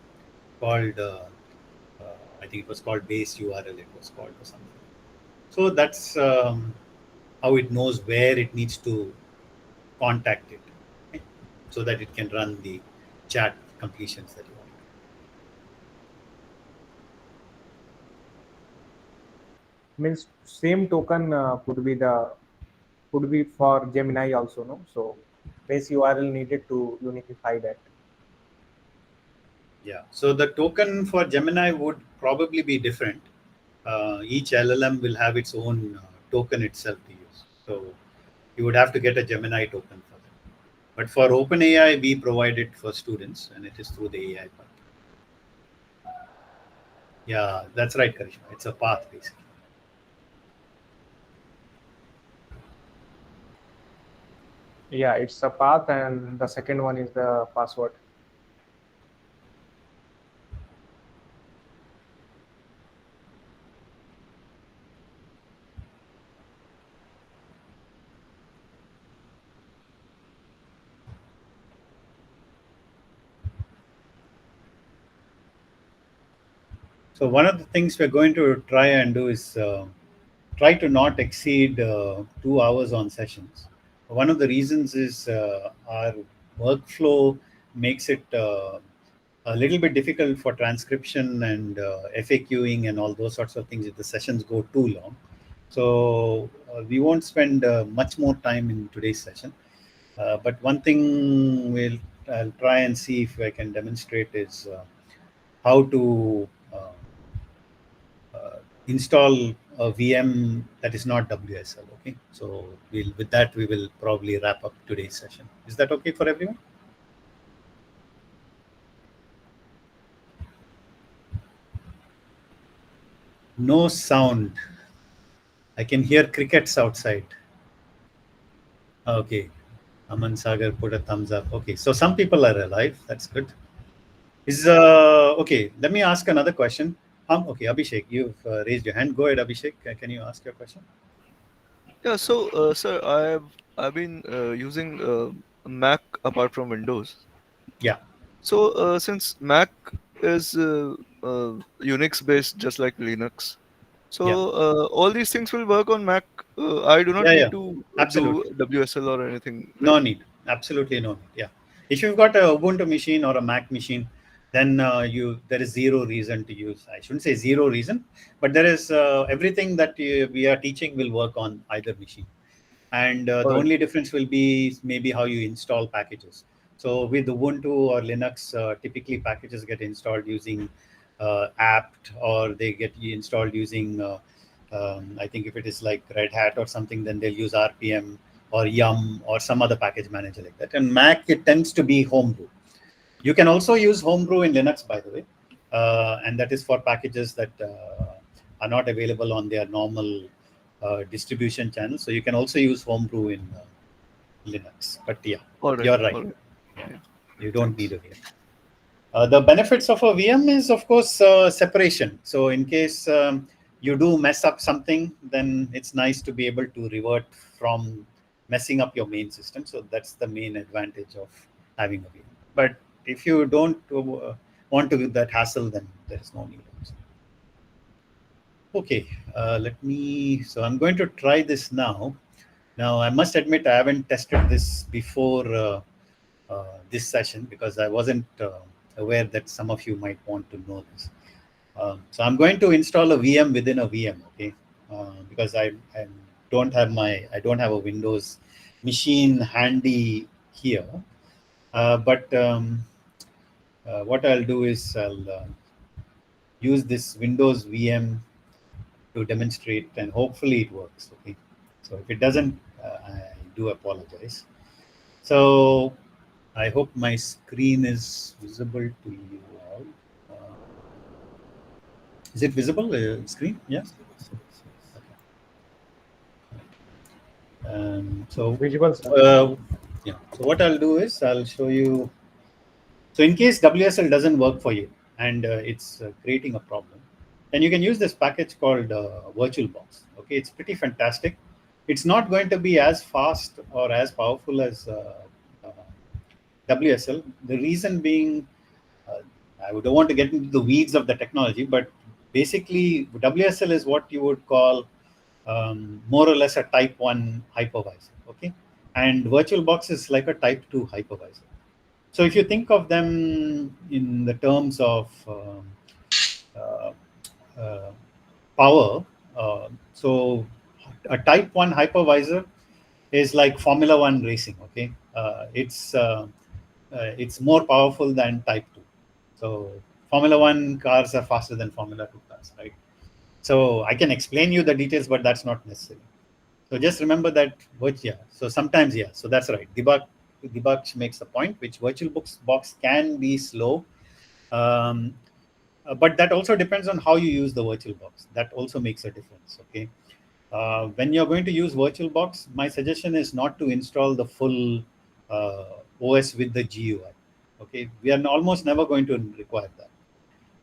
called, I think it was called base URL. It was called or something. So that's how it knows where it needs to contact it, okay? So that it can run the chat completions that you want. Means same token could be for Gemini also, no? So base URL needed to unify that. Yeah. So the token for Gemini would probably be different. Each LLM will have its own token itself to use. So you would have to get a Gemini token for that. But for OpenAI, we provide it for students, and it is through the AI part. Yeah, that's right, Karishma. It's a path basically. Yeah, it's a path, and the second one is the password. So one of the things we're going to try and do is try to not exceed 2 hours on sessions. One of the reasons is our workflow makes it a little bit difficult for transcription and FAQing and all those sorts of things if the sessions go too long. So we won't spend much more time in today's session. But one thing I'll try and see if I can demonstrate is how to install a VM that is not WSL. Okay, so with that we will probably wrap up today's session. Is that okay for everyone? No sound. I can hear crickets outside. Okay, Aman Sagar put a thumbs up. Okay, so some people are alive. That's good. Is okay? Let me ask another question. Okay, Abhishek, you've raised your hand. Go ahead, Abhishek. Can you ask your question? Yeah, so sir, I've been using Mac apart from Windows. Yeah. So since Mac is Unix based, just like Linux, so Yeah. all these things will work on Mac. I do not Yeah, need yeah, to do absolutely. WSL or anything, right? No need. Absolutely no need. Yeah. If you've got a Ubuntu machine or a Mac machine, then there is zero reason to use. I shouldn't say zero reason, but there is everything that we are teaching will work on either machine. And the All right. only difference will be maybe how you install packages. So with Ubuntu or Linux, typically packages get installed using apt, or they get installed using I think if it is like Red Hat or something, then they'll use RPM or Yum or some other package manager like that. And Mac, it tends to be homebrew. You can also use homebrew in Linux, by the way, and that is for packages that are not available on their normal distribution channel. So you can also use homebrew in Linux. But yeah, All right. you're right. All right. Yeah. Yeah. You don't Thanks. need a VM. The benefits of a VM is, of course, separation. So in case you do mess up something, then it's nice to be able to revert from messing up your main system. So that's the main advantage of having a VM. But if you don't want to do that hassle, then there is no need. Okay, so I'm going to try this now. Now, I must admit, I haven't tested this before this session because I wasn't aware that some of you might want to know this. So I'm going to install a VM within a VM, okay? Because I don't have a Windows machine handy here. But what I'll do is I'll use this Windows VM to demonstrate, and hopefully it works. Okay, so if it doesn't, I do apologize. So I hope my screen is visible to you all. Is it visible, screen? Yeah. So Visual, sir. yeah. So what I'll do is I'll show you. So in case WSL doesn't work for you and it's creating a problem, then you can use this package called VirtualBox. Okay, it's pretty fantastic. It's not going to be as fast or as powerful as WSL. The reason being, I don't want to get into the weeds of the technology, but basically WSL is what you would call more or less a type 1 hypervisor. Okay, and VirtualBox is like a type 2 hypervisor. So if you think of them in the terms of power, so a type 1 hypervisor is like Formula 1 racing. Okay, it's more powerful than type 2. So Formula 1 cars are faster than Formula 2 cars, right? So I can explain you the details, but that's not necessary. So just remember that, so sometimes, so that's right. Debug makes a point, which VirtualBox can be slow. But that also depends on how you use the VirtualBox. That also makes a difference, okay? When you're going to use VirtualBox, my suggestion is not to install the full OS with the GUI, okay? We are almost never going to require that.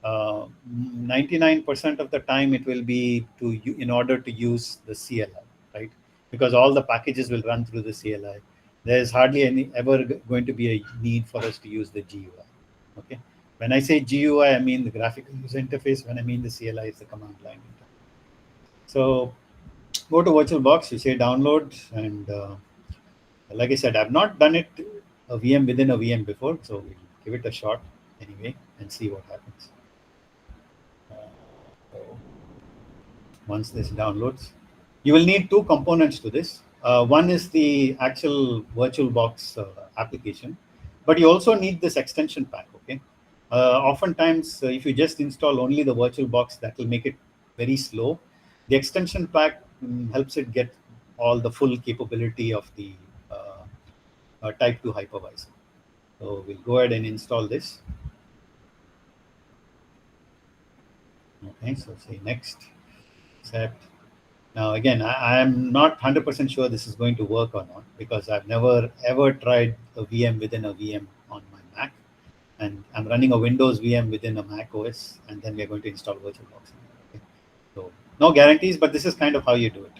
99% of the time it will be in order to use the CLI, right? Because all the packages will run through the CLI. There's hardly ever going to be a need for us to use the GUI, okay? When I say GUI, I mean the graphical user interface. When I mean the CLI, is the command line. So go to VirtualBox, you say download, and like I said, I've not done it a VM within a VM before, so we'll give it a shot anyway and see what happens. So once this downloads, you will need two components to this. One is the actual VirtualBox application, but you also need this extension pack. Okay. Oftentimes, if you just install only the VirtualBox, that will make it very slow. The extension pack helps it get all the full capability of the Type 2 hypervisor. So we'll go ahead and install this. Okay, so say next, accept. Now again, I am not 100% sure this is going to work or not, because I've never ever tried a VM within a VM on my Mac, and I'm running a Windows VM within a Mac OS, and then we're going to install VirtualBox. Okay. So no guarantees, but this is kind of how you do it.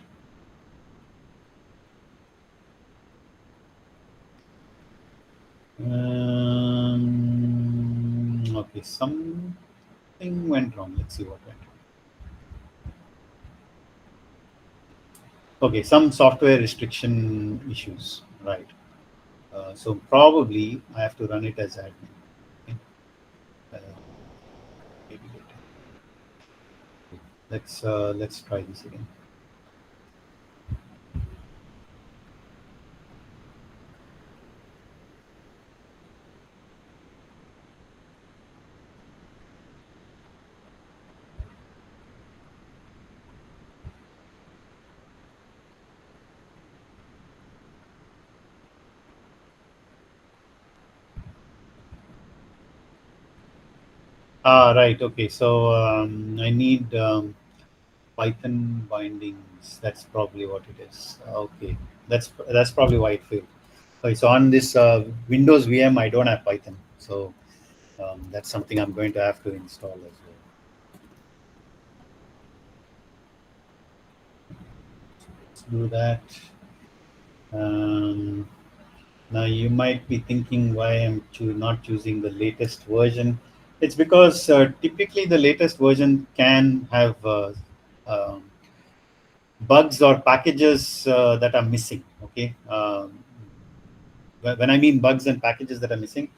Okay, something went wrong. Let's see what went wrong. Okay, some software restriction issues, right? So probably I have to run it as admin. Okay. Maybe later. Let's try this again. Right. Okay. So I need Python bindings. That's probably what it is. Okay. That's probably why it failed. Okay. So on this Windows VM, I don't have Python. So that's something I'm going to have to install as well. Let's do that. Now you might be thinking why I'm not choosing the latest version. It's because typically the latest version can have bugs or packages that are missing. Okay. When I mean bugs and packages that are missing,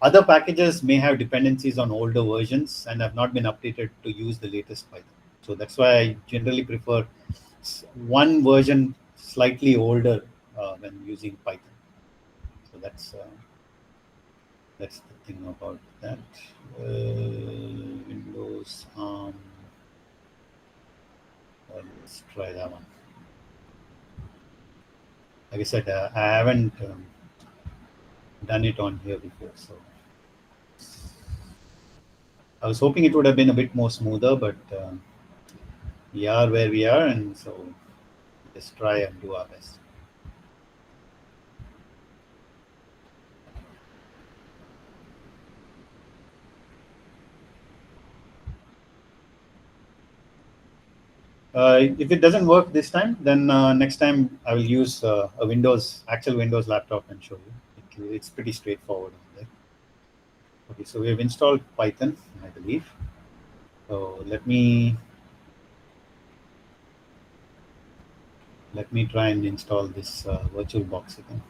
other packages may have dependencies on older versions and have not been updated to use the latest Python. So that's why I generally prefer one version slightly older when using Python. So that's the thing about that. Windows ARM. Let's try that one. Like I said, I haven't done it on here before, so I was hoping it would have been a bit more smoother, but we are where we are, and so let's try and do our best. If it doesn't work this time, then next time I will use actual Windows laptop and show you. It's pretty straightforward on there. Okay, so we have installed Python, I believe. So let me try and install this VirtualBox again.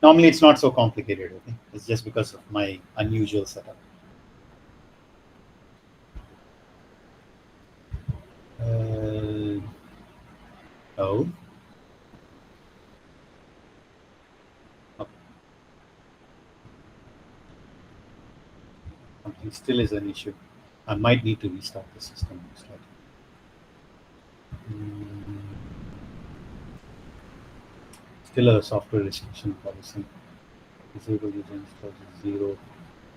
Normally, it's not so complicated. Okay, it's just because of my unusual setup. Oh. Okay. Something still is an issue. I might need to restart the system. Still a software restriction policy. Disable user installs 0.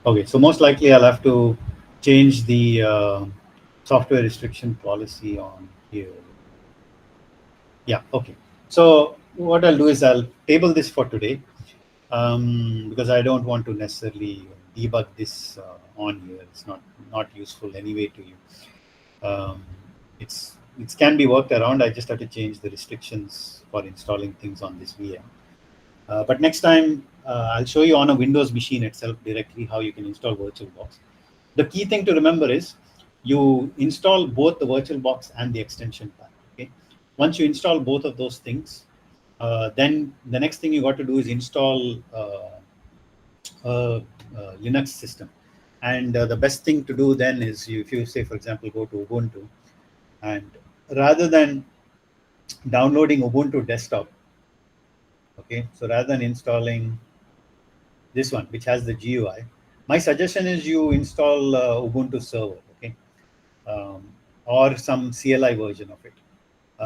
Okay, so most likely I'll have to change the software restriction policy on here. Yeah, okay. So what I'll do is I'll table this for today because I don't want to necessarily debug this on here. It's not useful anyway to you. It's it can be worked around. I just have to change the restrictions for installing things on this VM. But next time, I'll show you on a Windows machine itself directly how you can install VirtualBox. The key thing to remember is you install both the VirtualBox and the extension pack. Okay. Once you install both of those things, then the next thing you got to do is install a Linux system. And the best thing to do then is if you say, for example, go to Ubuntu, and rather than downloading Ubuntu desktop, okay, so rather than installing this one, which has the GUI, my suggestion is you install Ubuntu server, okay, or some CLI version of it,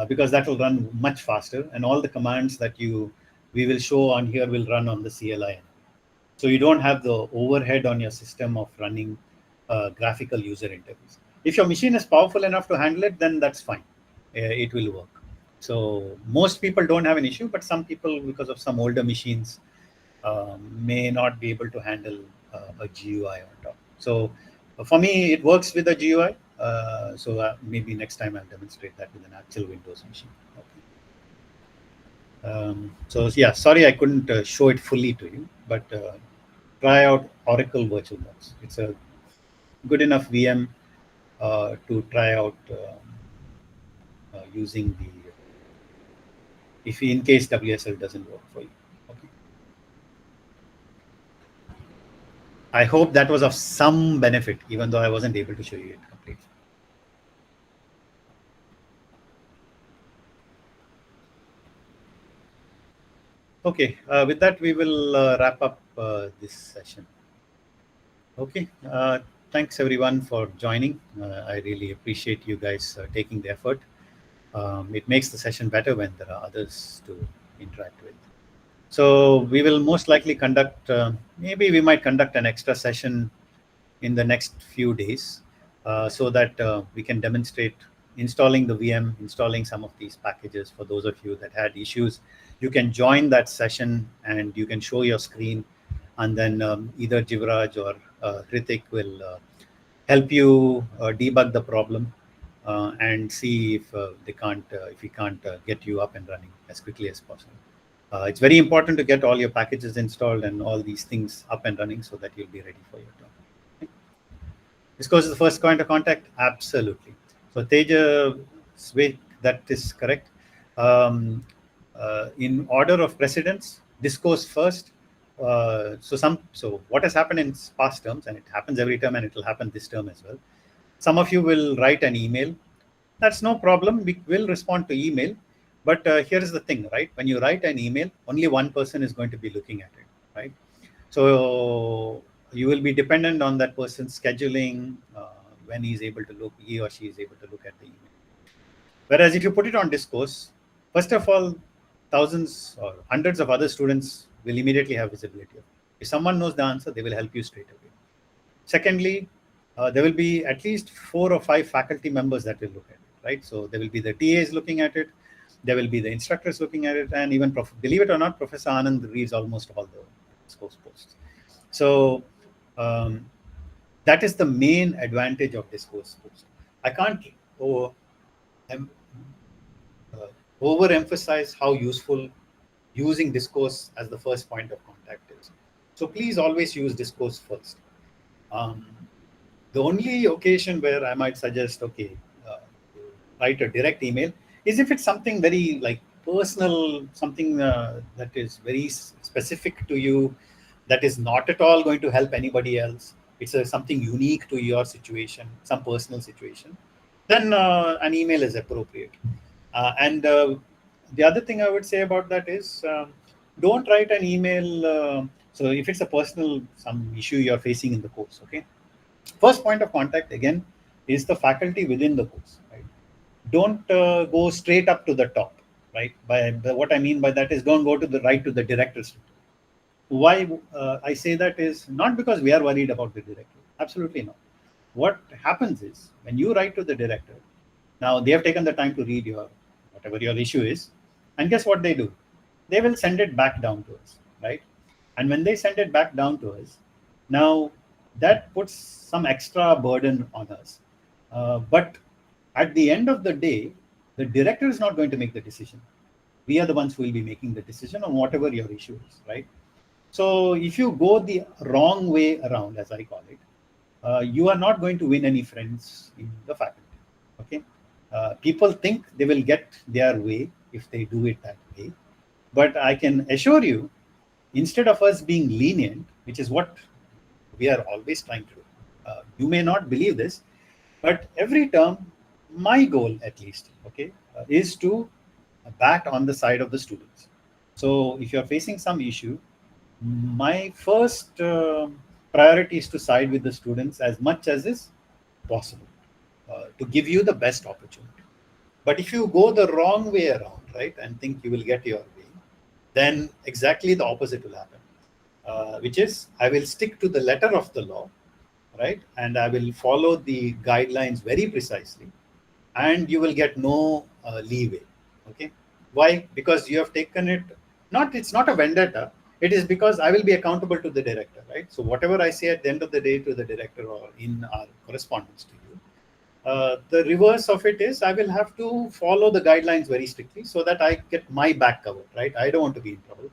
because that will run much faster, and all the commands that we will show on here will run on the CLI. So you don't have the overhead on your system of running graphical user interface. If your machine is powerful enough to handle it, then that's fine. It will work. So most people don't have an issue, but some people, because of some older machines, may not be able to handle a GUI on top. So for me, it works with a GUI. So maybe next time I'll demonstrate that with an actual Windows machine. Okay. So yeah, sorry I couldn't show it fully to you, but try out Oracle VirtualBox. It's a good enough VM to try out using the, if in case WSL doesn't work for you. Okay. I hope that was of some benefit, even though I wasn't able to show you it completely. Okay, with that we will wrap up this session. Okay, thanks everyone for joining. I really appreciate you guys taking the effort. It makes the session better when there are others to interact with. So we will most likely conduct, maybe we might conduct an extra session in the next few days so that we can demonstrate installing the VM, installing some of these packages. For those of you that had issues, you can join that session and you can show your screen, and then either Jivraj or Hrithik will help you debug the problem and see if we can't get you up and running as quickly as possible. It's very important to get all your packages installed and all these things up and running so that you'll be ready for your turn. Okay. Discourse is the first point of contact? Absolutely. So Teja, that is correct. In order of precedence, Discourse first. So what has happened in past terms, and it happens every term and it will happen this term as well. Some of you will write an email. That's no problem. We will respond to email. But here is the thing, right? When you write an email, only one person is going to be looking at it, right? So you will be dependent on that person's scheduling when he or she is able to look at the email. Whereas if you put it on Discourse, first of all, thousands or hundreds of other students will immediately have visibility. If someone knows the answer, they will help you straight away. Secondly, there will be at least 4 or 5 faculty members that will look at it, right? So there will be the TAs looking at it, there will be the instructors looking at it, and even, believe it or not, Professor Anand reads almost all the Discourse posts. So that is the main advantage of Discourse post. I can't overemphasize how useful using Discourse as the first point of contact is. So please always use Discourse first. The only occasion where I might suggest, okay, write a direct email is if it's something very like personal, something that is very specific to you, that is not at all going to help anybody else. It's something unique to your situation, some personal situation. Then an email is appropriate. And the other thing I would say about that is don't write an email. So if it's a personal, some issue you're facing in the course, okay? First point of contact, again, is the faculty within the course, right? Don't go straight up to the top, right? What I mean by that is don't go to the right to the director's. Why I say that is not because we are worried about the director. Absolutely not. What happens is when you write to the director, now they have taken the time to read your whatever your issue is, and guess what they do? They will send it back down to us, right? And when they send it back down to us, now that puts some extra burden on us. But at the end of the day, The director is not going to make the decision. We are the ones who will be making the decision on whatever your issue is, right? So if you go the wrong way around, as I call it, you are not going to win any friends in the faculty. Okay, people think they will get their way if they do it that way, but I can assure you, instead of us being lenient, which is what we are always trying to do, you may not believe this, but every term, my goal at least, okay, is to bat on the side of the students. So if you're facing some issue, my first priority is to side with the students as much as is possible, to give you the best opportunity. But if you go the wrong way around, right, and think you will get your way, then exactly the opposite will happen, which is I will stick to the letter of the law, right, and I will follow the guidelines very precisely, and you will get no leeway. Okay, why? Because you have taken it, not, it's not a vendetta, it is because I will be accountable to the director, right? So whatever I say at the end of the day to the director or in our correspondence to you, the reverse of it is I will have to follow the guidelines very strictly so that I get my back covered, right? I don't want to be in trouble,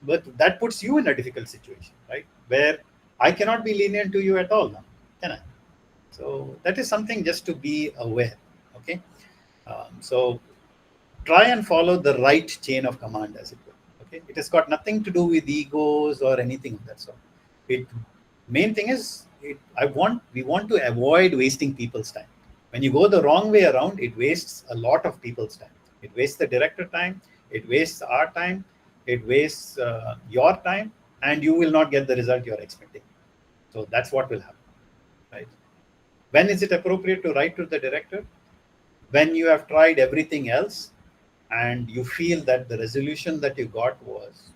but that puts you in a difficult situation, right, where I cannot be lenient to you at all now, can I? So that is something just to be aware. Okay, so try and follow the right chain of command, as it were. Okay, it has got nothing to do with egos or anything of that sort. It main thing is we want to avoid wasting people's time. When you go the wrong way around, it wastes a lot of people's time. It wastes the director time, it wastes our time, it wastes your time, and you will not get the result you're expecting. So that's what will happen, right? When is it appropriate to write to the director? When you have tried everything else and you feel that the resolution that you got was,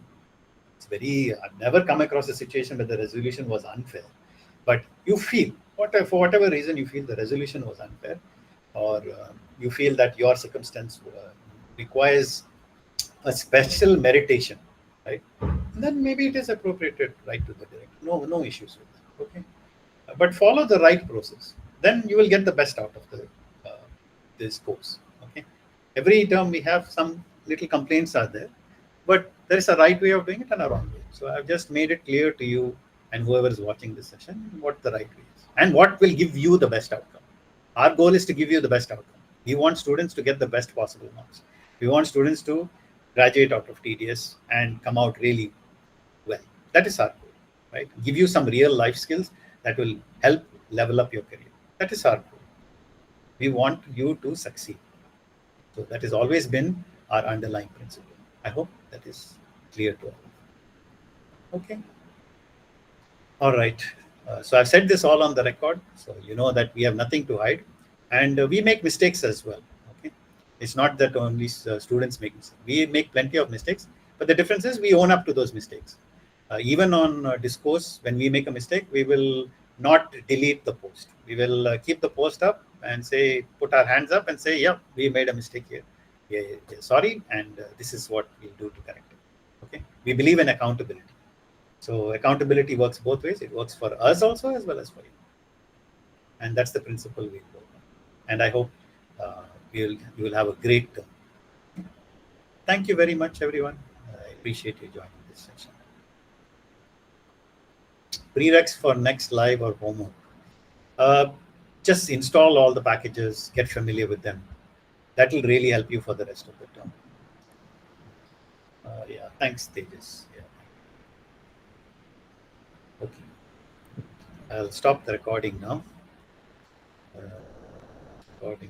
it's very, I've never come across a situation where the resolution was unfair, but you feel, for whatever reason, you feel the resolution was unfair, or you feel that your circumstance requires a special meditation, right? Then maybe it is appropriate to write to the director. No issues with that. Okay, but follow the right process. Then you will get the best out of the this course. Okay, every term we have some little complaints are there, but there is a right way of doing it and a wrong way. So I've just made it clear to you and whoever is watching this session what the right way is and what will give you the best outcome. Our goal is to give you the best outcome. We want students to get the best possible marks. We want students to graduate out of TDS and come out really well. That is our goal, right? Give you some real life skills that will help level up your career. That is our goal. We want you to succeed. So that has always been our underlying principle. I hope that is clear to all. Okay. All right. So I've said this all on the record, so you know that we have nothing to hide, and we make mistakes as well. Okay. It's not that only students make mistakes. We make plenty of mistakes, but the difference is we own up to those mistakes. Even on Discourse, when we make a mistake, we will not delete the post. We will keep the post up and say, put our hands up and say, yeah, we made a mistake here. Yeah, sorry, and this is what we'll do to correct it. Okay, we believe in accountability. So accountability works both ways. It works for us also as well as for you. And that's the principle we go on. And I hope you will have a great term. Thank you very much, everyone. I appreciate you joining this session. Prereqs for next live or homework. Just install all the packages, get familiar with them. That will really help you for the rest of the term. Yeah, thanks, Tejas. Yeah. Okay, I'll stop the recording now. Recording.